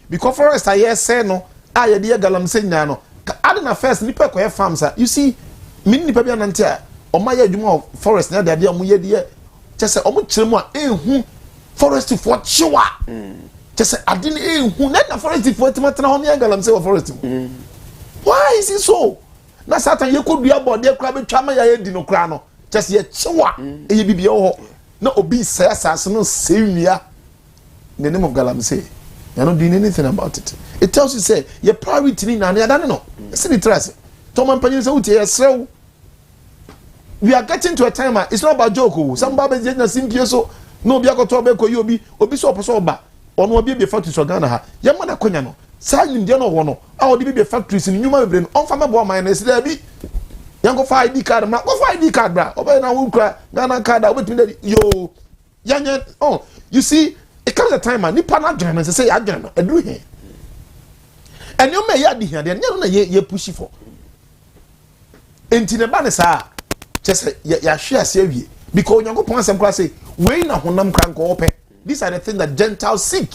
because forest ye say no a ye de galam say nyina no ade na first nipa ko ye farms you see min nipa bia nante a o ma ye adwuma forest na de o mo ye de chese o mo kire mu a ehu forest for chiwa chese ade na ehu na forest for timatena ho ne galam say forest why is it so na satan ye kodua bode kra betwa ma ya di no kra no chese ye chiwa ye bibia ho na obi sai asase no sewia in the name of Galamsey. You're not doing anything about it. It tells you, say, your priority in an no. See the trust. Tom and Penny say, we are getting to a time, it's not about joke. Some Babes did not seem so. No, Biago Tobacco, you'll be so sober. Or no be a factory so Ghana. Yamana Conyano. Sign Indiano one. Our be factories in human brain. On Famabo minus there be. Yango for ID card, go for ID card, bra. Open a wookra, Ghana card, with me. Yo, young, oh, you see, it comes a time, and Nippana Germans say, I don't know, and do here. And you may add here, then you know, ye pushy for. Into the banner, just ya share savvy. Because you go point some class say, we na honam crank open. These are the things that Gentiles seek.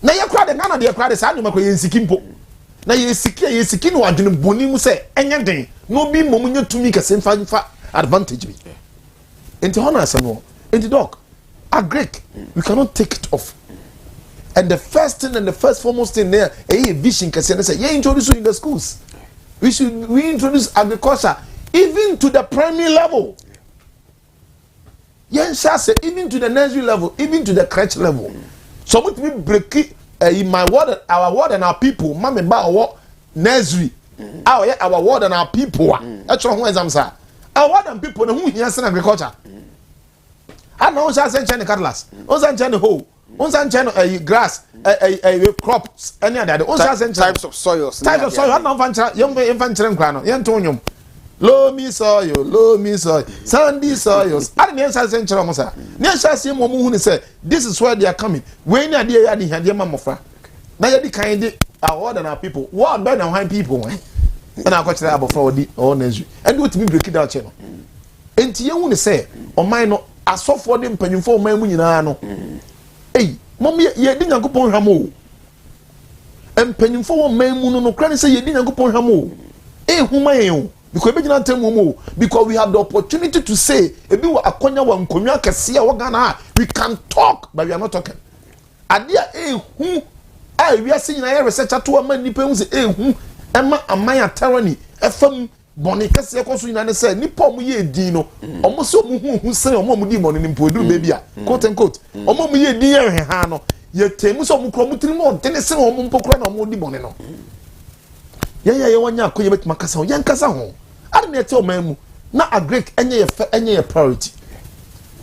Now you cry the Ghana, they cry the Sanu Mako Sikimpo. Now you seeking what you Bonimu say, anything. No be momunyo to make a same advantage. Into honor, no. Into dog. A Greek, we cannot take it off. And the first thing and the first foremost thing there, a vision can say, yeah, introduce you in the schools. We introduce agriculture even to the primary level. Yes, say even to the nursery level, even to the crèche level. So what we break it in my word, our word and our people, mamma ba our nursery. Our word and our people. That's what I'm saying. Our word and people who hear agriculture. I know say China cattle, on China hoe, on China grass, crops, any other. Types of soils. Types of soil. I know young grano, young tonium. Loamy soil, sandy soils. I didn't say China. Near see Momu say, this is where they are coming. When are they adding here, Mamma? Now you kind our word and our people. What better than white people? And I got to about for the owners. And what me break it out channel. And you want to say, or mine no. I saw for them penny for my money. Hey, Mommy, you didn't go upon Hamo. And penny for my moon no credit say you didn't go upon Hamo. Eh, whom I am. Because we not tell Momo. Because we have the opportunity to say, if you are a conya one, Konya can see our Ghana, we can talk, but we are not talking. Adia, eh, who? We are seeing a research to a man, Nippons, eh, who? Emma, a Maya tyranny, FM. Bonica se ko so nyane say nipa mu ye din no omo so mu hu say omo mu di mo ni mpodu baby a quote and quote omo mu ye din ye hwe ha no ye temu so mu kro mu tiri mo tene se omo mpokro na omo di mo ne no ye wanya akoye betima kasa ho ye nkasa ho ade na ete o man mu na a Greek enye ye priority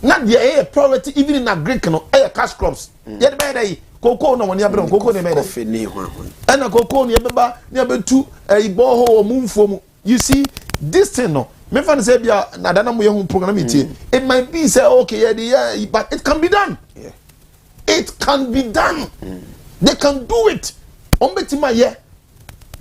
na ye priority even in a Greek no cash crops ye de be dey koko no woni abere koko ne be dey na koko ne beba ne abetu ibo ho mu mfo mu. You see, this thing, no. Me fan say bia na dana mo ye program it. It might be say okay, yeah, but it can be done. Yeah. It can be done. They can do it. Ombetima ye.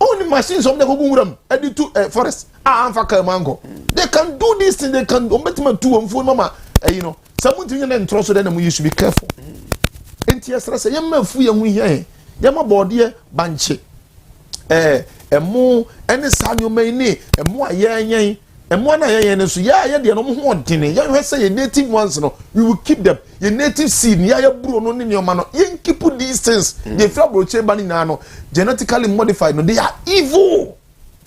Only machines on the Guguram, to forest. Mango. They can do this thing. They can ombetima two and phone mama. You know, someone to and trust them. You should be careful. Entias say yam fu yam here. Yama body banche. Emo any sanyo many emo ayen emo na yen so ya de no ho odene ya say your native ones no we will keep them your native seed ya bro no ne nyoma no yen keep these things they feel broche bani na no genetically modified no they are evil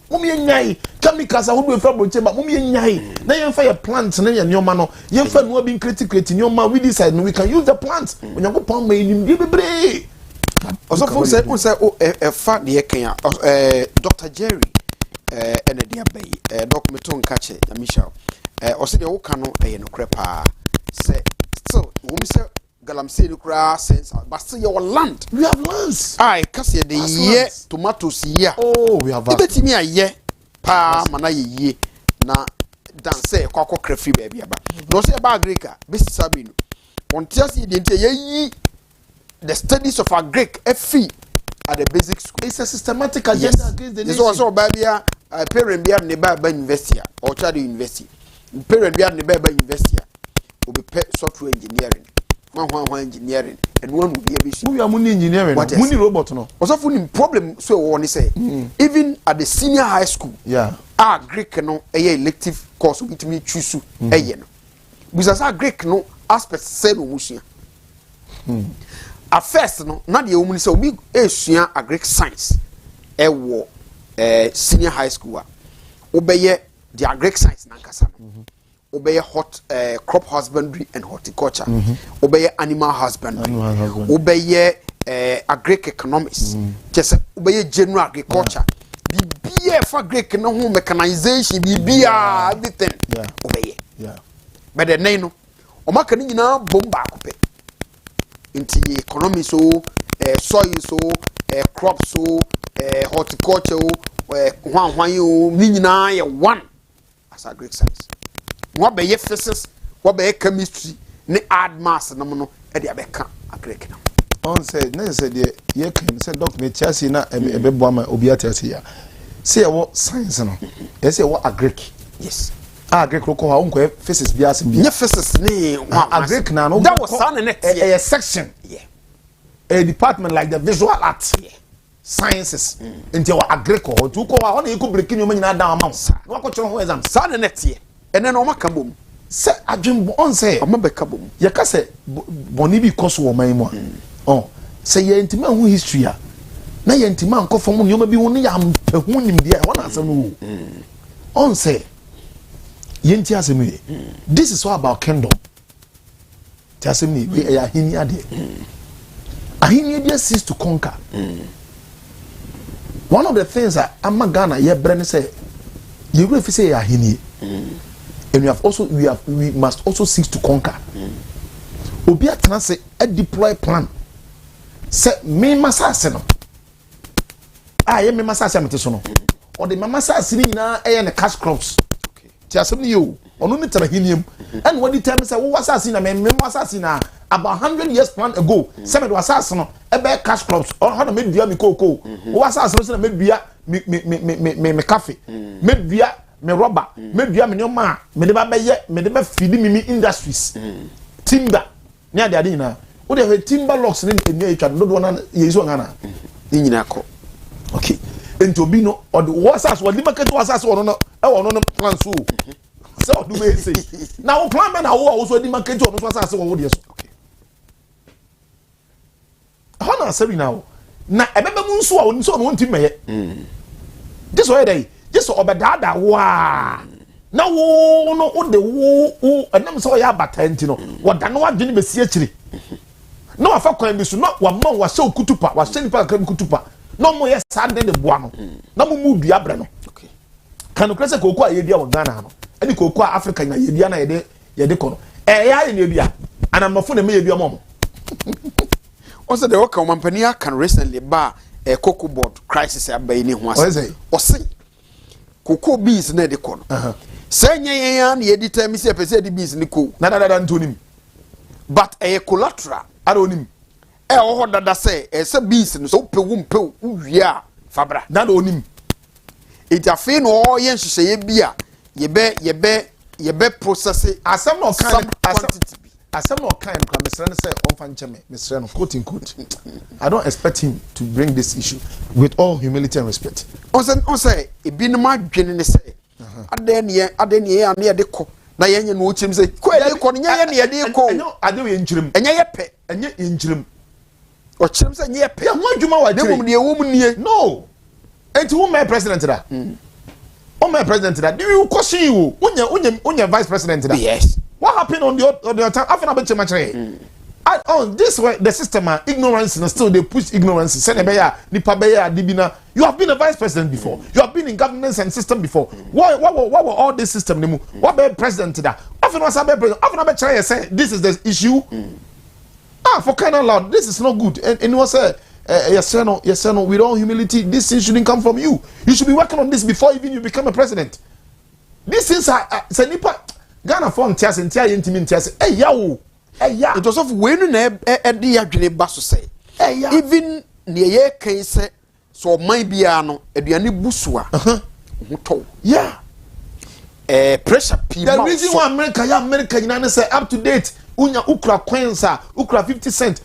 mumye nyai chemicals ahodo feel broche ba mumye nyai na yen fa your plants na yen nyoma no yen fa no be create nyoma we decide no we can use the plants onyango pon ma yin bebre. Also, folks say, fa de Kenya, Dr. Jerry, and a dear bay, Dr. Meton Catcher, Michelle, also the old cano, no crepa, say, so, whom say, Galamsey, grass, sense, but still your land. We have lands. I Cassia the year, tomatoes, yeah. Oh, we have a me a year, pa, mana ye, na, dance, cocoa crefree baby, no say about Greeka, Mr. Sabino. On Chelsea, didn't ye. The studies of our Greek FE at the basic school. It's a systematic agenda against the nation. It's also baby parent be nearby university or child university. Parent be nearby university will be software engineering. One engineering and one will be a we are money engineering. What money robot no. Also for problem so one say even at the senior high school. Yeah. Our Greek no elective course with me choose no. Because our Greek no aspect say no musia. At first, no, not the woman so big a Greek science. Senior high school. Obey the Greek science Nankasa. obey hot crop husbandry and horticulture, obey animal husbandry, obey agric economics, just obey general agriculture. Be for Greek no home mechanization, be everything. Obey. Yeah. But the name o maka ni nyina bomba akope. Inti economy so soil so crop so horticulture hwan yo ni nyina ye one as a Greek science. What be physics, what be chemistry, ni add mass no no e dia beka agrek na. On said na said ye can say doc me chasi na e be boama obi atasi ya. Say what science no. E say what agrek. Yes. Agrek ko ha unko physics bi asem bi. Nye physics ni agrek na no. That was sound net a section. Yeah. A department like the visual arts. Yeah. Sciences into our agricole to call on you could break in your money down amounts. What could you exam? Son net here. And then Oma Kabum. Say, I dream on say, I'm a becabum. Yakase Bonibi Kosu, my one. Oh, say your intimate history. Now your intimate call from you may be only am him there. One answer no. On say, Yentiasimi. This is all about kingdom. Tiasimi, we are hinia de. Ahinia cease to conquer. One of the things that Amagana ye Brennan say, you will say ahini, and we must also seek to conquer. Obia Tanase a deploy plan. Say me masaseno. Ye me masaseno. Or the mamasasini na the cash crops. Tiasem you, or no terahinium. And when the time say, what assassin, me masasina about 100 years plan ago, some of the assassin, a bear cash crops, or how to make beer me cocoa, who assassin made beer me coffee, made beer me rubber, made beer me no ma, me never feeding me industries, timber, near the arena. What have timber locks in nature, no one is one in Yako. Okay, and to be no, or the wasas, what the market was as or no plan so. So do we say now plan men are also the market or was as or yes. How na say now? Na ebebe mu nso a oni so no ntim meye. This way dey. This obedada wa. Na wo no o de wo enam so ya batenti no. Wo da no adwene besi akiri. Na wa fa kwan bi so na wa ma wa se okutupa, wa se nipa kan kutupa. Na mo ye sande de boa no. Na mo mu dua bre no. Okay. Kan krese kokko a ye dia wo Ghana no. Ani kokko a Africa na ye dia na ye de kono. Ya ye ne bia. Anamafo na me ye bia mo. Also, the work company can recently buy a cocoa board crisis at Bayni Huas. Or say, cocoa beans near the corner. Say, yan, ye determine me say the beans in the cool. Nada than to him. But a collateral, I don't him. What that say, as a beans and so pum, yeah, Fabra, not on him. It's a fin or yen, she say, beer, ye be process it as some of quantity. As some more kind, Mr. say, Mr. quote unquote. I don't expect him to bring this issue with all humility and respect. On say, it be no my genuine say. I didn't near the co. Na yen no chim say, quite a near the co. I do injurum, and ye pet, and ye injurum. Or chim say, ye pay one juma, I do the woman here. No. And to whom my president that? Oh, my president that. Do you question you when you're vice president that? Yes. What happened on the time? After about much on this way, the system ignorance and still they push ignorance. Senebeya, Nipabeya, Dibina. You have been a vice president before. You have been in governance and system before. What were all this system? What be president to that? Often was a president. Often I try to say this is the issue. For crying out loud, this is not good. And it was yes, no. With all humility, this thing shouldn't come from you. You should be working on this before even you become a president. These things are Senipa. Ghana form tias and tia intimate tias. Hey, yaw. Hey, ya. It was of when a dear Jane Basso say. Hey, ya. Even near case so my biano, a diani busua. Yeah. Pressure people. The reason why America, United say up to date. Unya ukra kwensa, ukra 50 cent.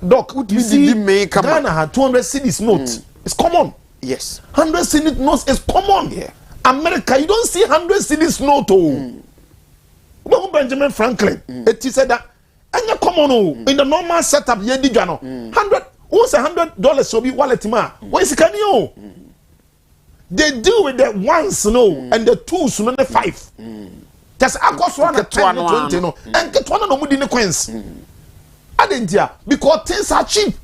Doc, you see, Ghana had 200 cedis notes. It's common. Yes. 100 cedis notes is common. Yeah. America, you don't see 100 cedis note. Benjamin Franklin, it is said that, and you come on, in the normal setup, you did $100. What's $100 so be wallet ma? What is can you? They deal with the ones, and the twos, and the five. just akoswa na 20 no enke to na mu di ne coins adentia because things are cheap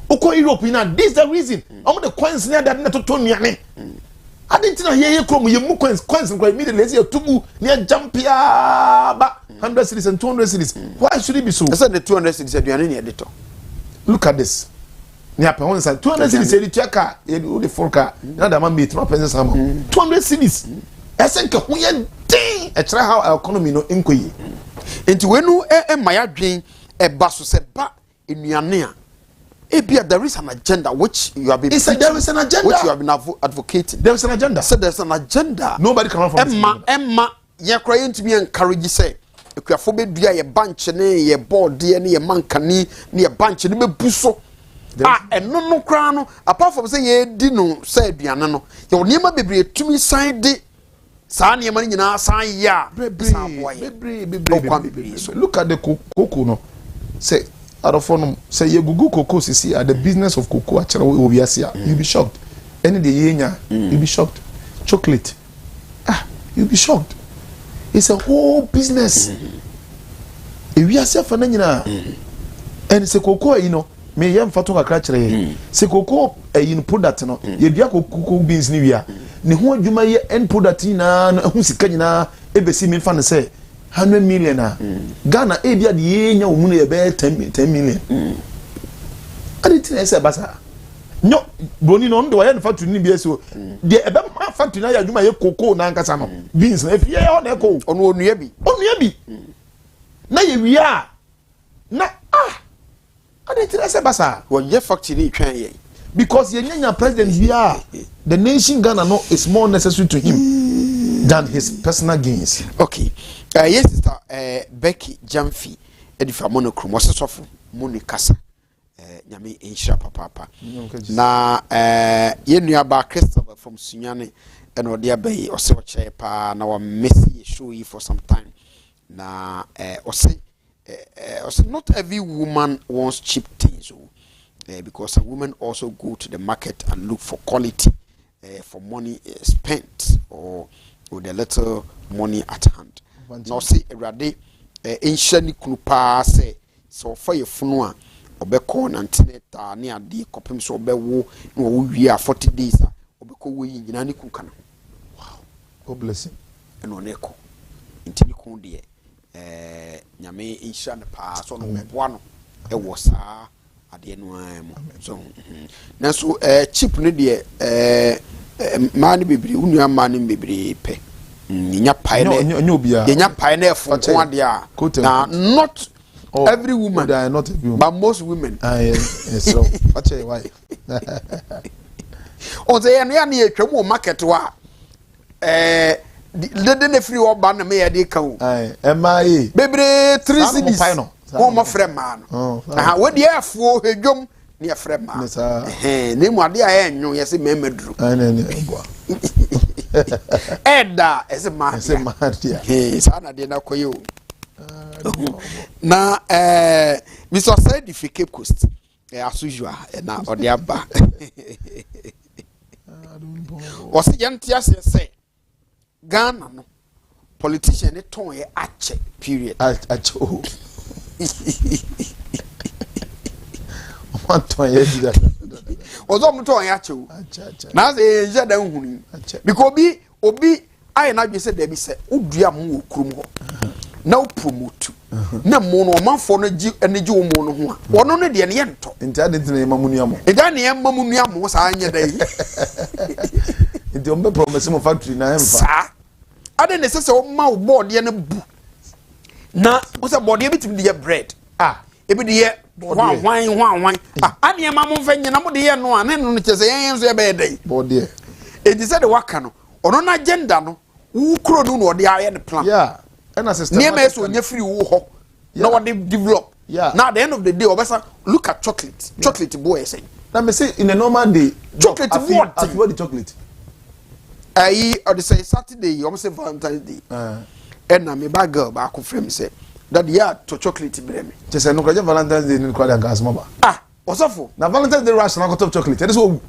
uko Europe na this is the reason the coins near that to nuane adentia here krom ye mu coins nkwa immediately say tubu near jump ya ba 100 cities and 200 cities why should it be so? I said the 200 cities aduane ne editor. Look at this. Ni apa won say 200 cities edi cheka e the full car na da man meet no person sam 200 cities esenke ho ye din e kire how our economy no enkoyi enti wenu maya dwen e ba so se ba enuane a ebia there is an agenda which you have been there is an agenda which you have been advocating. There is an agenda. So there's an agenda. Nobody can run from it. Emma ye cry into me encourage say ekuafo be dua ye bunch ne ye board de ne ye mankani ne ye bunch ne bebuso eno no kra no apart from say ye di no say aduane no ye onema bebre tumi san de saa ne man nyina san ya bebre. So look at the cocoa no say arofo say ye gugu cocoa sisi at the business of cocoa achara obiasia you be shocked any day yenya you be shocked chocolate you be shocked. It's a whole business. If we are self and and se cocoa, you know, me yam fatu kakra kire. Se cocoa in product no, ye bia cocoa beans ni wia. Ne ho adwuma ye end product na hu sika nyina ebesi me fa ne say 100 million Ghana e bia de ye nya omu ye be 10 million. Aditina say basa. No, Boni no ndo ya factory ni bia so. De ebe ma factory na ya adwuma ye cocoa na nkasa no. Beans na efie ya na eko. Ono onua bi. Onua bi. Na ye wia. Na Aditina say basa. Wo ye factory twan ye. Because ye nyanya president here, the nation Ghana no is more necessary to him than his personal gains. Okay. Yes, sister Becky Jamfi edifa monokrom wasesofo monikasa. Nyame insha papa. Na ye nuaba Christopher from Sunyane and odia bay or so chepa na wa messy show you for some time. Na ose not every woman wants cheap things. Because a woman also go to the market and look for quality for money spent or with a little money at hand. Now say erade enshani kunupa say so for your funua obeko na internet ne ade kopem so obewo na wo wi 40 days obeko wo yi nyina ne kuka no. Wow. God bless him. Eno neko intimi kun de nyame enshani pa so no boa no e wo saa ade no am so na so chip ne de man bibiri unua man bibiri pe nya pae na nya pae na efo ko ade a na not every woman not every woman but most women yes so watch why o ze no ya na etwam market wa de ne free oba na me ya de ka o MIA bibiri 3 cities o ma frɛ ma no we de afo hedwom ne ya frɛ ma ne mu ade a enyo yesi memaduru eda ese ma dia sa na de na koyo na Mr. Said the Cape Coast as usual na ode aba o se yantia se Ghana no politician ne ton ye ache period ache ozo mto ya chewu na ze je da nhunu because obi aye na dwe se da bi se odua mu okurum ho na o promote na mo no manfo no gi energy wo mo no ho a wono no de ne ye nto ntia de tene mamunu amo eda ne ye mamunu amo sa anya da yi nti ombe promise mo factory na emfa sa ade ne se o ma o board ye ne bu na o se board ye bitim de ye bread ebi de ye wan ane ma mo mfa nyina mo de ye no ane no che se yen so ye be dey board ye e di se de waka no ono na agenda no wu kro no no de aye ne plan and assistant near me so nya free wo ho na what they develop now at the end of the day obesa look at chocolate boy say na me say in a normal day chocolate what the chocolate or they say Saturday you almost say Valentine's Day and na me ba girl ba ko frame say that yeah to chocolate bre me je say no kwa Valentine's Day ni kwa da gas maba osofo na Valentine's Day rush na ko chocolate that is what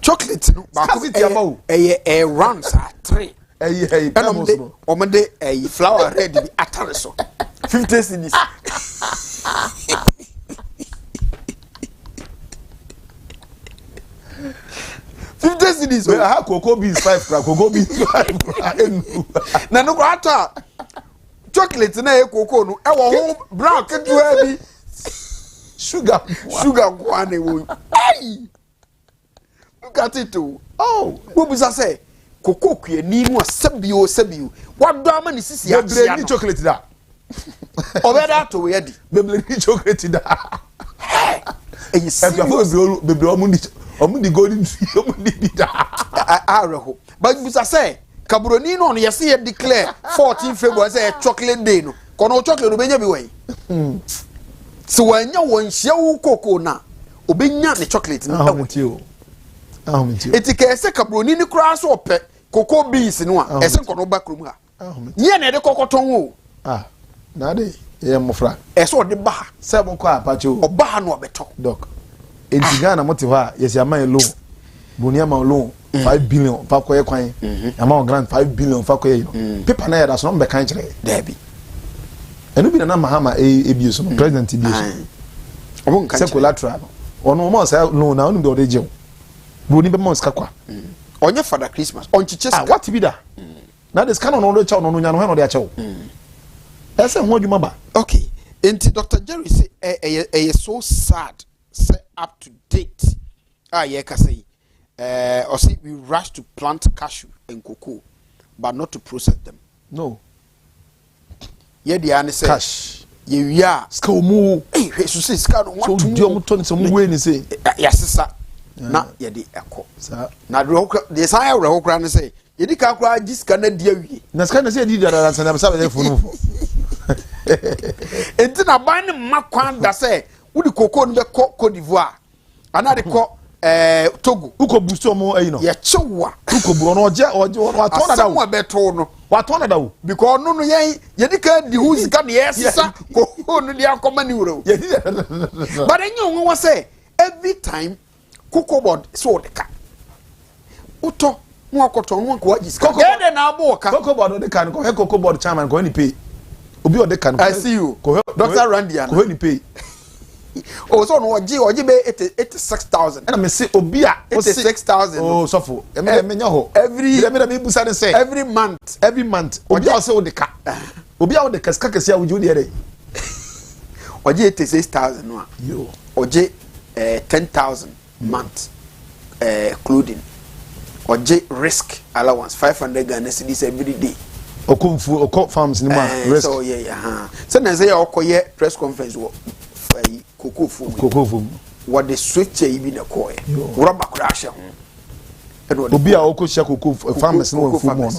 chocolate no ba ko a round sa 3 Hey, omede flower red bi atare so 50 cedis. Cedis. We have cocoa beans 5 cocoa beans 5 na no kwata chocolate na e cocoa no e wo ho brown ketua bi sugar kwa na wo. Hey, look at it. Oh, wo bisa say cocoa kuani mu asabio wado ama ni sisi ya bebre ni chocolate da obeda to we di bebre ni chocolate da eyi bebre omundi golden tree omundi bida areho but bisa say kabroni no yesi ye declare 14 February say chocolate day no kono chocolate no benya bi wen so wanya wonhia wo cocoa na obenya ne chocolate no etike se kabroni ni kura so ope cocoa beans no a ese nkono ba krom ha ye na de kokoton wo na de ye mofra ese ode ba ha se bo kwa apache o oba ha no obeto doc entigana motive ha yesi aman loan bonia man loan 5 billion fa koye kwan amount grant 5 billion fa koye paper na ya da so no be kan kire debi enu bi na mahama ebi so no president bi so obon kan se collateral ono mo say loan na onu de ode jew boni be mo ska kwa onye Father Christmas onchiche ska what be that na this kind of no cha no nya no he no de acha wo ese ho adwuma ba. Okay, enti Dr. Jerry say so sad, say up to date. Yeah, ka say or say we rush to plant cashew and cocoa but not to process them. No. Yeah, the answer say cash. Yeah, ska omu. So say ska no want to. So dio mo ton se mo we ni say. Yes, sir. Na ye di ekọ. Sir. Na the say we ho kra ne say ye di ka kra giska na dia wi. Na ska na say di dara san na say funu. Enti na ban ne makwan da say wo di cocoa no be Cote d'Ivoire. Ana de ko Togo. Uko BOSUO mo ayi no. Ye chewa. Uko bro no oje wa ton na da wo. Asamu beto no. Wa ton na da wo. Because no ye di ka di hu sika na yesisa cocoa no di akoma ni wuro. Ye di. But enyo won say every time cocoa board so de ka. Uto mo akoto no ko waji sika. Ye de na abo ka. Cocoa board de ka no ko cocoa board chairman ko ni pay. Obi o de ka no. I see you. Dr. Randy ko ni pay. Oh, so no oji be 86,000. And me say obi a 86,000. Oh, so for me nya ho. Me busa say every month obi a say o de ka. Obi a o de ka ska kese a wuju de ere. Oji 86,000 no. Yo. Oji 10,000 month clothing. Oji risk allowance 500 Ghana cedis every day. Oko farms ni ma risk. So yeah. So na say okoye press conference wo cocoa foam. What the switch e bi na koye. Rubber crash ho. Obi a okohia cocoa farmers no foam no.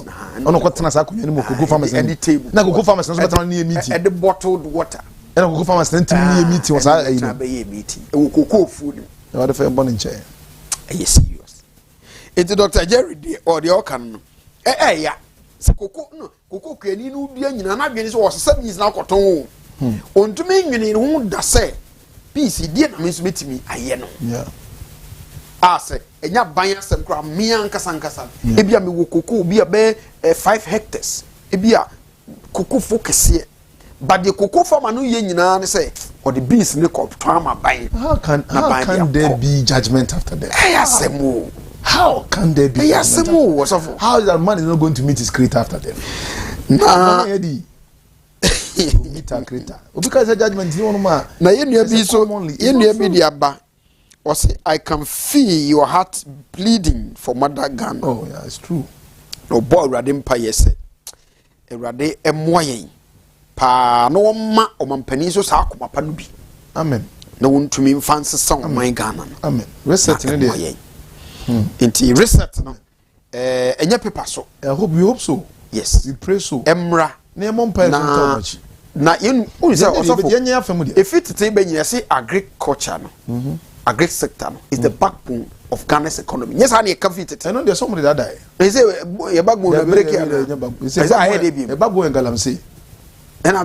Ono ko tena sa akonya ni mo cocoa farmers na cocoa farmers no so betana ni meeting. And the bottled water. And cocoa farmers na ntimi ni meeting was a na be meeting. E cocoa food. E wa de fe born in chair. Yes serious. It's Dr. Jerry or the okan no. Ya. Se cocoa kwani no dua nyina na dwene so wo sesa bi na koton. Ontumi nwene ho da se peace die na mesu metimi aye no. Yeah. Ase enya ban asem kra me ankasa. Ebia me wo cocoa bi be 5 hectares. Ebia cocoa focus. But the cocoa farmer no ye nyina ne say or the beans ne ko twama ban. How can there be judgment after that? Ayasemo. How can there be? How is that man is not going to meet his creator after them? Nah. Meet our creator. Because the judgment is one man. Now you be so. You be the abba. Or say I can feel your heart bleeding for Mother Ghana. Oh yeah, it's true. No boy radin pa yese. Erade emoyen. Pa no ma o mampani so sa akoma pa no bi. Amen. Na wontumi mfanse song man Ghana. Amen. Reset in there. Inti reset no enya paper so. I hope we hope so. Yes. We pray so. Emra na mon pa much. Na you say osofo. Yenya afemu dia. If it tey be nya say agriculture no. Agri sector no is the backbone of Ghana's economy. Yes, and you can fit it. I know there's somebody that die. They say your backbone break here. They say I heard him. The backbone galamsey. And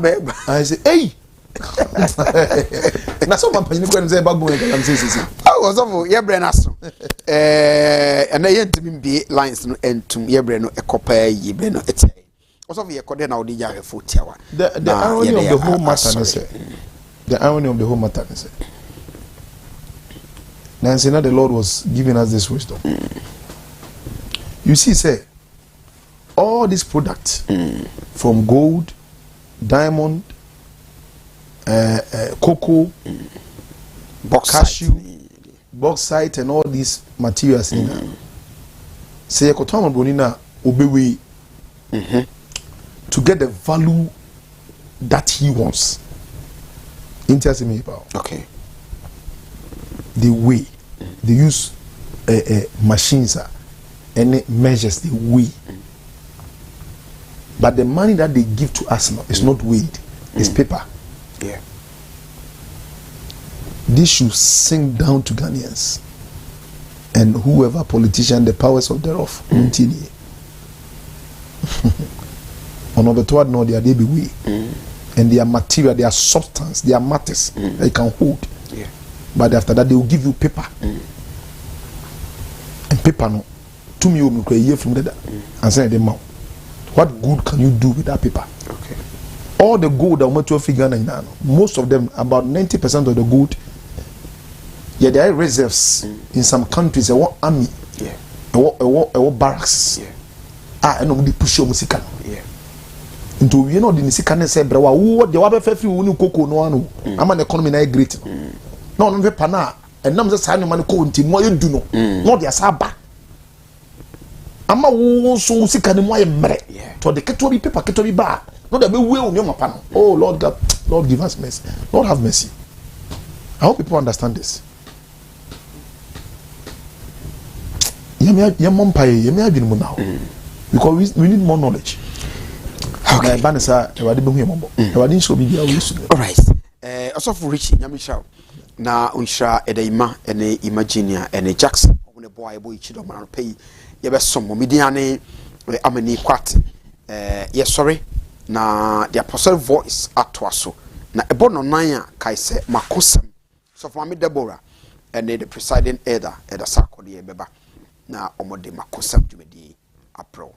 I say, hey. Na so man panyin ko say backbone galamsey sisi. Oh, osofo, your brain aso. and I ain't be lines no entum yebre no ekopa yibre no ete also for yekode na odi yare fo tiawa the irony of the whole matter is the irony of the whole matter is Nancy, now the Lord was giving us this wisdom. You see, say all these products from gold, diamond, cocoa, cashew, bauxite, and all these materials. Say, Kotama Bonina obewe to get the value that he wants. Interesting me about. Okay. The way they use machines and it measures the weigh. But the money that they give to us now is not weighed, it's paper. Yeah. This should sink down to Ghanaians and whoever politician, the powers of thereof. On the third, no, they are they be weighed. And their material, their substance, their matters they can hold. Yeah. But after that, they will give you paper. And paper, no, to me, you will year from that and send them out. What good can you do with that paper? Okay. All the gold that went to a figure now, most of them, about 90% of the gold, yeah, there are reserves in some countries. They want army, yeah, they want barracks, yeah. And nobody push your music. Yeah. Into you know the music can say, "Brawa, what the wabe fefi unu koko no anu." I'm an economy na great. No, no be pana. And nam just sign money ko nti mo you do no. No dia saba. Ama wo so sika ni mo ye mre. To the keto bi paper keto bi ba. No da be we o nyoma pa no. Oh Lord God, Lord give us mercy. Lord have mercy. I hope people understand this. Yem mom paye, yem adwin mu now. Because we need more knowledge. Okay. All right. Also for Richie Nyamisha. Na unshra edaima ene Imaginia ene Jackson. On the boy chido man pay. Yebe some mediane amani kwat. Yes sorry. Na the apostle voice atwaso. Na ebono nanya kaise makosam. So for me Deborah and the presiding elder Sako de beba. Na omode makosam jumedi apro.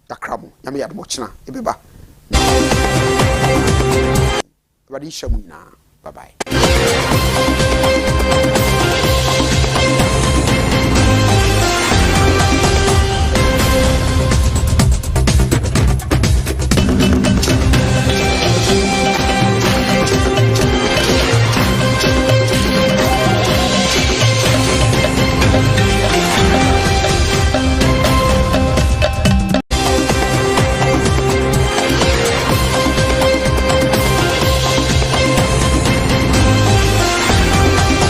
Dakramo. Nyame yad mochina ebeba. Bye bye.